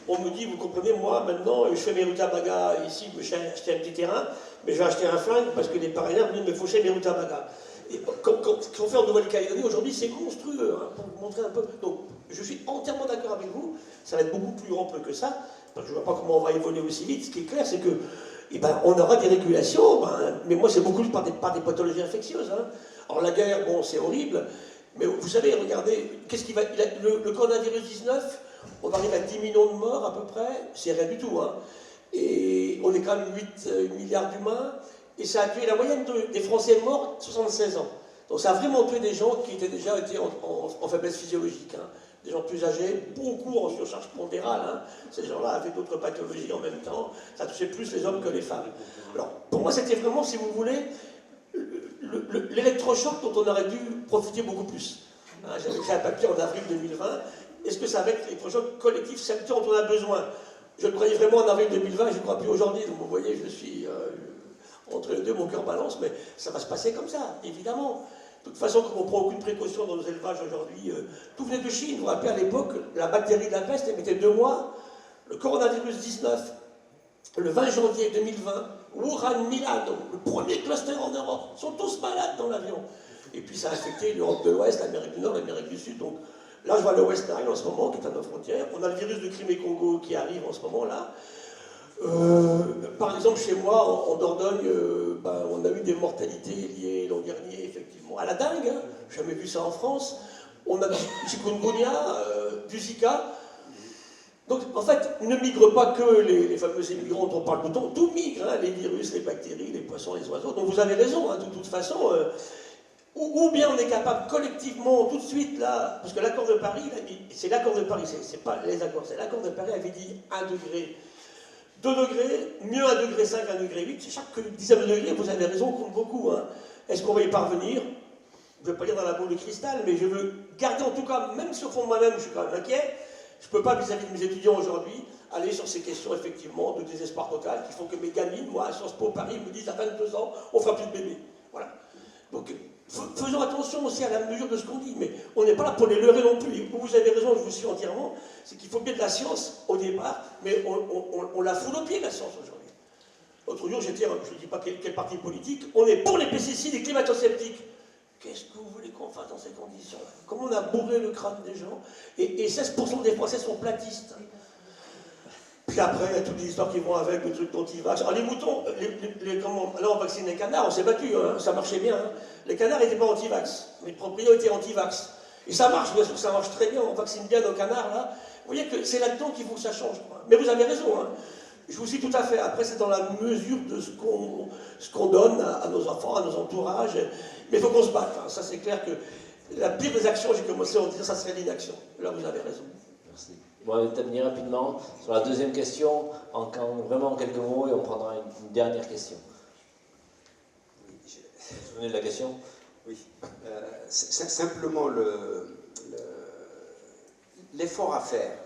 On me dit, vous comprenez, moi, maintenant, je fais mes rutabagas ici, je vais acheter un petit terrain, mais je vais acheter un flingue parce que les Parisiens me disent, mais il faut chez mes rutabagas. Et quand on fait en Nouvelle-Calédonie, aujourd'hui, c'est monstrueux, hein, pour vous montrer un peu. Donc, je suis entièrement d'accord avec vous, ça va être beaucoup plus ample que ça, parce que je ne vois pas comment on va évoluer aussi vite. Ce qui est clair, c'est que, on aura des régulations, mais moi, c'est beaucoup par des pathologies infectieuses. Hein. Alors, la guerre, bon, c'est horrible, mais vous savez, regardez, le coronavirus 19, on va arriver à 10 millions de morts à peu près, c'est rien du tout. Hein. Et on est quand même 8 milliards d'humains. Et ça a tué la moyenne des Français morts, 76 ans. Donc ça a vraiment tué des gens qui étaient déjà en faiblesse physiologique. Hein. Des gens plus âgés, beaucoup en surcharge pondérale. Hein. Ces gens-là avaient d'autres pathologies en même temps. Ça touchait plus les hommes que les femmes. Alors, pour moi, c'était vraiment, si vous voulez, l'électrochoc dont on aurait dû profiter beaucoup plus. Hein, j'avais fait un papier en avril 2020. Est-ce que ça va être l'électrochoc collectif, c'est ce dont on a besoin? Je le croyais vraiment en avril 2020, je ne crois plus aujourd'hui. Donc vous voyez, je suis... entre les deux, mon cœur balance, mais ça va se passer comme ça, évidemment. De toute façon, comme on ne prend aucune précaution dans nos élevages aujourd'hui, tout venait de Chine. Vous vous rappelez, à l'époque, la bactérie de la peste, elle mettait 2 mois. Le coronavirus 19, le 20 janvier 2020, Wuhan, Milano, le premier cluster en Europe, sont tous malades dans l'avion. Et puis ça a affecté l'Europe de l'Ouest, l'Amérique du Nord, l'Amérique du Sud. Donc là, je vois le West Nile en ce moment, qui est à nos frontières. On a le virus de Crimée-Congo qui arrive en ce moment-là. Par exemple, chez moi, en Dordogne, on a eu des mortalités liées l'an dernier, effectivement, à la dengue. Hein. J'ai jamais vu ça en France. On a du chikungunya, du Zika. Donc, en fait, ne migrent pas que les fameux immigrants dont on parle tout le temps. Tout migre, hein, les virus, les bactéries, les poissons, les oiseaux. Donc, vous avez raison, hein, de toute façon. Ou bien on est capable collectivement, tout de suite, là, parce que l'accord de Paris, c'est l'accord de Paris, c'est pas les accords, c'est l'accord de Paris avait dit 1 degré 2 degrés, mieux 1,5 degré, 1,8 degré. Chaque dixième de degré, vous avez raison, compte beaucoup. Hein. Est-ce qu'on va y parvenir? Je ne vais pas dire dans la boule de cristal, mais je veux garder en tout cas, même si au fond de moi-même, je suis quand même inquiet, je ne peux pas, vis-à-vis de mes étudiants aujourd'hui, aller sur ces questions, effectivement, de désespoir total, qui font que mes gamines, moi, à Sciences Po Paris, me disent à 22 ans, on ne fera plus de bébés. Voilà. Donc, faisons attention aussi à la mesure de ce qu'on dit, mais on n'est pas là pour les leurrer non plus. Vous avez raison, je vous suis entièrement, c'est qu'il faut bien de la science au départ, mais on la fout aux pieds, la science, aujourd'hui. L'autre jour, j'étais, je ne dis pas quel parti politique, on est pour les pesticides et climato-sceptiques. Qu'est-ce que vous voulez qu'on fasse dans ces conditions-là? Comment on a bourré le crâne des gens? Et 16% des Français sont platistes. Puis après, il y a toutes les histoires qui vont avec, le truc d'antivax. Alors les moutons, là on vaccine les canards, on s'est battu, hein, ça marchait bien. Hein. Les canards n'étaient pas anti-vax, les propriétaires étaient anti-vax. Et ça marche, bien sûr, ça marche très bien, on vaccine bien nos canards là. Vous voyez que c'est là-dedans qu'il faut que ça change. Quoi. Mais vous avez raison, hein. Je vous suis tout à fait. Après, c'est dans la mesure de ce qu'on donne à nos enfants, à nos entourages. Mais il faut qu'on se batte. Hein. Ça, c'est clair que la pire des actions, j'ai commencé à en dire, ça serait l'inaction. Là, vous avez raison. Merci. Bon, on va terminer rapidement sur la deuxième question, vraiment en quelques mots, et on prendra une dernière question. Oui, vous vous souvenez de la question? Oui. Simplement, l'effort à faire,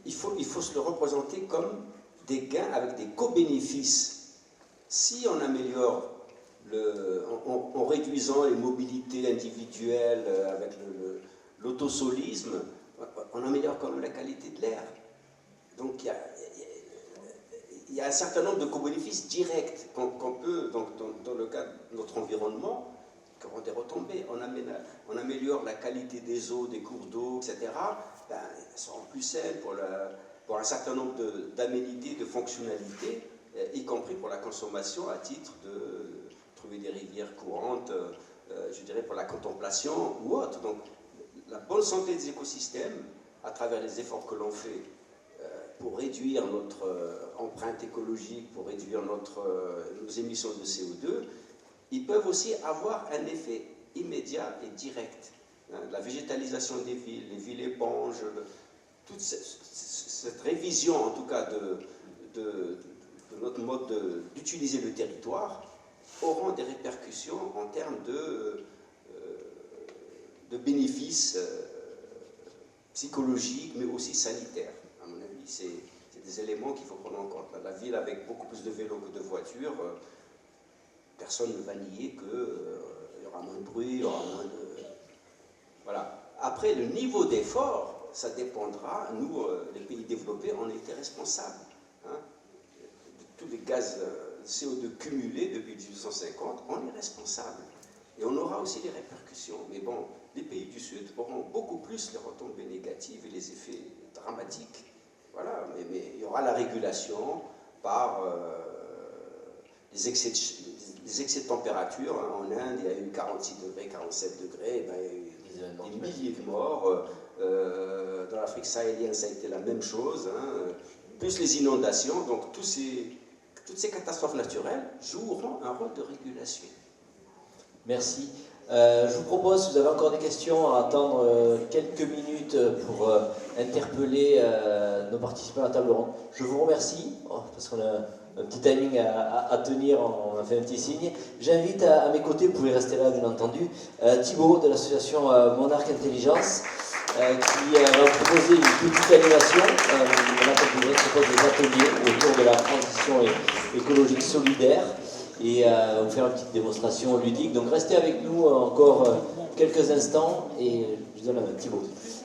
il faut se le représenter comme des gains avec des co-bénéfices. Si on améliore, en réduisant les mobilités individuelles avec l'autosolisme, on améliore quand même la qualité de l'air. Donc il y a un certain nombre de co-bénéfices directs qu'on peut, dans le cadre de notre environnement, qui auront des retombées. On améliore la qualité des eaux, des cours d'eau, etc. Ben, elles seront plus saines pour un certain nombre d'aménités, de fonctionnalités, y compris pour la consommation à titre de trouver des rivières courantes, je dirais pour la contemplation ou autre. Donc la bonne santé des écosystèmes, à travers les efforts que l'on fait pour réduire notre empreinte écologique, pour réduire nos émissions de CO2, ils peuvent aussi avoir un effet immédiat et direct. La végétalisation des villes, les villes éponges, toute cette révision en tout cas de notre mode d'utiliser le territoire auront des répercussions en termes de bénéfices psychologiques, mais aussi sanitaires. À mon avis, c'est des éléments qu'il faut prendre en compte. La ville avec beaucoup plus de vélos que de voitures, personne ne va nier qu'il y aura moins de bruit, il y aura moins de... Voilà. Après, le niveau d'effort, ça dépendra. Nous, les pays développés, on était responsables. Hein, de tous les gaz CO2 cumulés depuis 1850, on est responsable. Et on aura aussi des répercussions. Mais bon, les pays du Sud auront beaucoup plus les retombées négatives et les effets dramatiques. Voilà. Mais il y aura la régulation par les excès de température. Hein. En Inde, il y a eu 46 degrés, 47 degrés. Ben, il y a eu des milliers de morts. Dans l'Afrique sahélienne, ça a été la même chose. Hein. Plus les inondations. Donc, toutes ces catastrophes naturelles joueront un rôle de régulation. Merci. Je vous propose, si vous avez encore des questions, à attendre quelques minutes pour interpeller nos participants à la table ronde. Je vous remercie, parce qu'on a un petit timing à tenir, on a fait un petit signe. J'invite à mes côtés, vous pouvez rester là bien entendu, Thibaut de l'association Monarque Intelligence, qui va proposer une petite animation. On propose des ateliers autour de la transition écologique solidaire. Et vous faire une petite démonstration ludique. Donc restez avec nous encore quelques instants et je vous donne la main. Thibaut.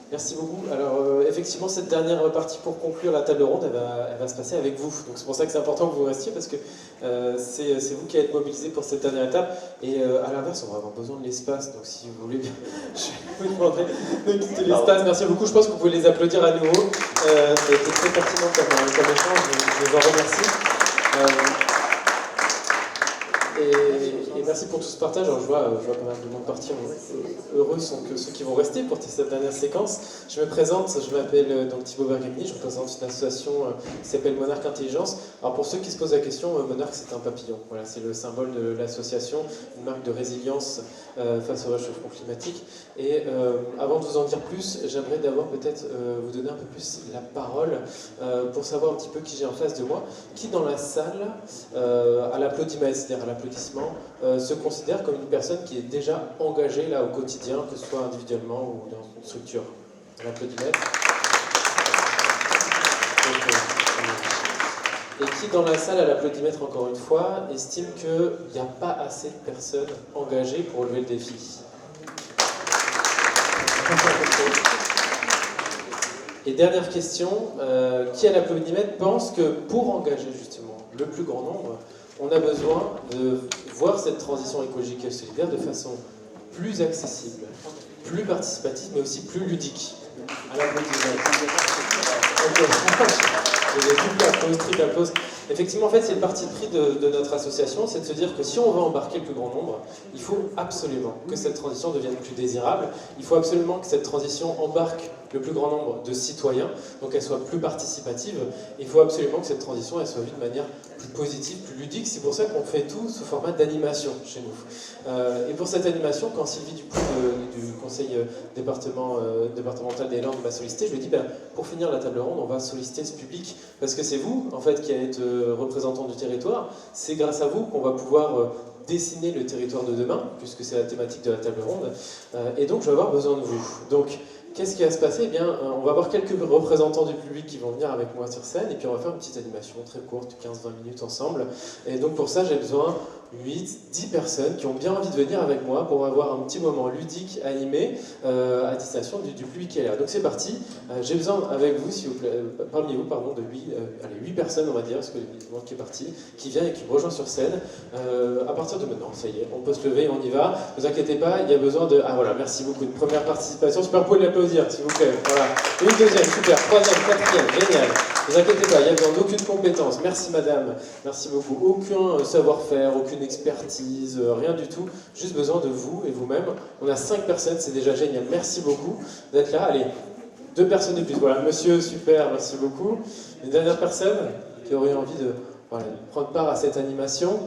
Merci beaucoup. Alors effectivement, cette dernière partie pour conclure la table ronde, elle va se passer avec vous. Donc c'est pour ça que c'est important que vous restiez parce que c'est vous qui allez être mobilisés pour cette dernière étape. Et à l'inverse, on va avoir besoin de l'espace. Donc si vous voulez, je vous demanderai de quitter l'espace. Merci beaucoup. Je pense que vous pouvez les applaudir à nouveau. Ça a été très pertinent comme échange. Je vous en remercie. et merci pour tout ce partage. Alors, je vois pas mal de monde partir. Heureux sont que ceux qui vont rester pour cette dernière séquence. Je me présente, je m'appelle donc Thibaut Bergamini, je représente une association qui s'appelle Monarque Intelligence. Alors pour ceux qui se posent la question, Monarque c'est un papillon. Voilà, c'est le symbole de l'association, une marque de résilience face au réchauffement climatique. Et avant de vous en dire plus, j'aimerais d'abord peut-être vous donner un peu plus la parole pour savoir un petit peu qui j'ai en face de moi, qui dans la salle, à l'applaudimètre, c'est-à-dire à l'applaudissement, se considère comme une personne qui est déjà engagée là au quotidien, que ce soit individuellement ou dans une structure. À l'applaudimètre. Et qui dans la salle, à l'applaudimètre encore une fois, estime qu'il n'y a pas assez de personnes engagées pour relever le défi. Et dernière question, qui à l'applaudimètre pense que pour engager justement le plus grand nombre, on a besoin de voir cette transition écologique et solidaire de façon plus accessible, plus participative, mais aussi plus ludique. À l'applaudimètre. Triple applause. Effectivement, en fait, c'est le parti pris de notre association, c'est de se dire que si on veut embarquer le plus grand nombre, il faut absolument que cette transition devienne plus désirable, il faut absolument que cette transition embarque le plus grand nombre de citoyens, donc qu'elle soit plus participative, il faut absolument que cette transition elle soit vue de manière plus positive, plus ludique, c'est pour ça qu'on fait tout sous format d'animation chez nous. Et pour cette animation, quand Sylvie Dupuis du conseil départemental des Landes m'a sollicité, je lui ai dit, pour finir la table ronde, on va solliciter ce public, parce que c'est vous, en fait, qui êtes représentant du territoire, c'est grâce à vous qu'on va pouvoir dessiner le territoire de demain, puisque c'est la thématique de la table ronde, et donc je vais avoir besoin de vous. Donc, qu'est-ce qui va se passer? Eh bien, on va avoir quelques représentants du public qui vont venir avec moi sur scène, et puis on va faire une petite animation très courte, 15-20 minutes ensemble. Et donc pour ça, j'ai besoin 8-10 personnes qui ont bien envie de venir avec moi pour avoir un petit moment ludique, animé, à destination du public qui est là. Donc c'est parti. J'ai besoin avec vous, s'il vous plaît, parmi vous, pardon, de 8 personnes, on va dire, parce que le monde qui est parti, qui vient et qui me rejoint sur scène. À partir de maintenant, ça y est, on peut se lever, on y va. Ne vous inquiétez pas, il y a besoin de... Ah voilà, merci beaucoup. Une première participation. Super, vous pouvez l'applaudir, s'il vous plaît. Voilà. Une deuxième, super. Troisième, quatrième, génial. Ne vous inquiétez pas, il n'y a besoin d'aucune compétence. Merci madame, merci beaucoup. Aucun savoir-faire, aucune expertise, rien du tout. Juste besoin de vous et vous-même. On a 5 personnes, c'est déjà génial. Merci beaucoup d'être là. Allez, 2 personnes de plus. Voilà, monsieur, super, merci beaucoup. Une dernière personne qui aurait envie de prendre part à cette animation.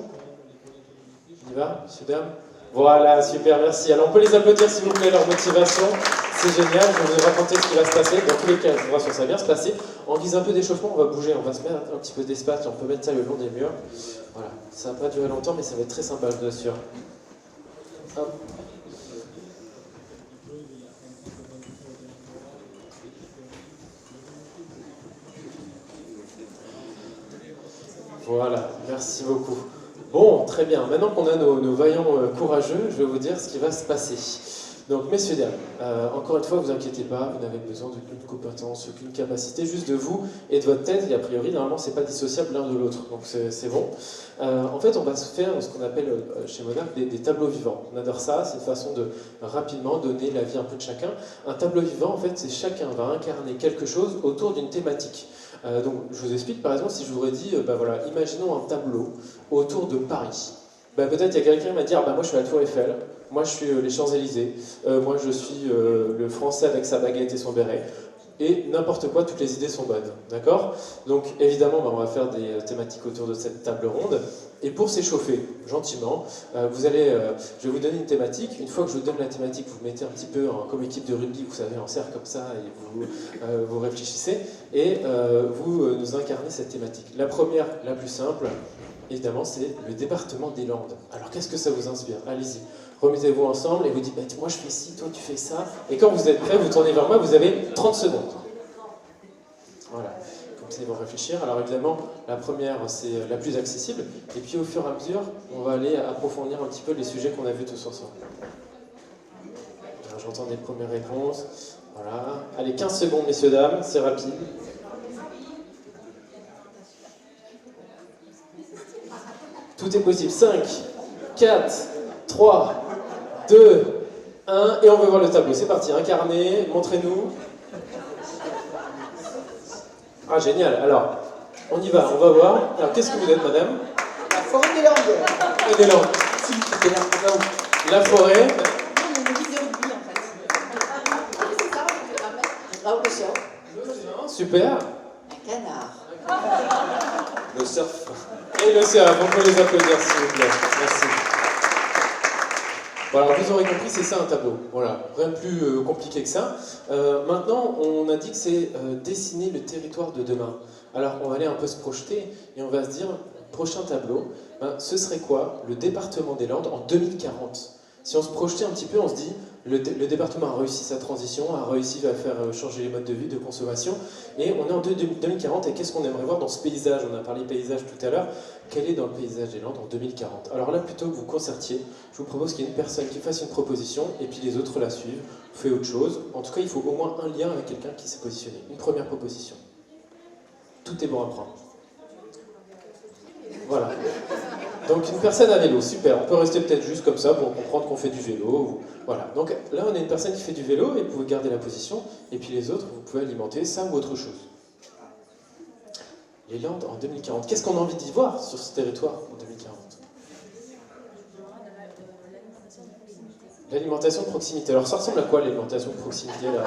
On y va, monsieur, dame? Voilà, super, merci. Alors on peut les applaudir s'il vous plaît, leur motivation. C'est génial, je vais vous raconter ce qui va se passer. Dans tous les cas, je vois que ça va bien se passer. En guise un peu d'échauffement, on va bouger, on va se mettre un petit peu d'espace, on peut mettre ça le long des murs. Voilà, ça va pas durer longtemps, mais ça va être très sympa, je vous assure. Hop. Voilà, merci beaucoup. Bon, très bien. Maintenant qu'on a nos vaillants courageux, je vais vous dire ce qui va se passer. Donc, messieurs, dames, encore une fois, vous inquiétez pas, vous n'avez besoin d'aucune compétence, aucune capacité, juste de vous et de votre tête. Et a priori, normalement, c'est pas dissociable l'un de l'autre, donc c'est bon. En fait, on va se faire ce qu'on appelle chez Monarque des tableaux vivants. On adore ça, c'est une façon de rapidement donner la vie un peu de chacun. Un tableau vivant, en fait, c'est chacun va incarner quelque chose autour d'une thématique. Donc, je vous explique, par exemple, si je vous aurais dit, voilà, imaginons un tableau autour de Paris. Peut-être il y a quelqu'un qui va dire, moi je suis à la Tour Eiffel, moi je suis les Champs-Élysées, moi je suis le Français avec sa baguette et son béret, et n'importe quoi, toutes les idées sont bonnes, d'accord? Donc évidemment, on va faire des thématiques autour de cette table ronde, et pour s'échauffer gentiment, je vais vous donner une thématique. Une fois que je vous donne la thématique, vous mettez un petit peu comme équipe de rugby, vous savez, en cercle comme ça, et vous réfléchissez, et vous nous incarnez cette thématique. La première, la plus simple, évidemment, c'est le département des Landes. Alors, qu'est-ce que ça vous inspire? Allez-y, remettez-vous ensemble et vous dites, moi je fais ci, toi tu fais ça. Et quand vous êtes prêts, vous tournez vers moi, vous avez 30 secondes. Voilà, comme ça ils vont réfléchir. Alors évidemment, la première, c'est la plus accessible. Et puis au fur et à mesure, on va aller approfondir un petit peu les sujets qu'on a vus tous ensemble. Alors, j'entends des premières réponses. Voilà. Allez, 15 secondes, messieurs, dames, c'est rapide. Tout est possible. 5, 4, 3, 2, 1. Et on veut voir le tableau. C'est parti. Incarné. Montrez-nous. Ah, génial. Alors, on y va. On va voir. Alors, qu'est-ce que vous êtes, madame? forêt des Landes. Et des Landes. C'était La forêt. Il y a une équipe de rugby en fait. C'est ça, Raoul le surf. Super. Un canard. Le surf. Et le CA, on peut les applaudir s'il vous plaît. Merci. Bon, alors vous aurez compris, c'est ça un tableau. Voilà, rien de plus compliqué que ça. Maintenant, on a dit que c'est dessiner le territoire de demain. Alors on va aller un peu se projeter et on va se dire, prochain tableau, ce serait quoi le département des Landes en 2040 ? Si on se projetait un petit peu, on se dit, le département a réussi sa transition, a réussi à faire changer les modes de vie, de consommation, et on est en 2040, et qu'est-ce qu'on aimerait voir dans ce paysage ? On a parlé paysage tout à l'heure, quel est dans le paysage des Landes en 2040 ? Alors là, plutôt que vous concertiez, je vous propose qu'il y ait une personne qui fasse une proposition, et puis les autres la suivent, fait autre chose. En tout cas, il faut au moins un lien avec quelqu'un qui s'est positionné. Une première proposition. Tout est bon à prendre. Voilà. Donc une personne à vélo, super. On peut rester peut-être juste comme ça pour comprendre qu'on fait du vélo. Voilà. Donc là, on a une personne qui fait du vélo et vous pouvez garder la position. Et puis les autres, vous pouvez alimenter ça ou autre chose. Les Landes en 2040. Qu'est-ce qu'on a envie d'y voir sur ce territoire en 2040 ? L'alimentation de proximité. Alors ça ressemble à quoi l'alimentation de proximité là ?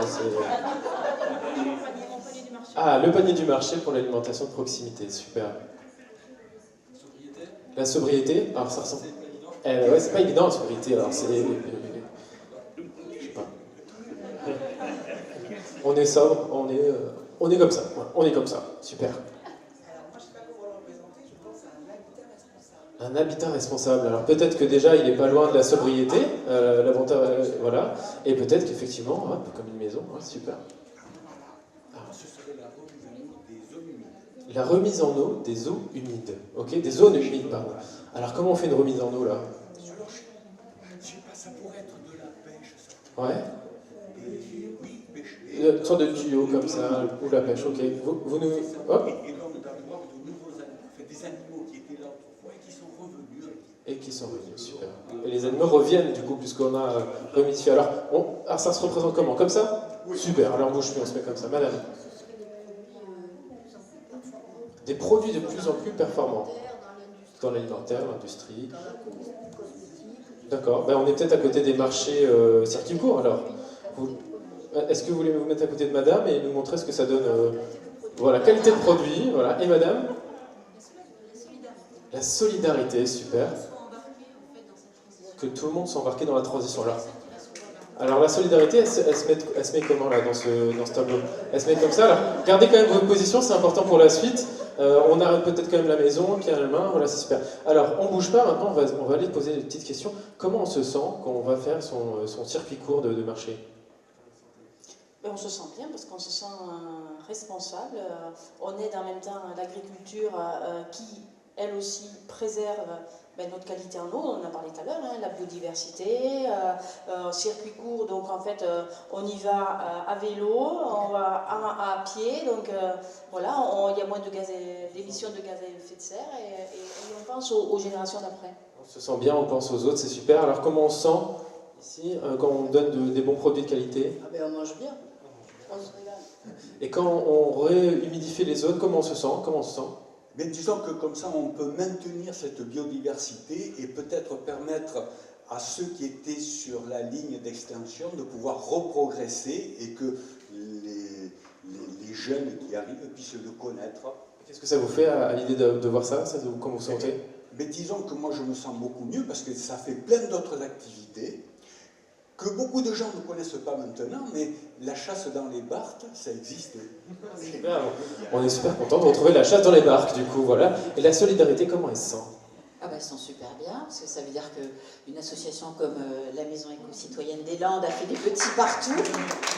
Ah, le panier du marché pour l'alimentation de proximité. Super. La sobriété, alors ça ressemble. Ouais, c'est pas évident la sobriété, alors c'est. Je sais pas. On est sobre, on est comme ça. Ouais, on est comme ça, super. Un habitat responsable. Alors peut-être que déjà il n'est pas loin de la sobriété, l'avantage, voilà. Et peut-être qu'effectivement, hop, comme une maison, ouais, super. La remise en eau des eaux humides, ok, des zones humides, pardon. Alors comment on fait une remise en eau là ? Je sais pas, ça pourrait être de la pêche. Ça. Ouais. Oui, pêche. Une sorte de tuyau comme ça, ou la pêche, ok. Vous nous. Hop. Et donc d'avoir de nouveaux animaux, des animaux qui étaient là autrefois et qui sont revenus. Et qui sont revenus, super. Et les animaux reviennent du coup, puisqu'on a remis. Alors ça se représente comment ? Comme ça ? Super, alors bouge plus, on se met comme ça. Madame. Des produits de plus en plus performants. Dans l'alimentaire, l'industrie. D'accord. Ben, on est peut-être à côté des marchés circuit court alors. Est-ce que vous voulez vous mettre à côté de madame et nous montrer ce que ça donne Voilà, qualité de produit. Voilà. Et madame ? La solidarité, super. Que tout le monde soit embarqué dans la transition. Alors la solidarité, elle se met comment là dans ce tableau ? Elle se met comme ça. Alors, gardez quand même votre position, c'est important pour la suite. On a peut-être quand même la maison qui a la main, voilà, c'est super. Alors, on ne bouge pas, maintenant on va aller poser des petites questions. Comment on se sent quand on va faire son circuit court de marché ? On se sent bien parce qu'on se sent responsable. On aide en même temps l'agriculture qui, elle aussi, préserve notre qualité en eau. On en a parlé tout à l'heure, la biodiversité, circuit court. Donc en fait, on y va à vélo, on va à pied. Donc voilà, il y a moins d'émissions de gaz à effet de serre et on pense aux générations d'après. On se sent bien, on pense aux autres, c'est super. Alors comment on se sent ici quand on donne des bons produits de qualité ? On mange bien. On se régale. Et quand on réhumidifie les zones, comment on se sent ? Mais disons que comme ça, on peut maintenir cette biodiversité et peut-être permettre à ceux qui étaient sur la ligne d'extinction de pouvoir reprogresser et que les jeunes qui arrivent puissent le connaître. Qu'est-ce que ça vous fait à l'idée de voir ça ? Comment vous sentez ? Mais disons que moi je me sens beaucoup mieux parce que ça fait plein d'autres activités que beaucoup de gens ne connaissent pas maintenant, mais la chasse dans les barques, ça existe. Super. On est super content de retrouver la chasse dans les barques, du coup, voilà. Et la solidarité, comment elle se sent ? Ils sont super bien, parce que ça veut dire qu'une association comme la Maison éco-citoyenne des Landes a fait des petits partout,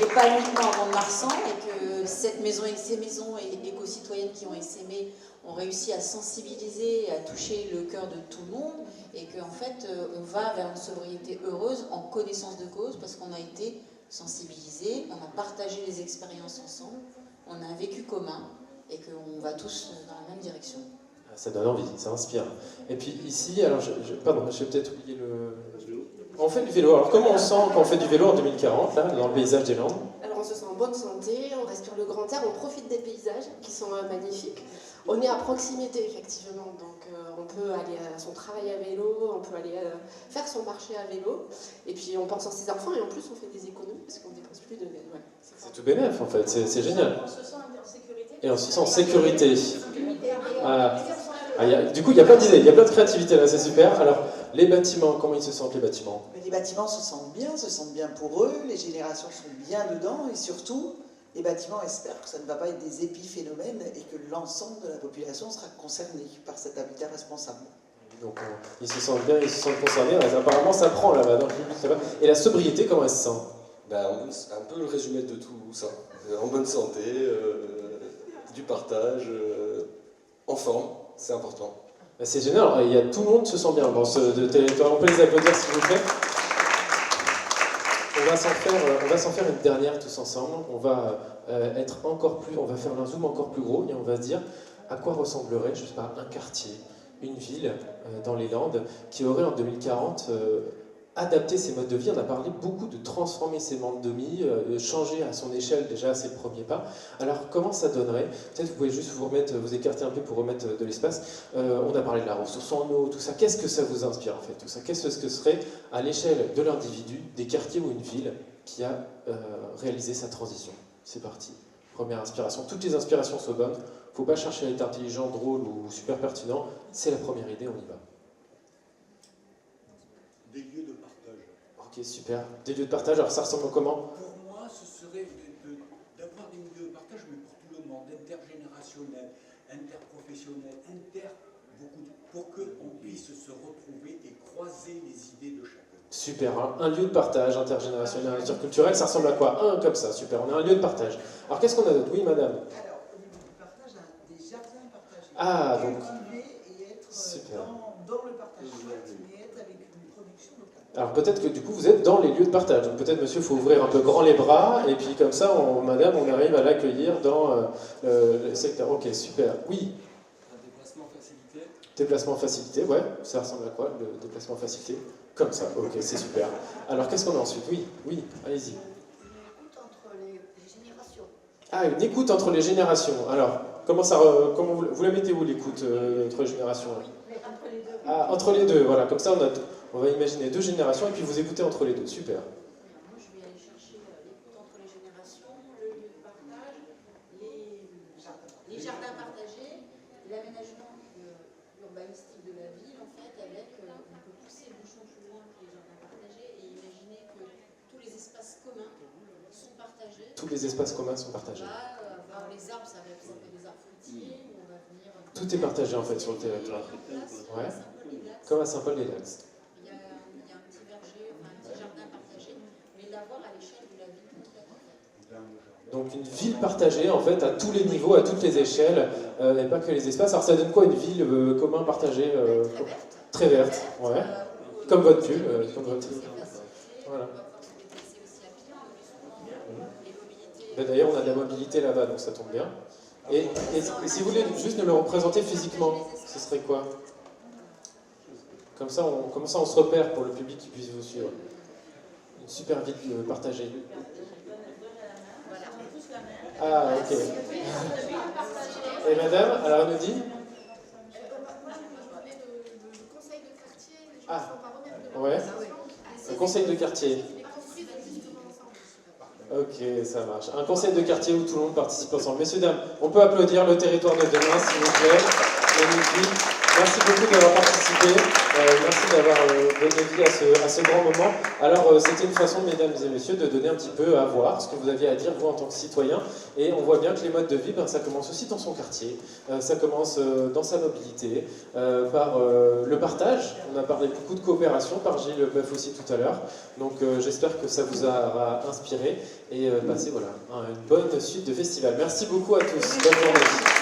et pas uniquement à Mont-de-Marsan, et que ces maisons éco-citoyennes qui ont essaimé ont réussi à sensibiliser, à toucher le cœur de tout le monde, et qu'en fait, on va vers une sobriété heureuse en connaissance de cause, parce qu'on a été sensibilisés, on a partagé les expériences ensemble, on a un vécu commun, et qu'on va tous dans la même direction. Ça donne envie, ça inspire. Et puis ici, alors, pardon, j'ai peut-être oublié le... On fait du vélo. Alors comment on sent quand on fait du vélo en 2040, là, dans le paysage des Landes ? Alors on se sent en bonne santé, on respire le grand air, on profite des paysages qui sont magnifiques. On est à proximité, effectivement, donc on peut aller à son travail à vélo, on peut aller faire son marché à vélo, et puis on pense sur ses enfants, et en plus on fait des économies, parce qu'on ne dépense plus de... Ouais, C'est tout bénef en fait, c'est génial. On se sent en sécurité. Et on se sent en sécurité. Voilà. Du coup, il y a plein d'idées, il y a plein de créativité là, c'est super. Alors, les bâtiments, comment ils se sentent les bâtiments? Mais les bâtiments se sentent bien pour eux, les générations sont bien dedans, et surtout, les bâtiments espèrent que ça ne va pas être des épiphénomènes et que l'ensemble de la population sera concernée par cet habitat responsable. Donc, ils se sentent bien, ils se sentent concernés. Apparemment, ça prend là-bas dans le public. Ça va. Et la sobriété, comment elle se sent? C'est un peu le résumé de tout ça. En bonne santé, du partage, en forme, c'est important. C'est génial, il y a, tout le monde se sent bien dans ce territoire. On peut les applaudir s'il vous plaît. On va s'en faire une dernière tous ensemble. On va être encore plus, on va faire un zoom encore plus gros et on va se dire à quoi ressemblerait, je sais pas, un quartier, une ville dans les Landes qui aurait en 2040 adapté ses modes de vie. On a parlé beaucoup de transformer ses modes de vie, changer à son échelle déjà ses premiers pas. Alors comment ça donnerait? Peut-être vous pouvez juste vous écarter un peu pour remettre de l'espace. On a parlé de la ressource en eau, tout ça. Qu'est-ce que ça vous inspire en fait tout ça? Qu'est-ce que ce serait à l'échelle de l'individu, des quartiers ou une ville qui a réalisé sa transition? C'est parti. Première inspiration. Toutes les inspirations sont bonnes. Il ne faut pas chercher à être intelligent, drôle ou super pertinent. C'est la première idée, on y va. Des lieux de partage. Ok, super. Des lieux de partage, alors ça ressemble comment? Pour moi, ce serait d'avoir des lieux de partage, mais pour tout le monde, intergénérationnel, interprofessionnel, pour qu'on puisse se retrouver et croiser les idées de chacun. Super, hein. Un lieu de partage intergénérationnel, interculturel, ça ressemble à quoi? Un comme ça, super, on a un lieu de partage. Alors qu'est-ce qu'on a d'autre? Oui, madame? Alors, au niveau du partage, des jardins partagés. Ah, donc. Cultiver et être super. dans le partage, mais être avec une production locale. Alors peut-être que du coup vous êtes dans les lieux de partage. Donc peut-être monsieur, il faut ouvrir un peu grand les bras et puis comme ça, madame, on arrive à l'accueillir dans le secteur. Ok, super. Oui. Un déplacement facilité. Déplacement facilité, ouais. Ça ressemble à quoi le déplacement facilité? Comme ça, ok, c'est super. Alors qu'est-ce qu'on a ensuite? Oui, allez-y. Une écoute entre les générations. Ah, une écoute entre les générations. Alors, comment vous la mettez où l'écoute entre les générations? Entre les deux. Ah, entre les deux, voilà. Comme ça, on va imaginer deux générations et puis vous écoutez entre les deux. Super. Moi, je vais aller chercher l'écoute entre les générations, le lieu de partage, les jardins partagés, l'aménagement urbanistique de la ville, en fait, avec on peut pousser le bouchon plus loin que les jardins partagés et imaginer que tous les espaces communs sont partagés. Tous les espaces communs sont partagés. Là, les arbres, ça va être des arbres fruitiers, où on va venir... Tout est partagé en fait sur le territoire. Ouais. Comme à Saint-Paul-des-Lacs. Il y a un petit verger, un petit jardin partagé, mais l'avoir à l'échelle de la ville complète. Donc une ville partagée en fait à tous les niveaux, à toutes les échelles, et pas que les espaces. Alors ça donne quoi une ville commun partagée très verte, ouais. Comme votre pub, comme votre truc. Voilà. D'ailleurs on a de la mobilité là-bas, donc ça tombe bien. Et si vous voulez juste nous le représenter physiquement, ce serait quoi? Comme ça on se repère pour le public qui puisse vous suivre. Une super ville partagée. Ah, ok. Et madame, alors elle nous dit? Ah, ouais. Un conseil de quartier. Ok, ça marche. Un conseil de quartier où tout le monde participe ensemble. Messieurs, dames, on peut applaudir le territoire de demain, s'il vous plaît. Magnifique. Merci beaucoup d'avoir participé. Merci d'avoir donné vie à ce grand moment. Alors, c'était une façon, mesdames et messieurs, de donner un petit peu à voir ce que vous aviez à dire, vous, en tant que citoyen. Et on voit bien que les modes de vie, ça commence aussi dans son quartier. Ça commence dans sa mobilité, par le partage. On a parlé beaucoup de coopération, par Gilles Boeuf aussi tout à l'heure. Donc, j'espère que ça vous aura inspiré. Et passez, voilà, une bonne suite de festival. Merci beaucoup à tous. Bonne journée.